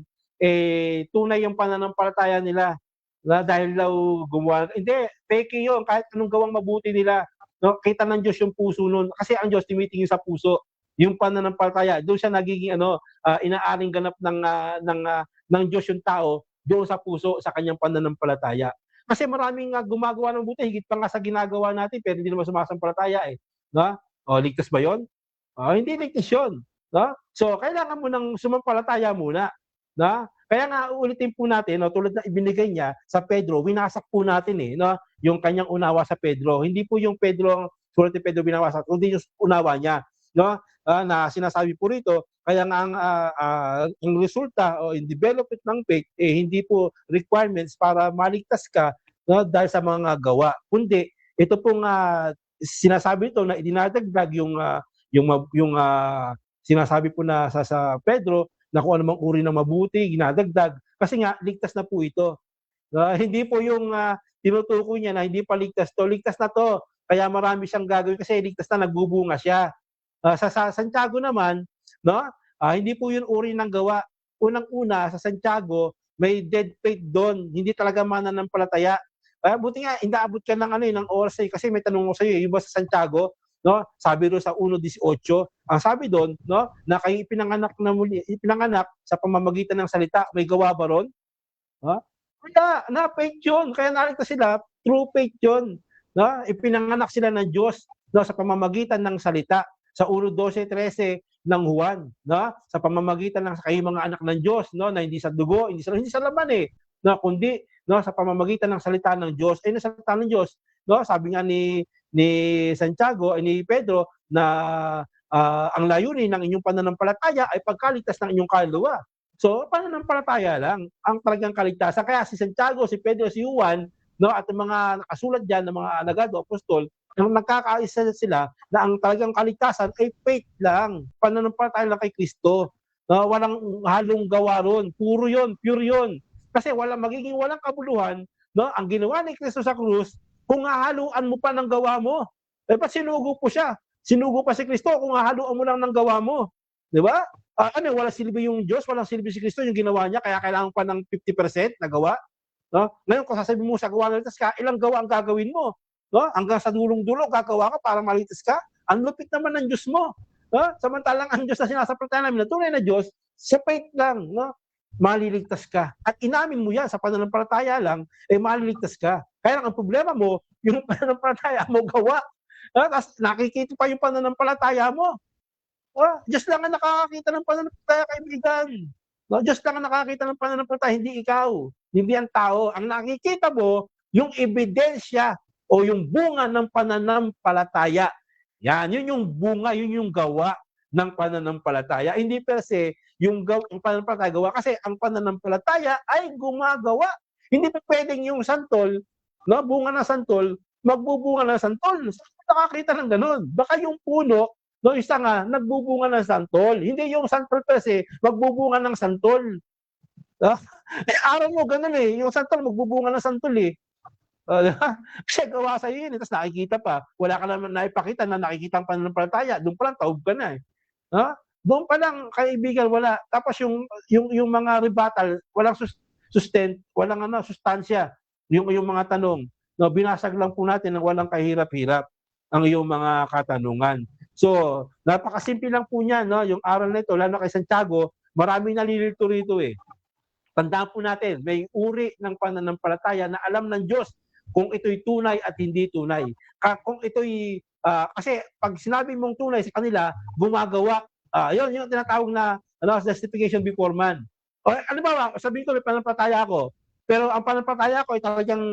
tunay yung pananampalataya nila. Dahil daw gumawa. Hindi, fake yun. Kahit anong gawang mabuti nila. no, kita ng Diyos yung puso nun. Kasi ang Diyos tumitingin sa puso. Yung pananampalataya, doon siya nagiging inaaring ganap ng Diyos yung tao doon sa puso, sa kanyang pananampalataya. Kasi maraming gumagawa ng buti, higit pa nga sa ginagawa natin, pero hindi naman sumasampalataya eh. No? O, ligtas ba yun? Hindi ligtas yun. No? So, kailangan mo ng sumampalataya muna. No? Kaya nga, uulitin po natin, no, tulad na ibinigay niya sa Pedro, winasak po natin no, yung kanyang unawa sa Pedro. Hindi po yung Pedro, sulat ni Pedro binawasak, kundi yung unawa niya. No? Na sinasabi po rito, kaya nga ang resulta o in development ng faith, hindi po requirements para maligtas ka, no, dahil sa mga gawa. Kundi, ito pong sinasabi ito na idinadagdag yung sinasabi po na sa Pedro, na kung anumang uri ng mabuti, ginadagdag. Kasi nga, ligtas na po ito. Hindi po yung tinutukoy niya na hindi pa ligtas to. Ligtas na to. Kaya marami siyang gagawin kasi ligtas na, nagbubunga siya. Sa Santiago naman, no? Hindi po yun uri ng gawa. Unang-una, sa Santiago, may dead faith doon. Hindi talaga mananampalataya. Buti nga, inaabot ka ng oras kasi may tanong ko sa iyo, yung ba sa Santiago, no? Sabi doon sa 1:18, ang sabi doon, no, na kayo ipinanganak sa pamamagitan ng salita, may gawa ba ron? Kaya na faith 'yun, kaya naligtas sila, true faith 'yun, no? Ipinanganak sila ng Diyos, no, sa pamamagitan ng salita, sa 1:12-13 ng Juan, no? Sa pamamagitan ng kayo mga anak ng Diyos, no, na hindi sa dugo, hindi sa laman no, kundi no, sa pamamagitan ng salita ng Diyos. Ng salita ng Diyos, no, sabi nga ni Santiago, ni Pedro, na ang layunin ng inyong pananampalataya ay pagkaligtas ng inyong kaluluwa. So, pananampalataya lang ang talagang kaligtasan. Kaya si Santiago, si Pedro, si Juan, no, at ang mga nakasulat diyan ng mga alagad o apostol, nagkakaisa sila na ang talagang kaligtasan ay faith lang, pananampalataya lang kay Kristo. Walang halong gawa ron, puro 'yon, pure 'yon. Kasi magiging walang kabuluhan, no, ang ginawa ni Kristo sa krus kung hahaluan mo pa ng gawa mo. Ba't sinugo po siya? Sinugo pa si Kristo kung hahaluan mo lang ng gawa mo. Di ba? Walang silbi yung Diyos, walang silbi si Kristo yung ginawa niya, kaya kailangan pa ng 50% na gawa. No? Ngayon, kung sasabihin mo sa gawa na ligtas ka, ilang gawa ang gagawin mo? No? Hanggang sa dulong-dulo, gagawa ka para maligtas ka? Ang lupit naman ng Diyos mo. No? Samantalang ang Diyos na sinasampalatayan namin, na tunay na Diyos, sa faith lang, no? Maliligtas ka. At inamin mo yan sa pananampalataya lang, maliligtas ka. Kaya ang problema mo, yung pananampalataya mo gawa. Tapos nakikita pa yung pananampalataya mo. Diyos lang ang nakakakita ng pananampalataya, kaibigan. No, Diyos lang ang nakakita ng pananampalataya, hindi ikaw. Hindi ang tao. Ang nakikita mo, yung ebidensya o yung bunga ng pananampalataya. Yan, yun yung bunga, yun yung gawa ng pananampalataya. Hindi per se yung pananampalataya gawa, kasi ang pananampalataya ay gumagawa. Hindi pa pwedeng yung santol, no, bunga ng santol, magbubunga ng santol. Saan nakakita ng ganun? Baka yung puno, no, isa nga, nagbubunga ng santol. Hindi yung santol per se, magbubunga ng santol. Araw mo, ganun yung santol, magbubunga ng santol Kasi gawa sa iyo tapos nakikita pa. Wala ka naman naipakita na nakikita ang pananampalataya. Doon pa lang, taob ka na Doon pa lang, kaibigan, wala. Tapos yung mga rebuttal, walang walang sustansya. Yung mga tanong, no, binasag lang po natin ng walang kahirap-hirap ang iyong mga katanungan. So, napakasimple lang po niyan, no, yung aral na ito, lalo kay Santiago, maraming nalilito rito Tandaan po natin, may uri ng pananampalataya na alam ng Diyos kung ito'y tunay at hindi tunay. Kung ito'y, kasi pag sinabi mong tunay sa kanila, gumagawa. Yun yung tinatawag na justification before man. Ano ba, sabihin ko may pananampalataya ako, pero ang pananampalataya ko ay talagang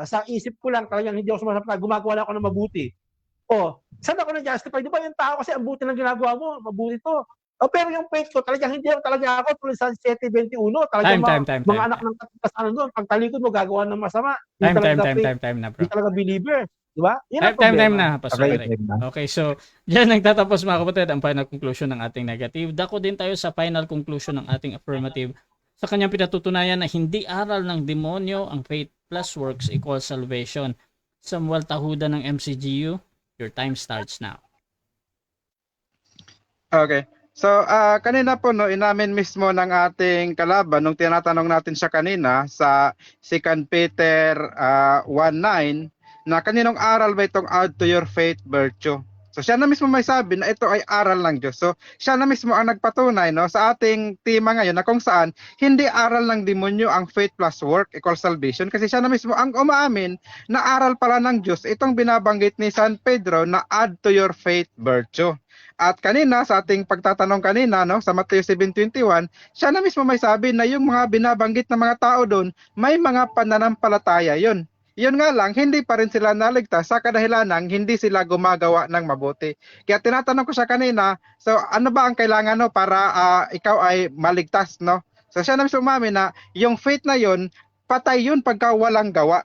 sa isip ko lang, talagang hindi ako sumasampalataya, gumagawa lang ako ng mabuti. Saan ako na-justify? Di ba yung tao kasi ang buti ng ginagawa mo, mabuti to. Pero yung faith ko, talagang hindi talaga ako tuloy sa 7:21. Talagang mga anak ng kasanan doon, pag talikod mo, gagawa ng masama. Time na, bro. Hindi talaga believer. Di ba? Time na, Pastor Eric. Okay, so, diyan nagtatapos mga kapatid ang final conclusion ng ating negative. Dako din tayo sa final conclusion ng ating affirmative. Sa kanyang pinatutunayan na hindi aral ng demonyo ang faith plus works equals salvation. Samuel Tahuda ng MCGU, your time starts now. Okay. So, kanina po, no, inamin mismo ng ating kalaban, nung tinatanong natin siya kanina sa 2 Peter 1:9, na kaninong aral ba itong add to your faith virtue. So siya na mismo may sabi na ito ay aral ng Diyos. So siya na mismo ang nagpatunay no sa ating tema ngayon na kung saan hindi aral ng demonyo ang faith plus work equals salvation, kasi siya na mismo ang umaamin na aral pala ng Diyos itong binabanggit ni San Pedro na add to your faith virtue. At kanina sa ating pagtatanong kanina no sa Mateo 7:21, siya na mismo may sabi na yung mga binabanggit na mga tao doon may mga pananampalataya yon. Yun nga lang, hindi pa rin sila naligtas sa kadahilan ng hindi sila gumagawa ng mabuti. Kaya tinatanong ko siya kanina, so ano ba ang kailangan no para ikaw ay maligtas, no? So siya na mismo umamin na yung faith na yun, patay yun pagka walang gawa.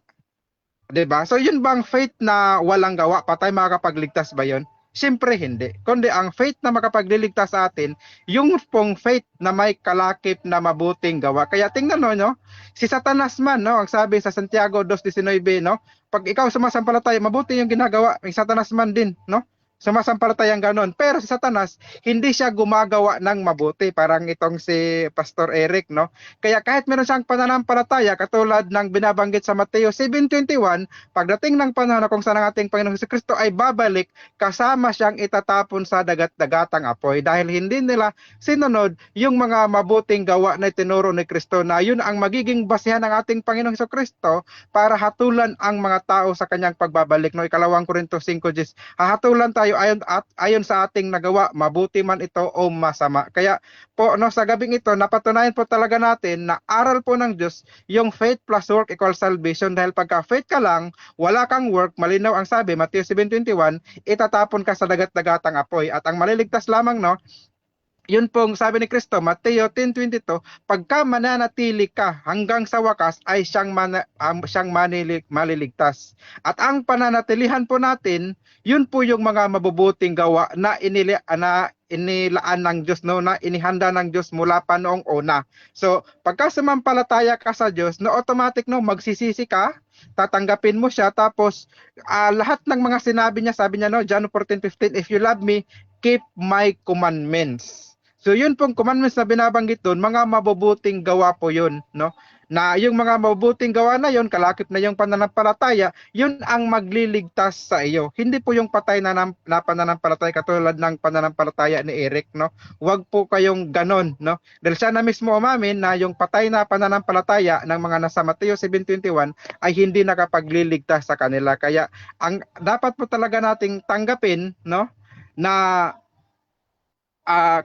'Di ba? So yun bang faith na walang gawa, patay makakapagligtas ba yun? Siyempre hindi. Kundi ang faith na makapagliligtas sa atin, yung pong faith na may kalakip na mabuting gawa. Kaya tingnan no, si Satanas man, no, ang sabi sa Santiago 2:19, no, pag ikaw sumasampalataya, mabuti yung ginagawa, may Satanas man din, no? Sumasampalatayang ganon. Pero si Satanas, hindi siya gumagawa ng mabuti. Parang itong si Pastor Eric, no? Kaya kahit meron siyang pananampalataya, katulad ng binabanggit sa Mateo 7:21, pagdating ng panahon na kung saan ang ating Panginoong Kristo ay babalik, kasama siyang itatapon sa dagat-dagatang apoy. Dahil hindi nila sinunod yung mga mabuting gawa na itinuro ni Kristo na yun ang magiging basihan ng ating Panginoong Kristo para hatulan ang mga tao sa kanyang pagbabalik. No, ikalawang Korinto 5:10, hahatulan tayo ayon sa ating nagawa, mabuti man ito o masama. Kaya po no sa gabing ito napatunayan po talaga natin na aral po ng Diyos yung faith plus work equals salvation, dahil pagka faith ka lang, wala kang work, malinaw ang sabi Mateo 7:21, itatapon ka sa dagat-dagatang apoy. At ang maliligtas lamang no, yun pong sabi ni Kristo, Mateo 10:22, pagka mananatili ka hanggang sa wakas ay siyang maliligtas. At ang pananatilihan po natin, yun po yung mga mabubuting gawa na inilaan ng Diyos, no, na inihanda ng Diyos mula pa noong una. So, pagka sumampalataya ka sa Diyos, no, automatic no, magsisisi ka, tatanggapin mo siya, tapos lahat ng mga sinabi niya, sabi niya no, John 14:15, if you love me, keep my commandments. So yun pong commandments na binabanggit doon, mga mabubuting gawa po yun, no? Na yung mga mabubuting gawa na yun, kalakip na yung pananampalataya, yun ang magliligtas sa iyo. Hindi po yung patay na pananampalataya katulad ng pananampalataya ni Eric, no? Huwag po kayong ganon, no? Dahil siya na mismo umamin na yung patay na pananampalataya ng mga nasa Mateo 7:21 ay hindi nakapagliligtas sa kanila. Kaya ang dapat po talaga nating tanggapin, no, na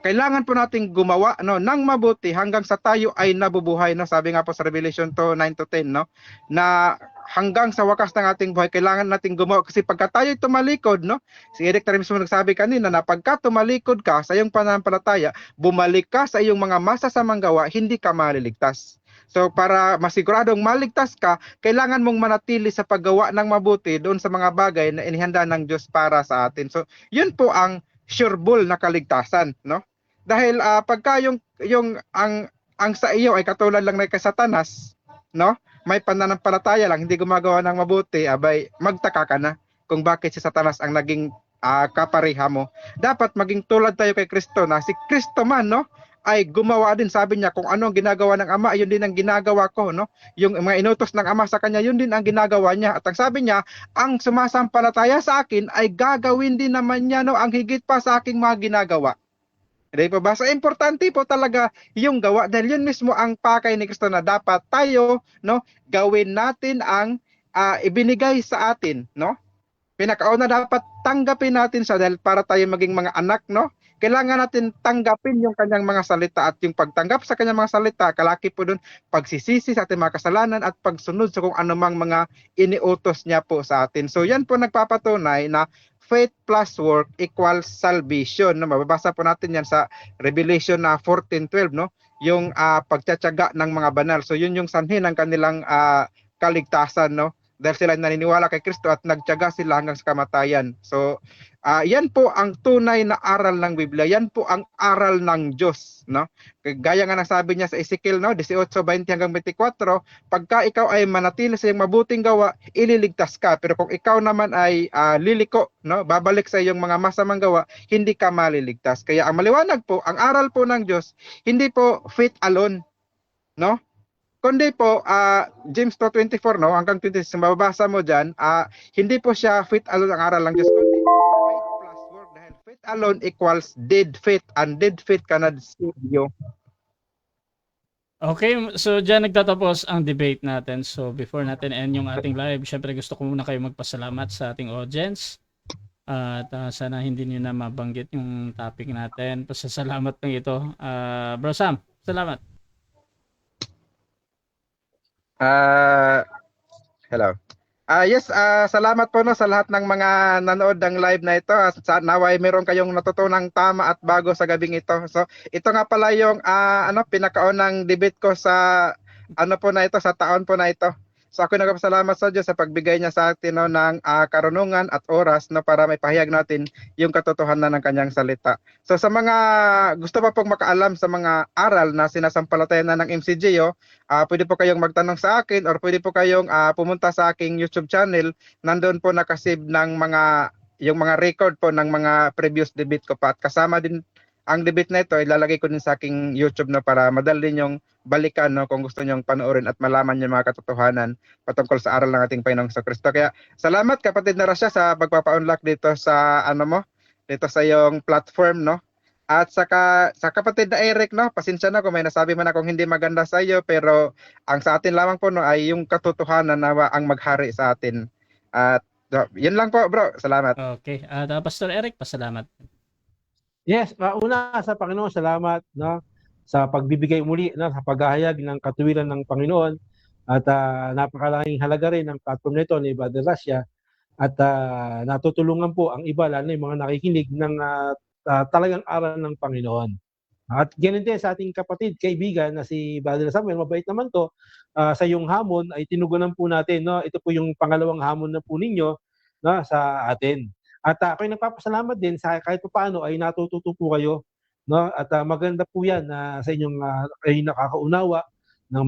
kailangan po nating gumawa no ng mabuti hanggang sa tayo ay nabubuhay, no. Sabi nga po sa Revelation 9-10, no, na hanggang sa wakas ng ating buhay kailangan nating gumawa, kasi pagka tayo tumalikod, no, si Eric na mismo nagsabi kanina na pagka tumalikod ka sa iyong pananampalataya, bumalik ka sa iyong mga masasamang gawa, hindi ka maliligtas. So para masiguradong maligtas ka, kailangan mong manatili sa paggawa ng mabuti doon sa mga bagay na inihanda ng Diyos para sa atin. So yun po ang sureball na kaligtasan, no? Dahil pagka yung ang sa iyo ay katulad lang ng kay Satanas, no? May pananampalataya lang, hindi gumagawa ng mabuti, abay magtaka ka na kung bakit si Satanas ang naging kapareha mo. Dapat maging tulad tayo kay Kristo, na si Kristo man, no, ay gumawa din, sabi niya, kung ano ang ginagawa ng Ama, yun din ang ginagawa ko, no? Yung mga inutos ng Ama sa kanya, yun din ang ginagawa niya. At ang sabi niya, ang sumasampalataya sa akin ay gagawin din naman niya, no, ang higit pa sa aking mga ginagawa. Hindi po ba? So, importante po talaga yung gawa, dahil yun mismo ang pakay ni Kristo na dapat tayo, no, gawin natin ang ibinigay sa atin, no? Pinakauna dapat tanggapin natin siya, dahil para tayo maging mga anak, no? Kailangan natin tanggapin yung kanyang mga salita, at yung pagtanggap sa kanyang mga salita, kalaki po doon pagsisisi sa ating mga kasalanan at pagsunod sa kung anumang mga iniutos niya po sa atin. So yan po nagpapatunay na faith plus work equals salvation, no? Mababasa po natin yan sa Revelation 14:12, no? Yung pagtsatsaga ng mga banal. So yun yung sanhi ng kanilang kaligtasan, no? Dahil sila naniniwala kay Kristo at nagtiyaga sila hanggang sa kamatayan. So, yan po ang tunay na aral ng Biblia. Yan po ang aral ng Diyos, no? Gaya nga ng sabi niya sa Ezekiel, no, 18:20-24, pagka ikaw ay manatili sa iyong mabuting gawa, ililigtas ka. Pero kung ikaw naman ay liliko, no, babalik sa iyong mga masamang gawa, hindi ka maliligtas. Kaya ang maliwanag po, ang aral po ng Diyos, hindi po faith alone, no? kundi po, James 2:24, no, hanggang 26, mababasa mo dyan, hindi po siya faith alone ang aral lang Diyos, kundi faith plus work, dahil faith alone equals dead faith, and dead faith cannot save you. Okay, so dyan nagtatapos ang debate natin. So before natin end yung ating live, syempre gusto ko muna kayo magpasalamat sa ating audience. At sana hindi niyo na mabanggit yung topic natin. Pasasalamat lang ito. Bro Sam, salamat. Hello. Yes, salamat po no sa lahat ng mga nanood ng live na ito. Naway meron kayong natutunang tama at bago sa gabing ito. So, ito nga pala yung pinakaunang debate ko sa po na ito, sa taon po na ito. So ako nagpapasalamat sa Diyos sa pagbigay niya sa atin no, ng karunungan at oras no, para may pahayag natin yung katotohanan ng kanyang salita. So sa mga gusto pa pong makaalam sa mga aral na sinasampalatayan na ng MCGO, pwede po kayong magtanong sa akin or pwede po kayong pumunta sa aking YouTube channel. Nandoon po nakasave ng yung mga record po ng mga previous debate ko pa. At kasama din ang debate na ito, ilalagay ko din sa aking YouTube no, para madali ninyong balikan no, kung gusto nyong panoorin at malaman yung mga katotohanan patungkol sa aral ng ating Panginoong Kristo. Kaya salamat kapatid na Rasha sa pagpapa-unlock dito sa dito sa iyong platform no. At sa kapatid na Eric no, pasensya na kung may nasabi man akong hindi maganda sa iyo, pero ang sa atin lamang po no ay yung katotohanan na ang maghari sa atin. At yun lang po bro, salamat. Okay, at Pastor Eric, pasalamat. Yes, una sa Panginoon, salamat no, sa pagbibigay muli no, sa paghahayag ng katuwiran ng Panginoon at napakalaking halaga rin ng platform nito ni Brother Rasha at natutulungan po ang iba, lalo yung mga nakikinig ng talagang aral ng Panginoon. At ganun din sa ating kapatid, kaibigan na si Brother Samuel, mabait naman to, sa iyong hamon ay tinugunan po natin. No? Ito po yung pangalawang hamon na po ninyo no, sa atin. At ako'y nagpapasalamat din sa kahit paano ay natututo po kayo. No? At maganda po yan sa inyong ay nakakaunawa ng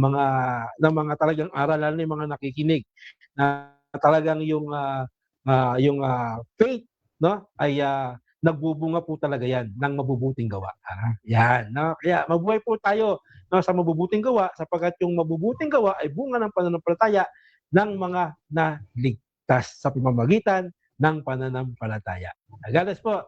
mga talagang aral, lalo yung mga nakikinig na talagang yung faith no ay nagbubunga po talaga yan ng mabubuting gawa. Yan, no? Kaya mabuhay po tayo no, sa mabubuting gawa sapagkat yung mabubuting gawa ay bunga ng pananampalataya ng mga naligtas sa pamamagitan ng pananampalataya. God bless po.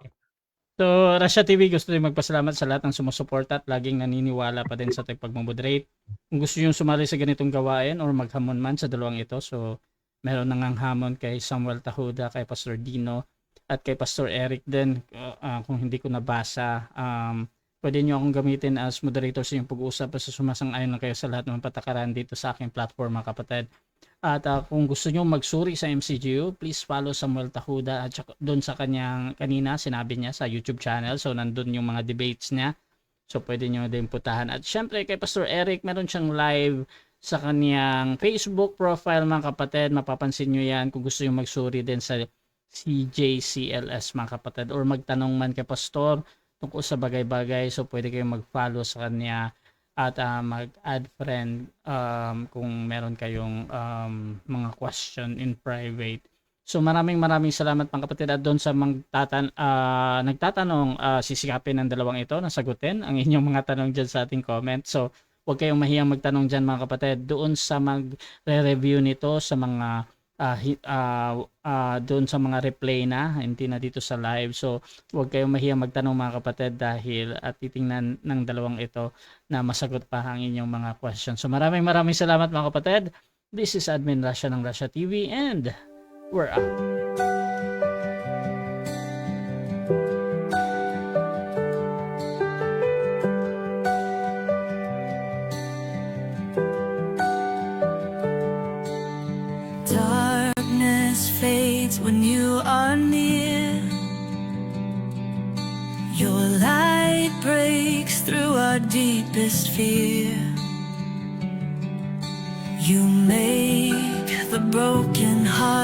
So, Rasha TV, gusto rin magpasalamat sa lahat ng sumusuporta at laging naniniwala pa din sa ating pagmamoderate. Kung gusto nyo sumali sa ganitong gawain or maghamon man sa dalawang ito, so meron nang hamon kay Samuel Tahuda, kay Pastor Dino, at kay Pastor Eric din. Kung hindi ko nabasa, pwede nyo akong gamitin as moderator sa inyong pag-uusap sa sumasang-ayon lang kayo sa lahat ng patakaran dito sa aking platform, mga kapatid. At kung gusto nyo magsuri sa MCGU, please follow Samuel Tahuda at doon sa kanyang kanina sinabi niya sa YouTube channel. So nandun yung mga debates niya. So pwede nyo din putahan. At syempre kay Pastor Eric, meron siyang live sa kanyang Facebook profile, mga kapatid. Mapapansin nyo yan kung gusto nyo magsuri din sa CJCLS, mga kapatid. Or magtanong man kay Pastor tungkol sa bagay-bagay. So pwede kayong mag-follow sa kanya at mag-add friend kung meron kayong mga question in private. So maraming salamat mga kapatid, at doon sa nagtatanong, sisikapin ng dalawang ito na sagutin ang inyong mga tanong dyan sa ating comment. So huwag kayong mahiyang magtanong dyan, mga kapatid, doon sa magre-review nito sa mga doon sa mga replay na, hindi na dito sa live. So huwag kayong mahiyang magtanong, mga kapatid, dahil at titingnan ng dalawang ito na masagot pa ang inyong mga questions. So maraming salamat, mga kapatid. This is Admin Rasha ng Rasha TV, and we're out. When you are near, your light breaks through our deepest fear. You make the broken heart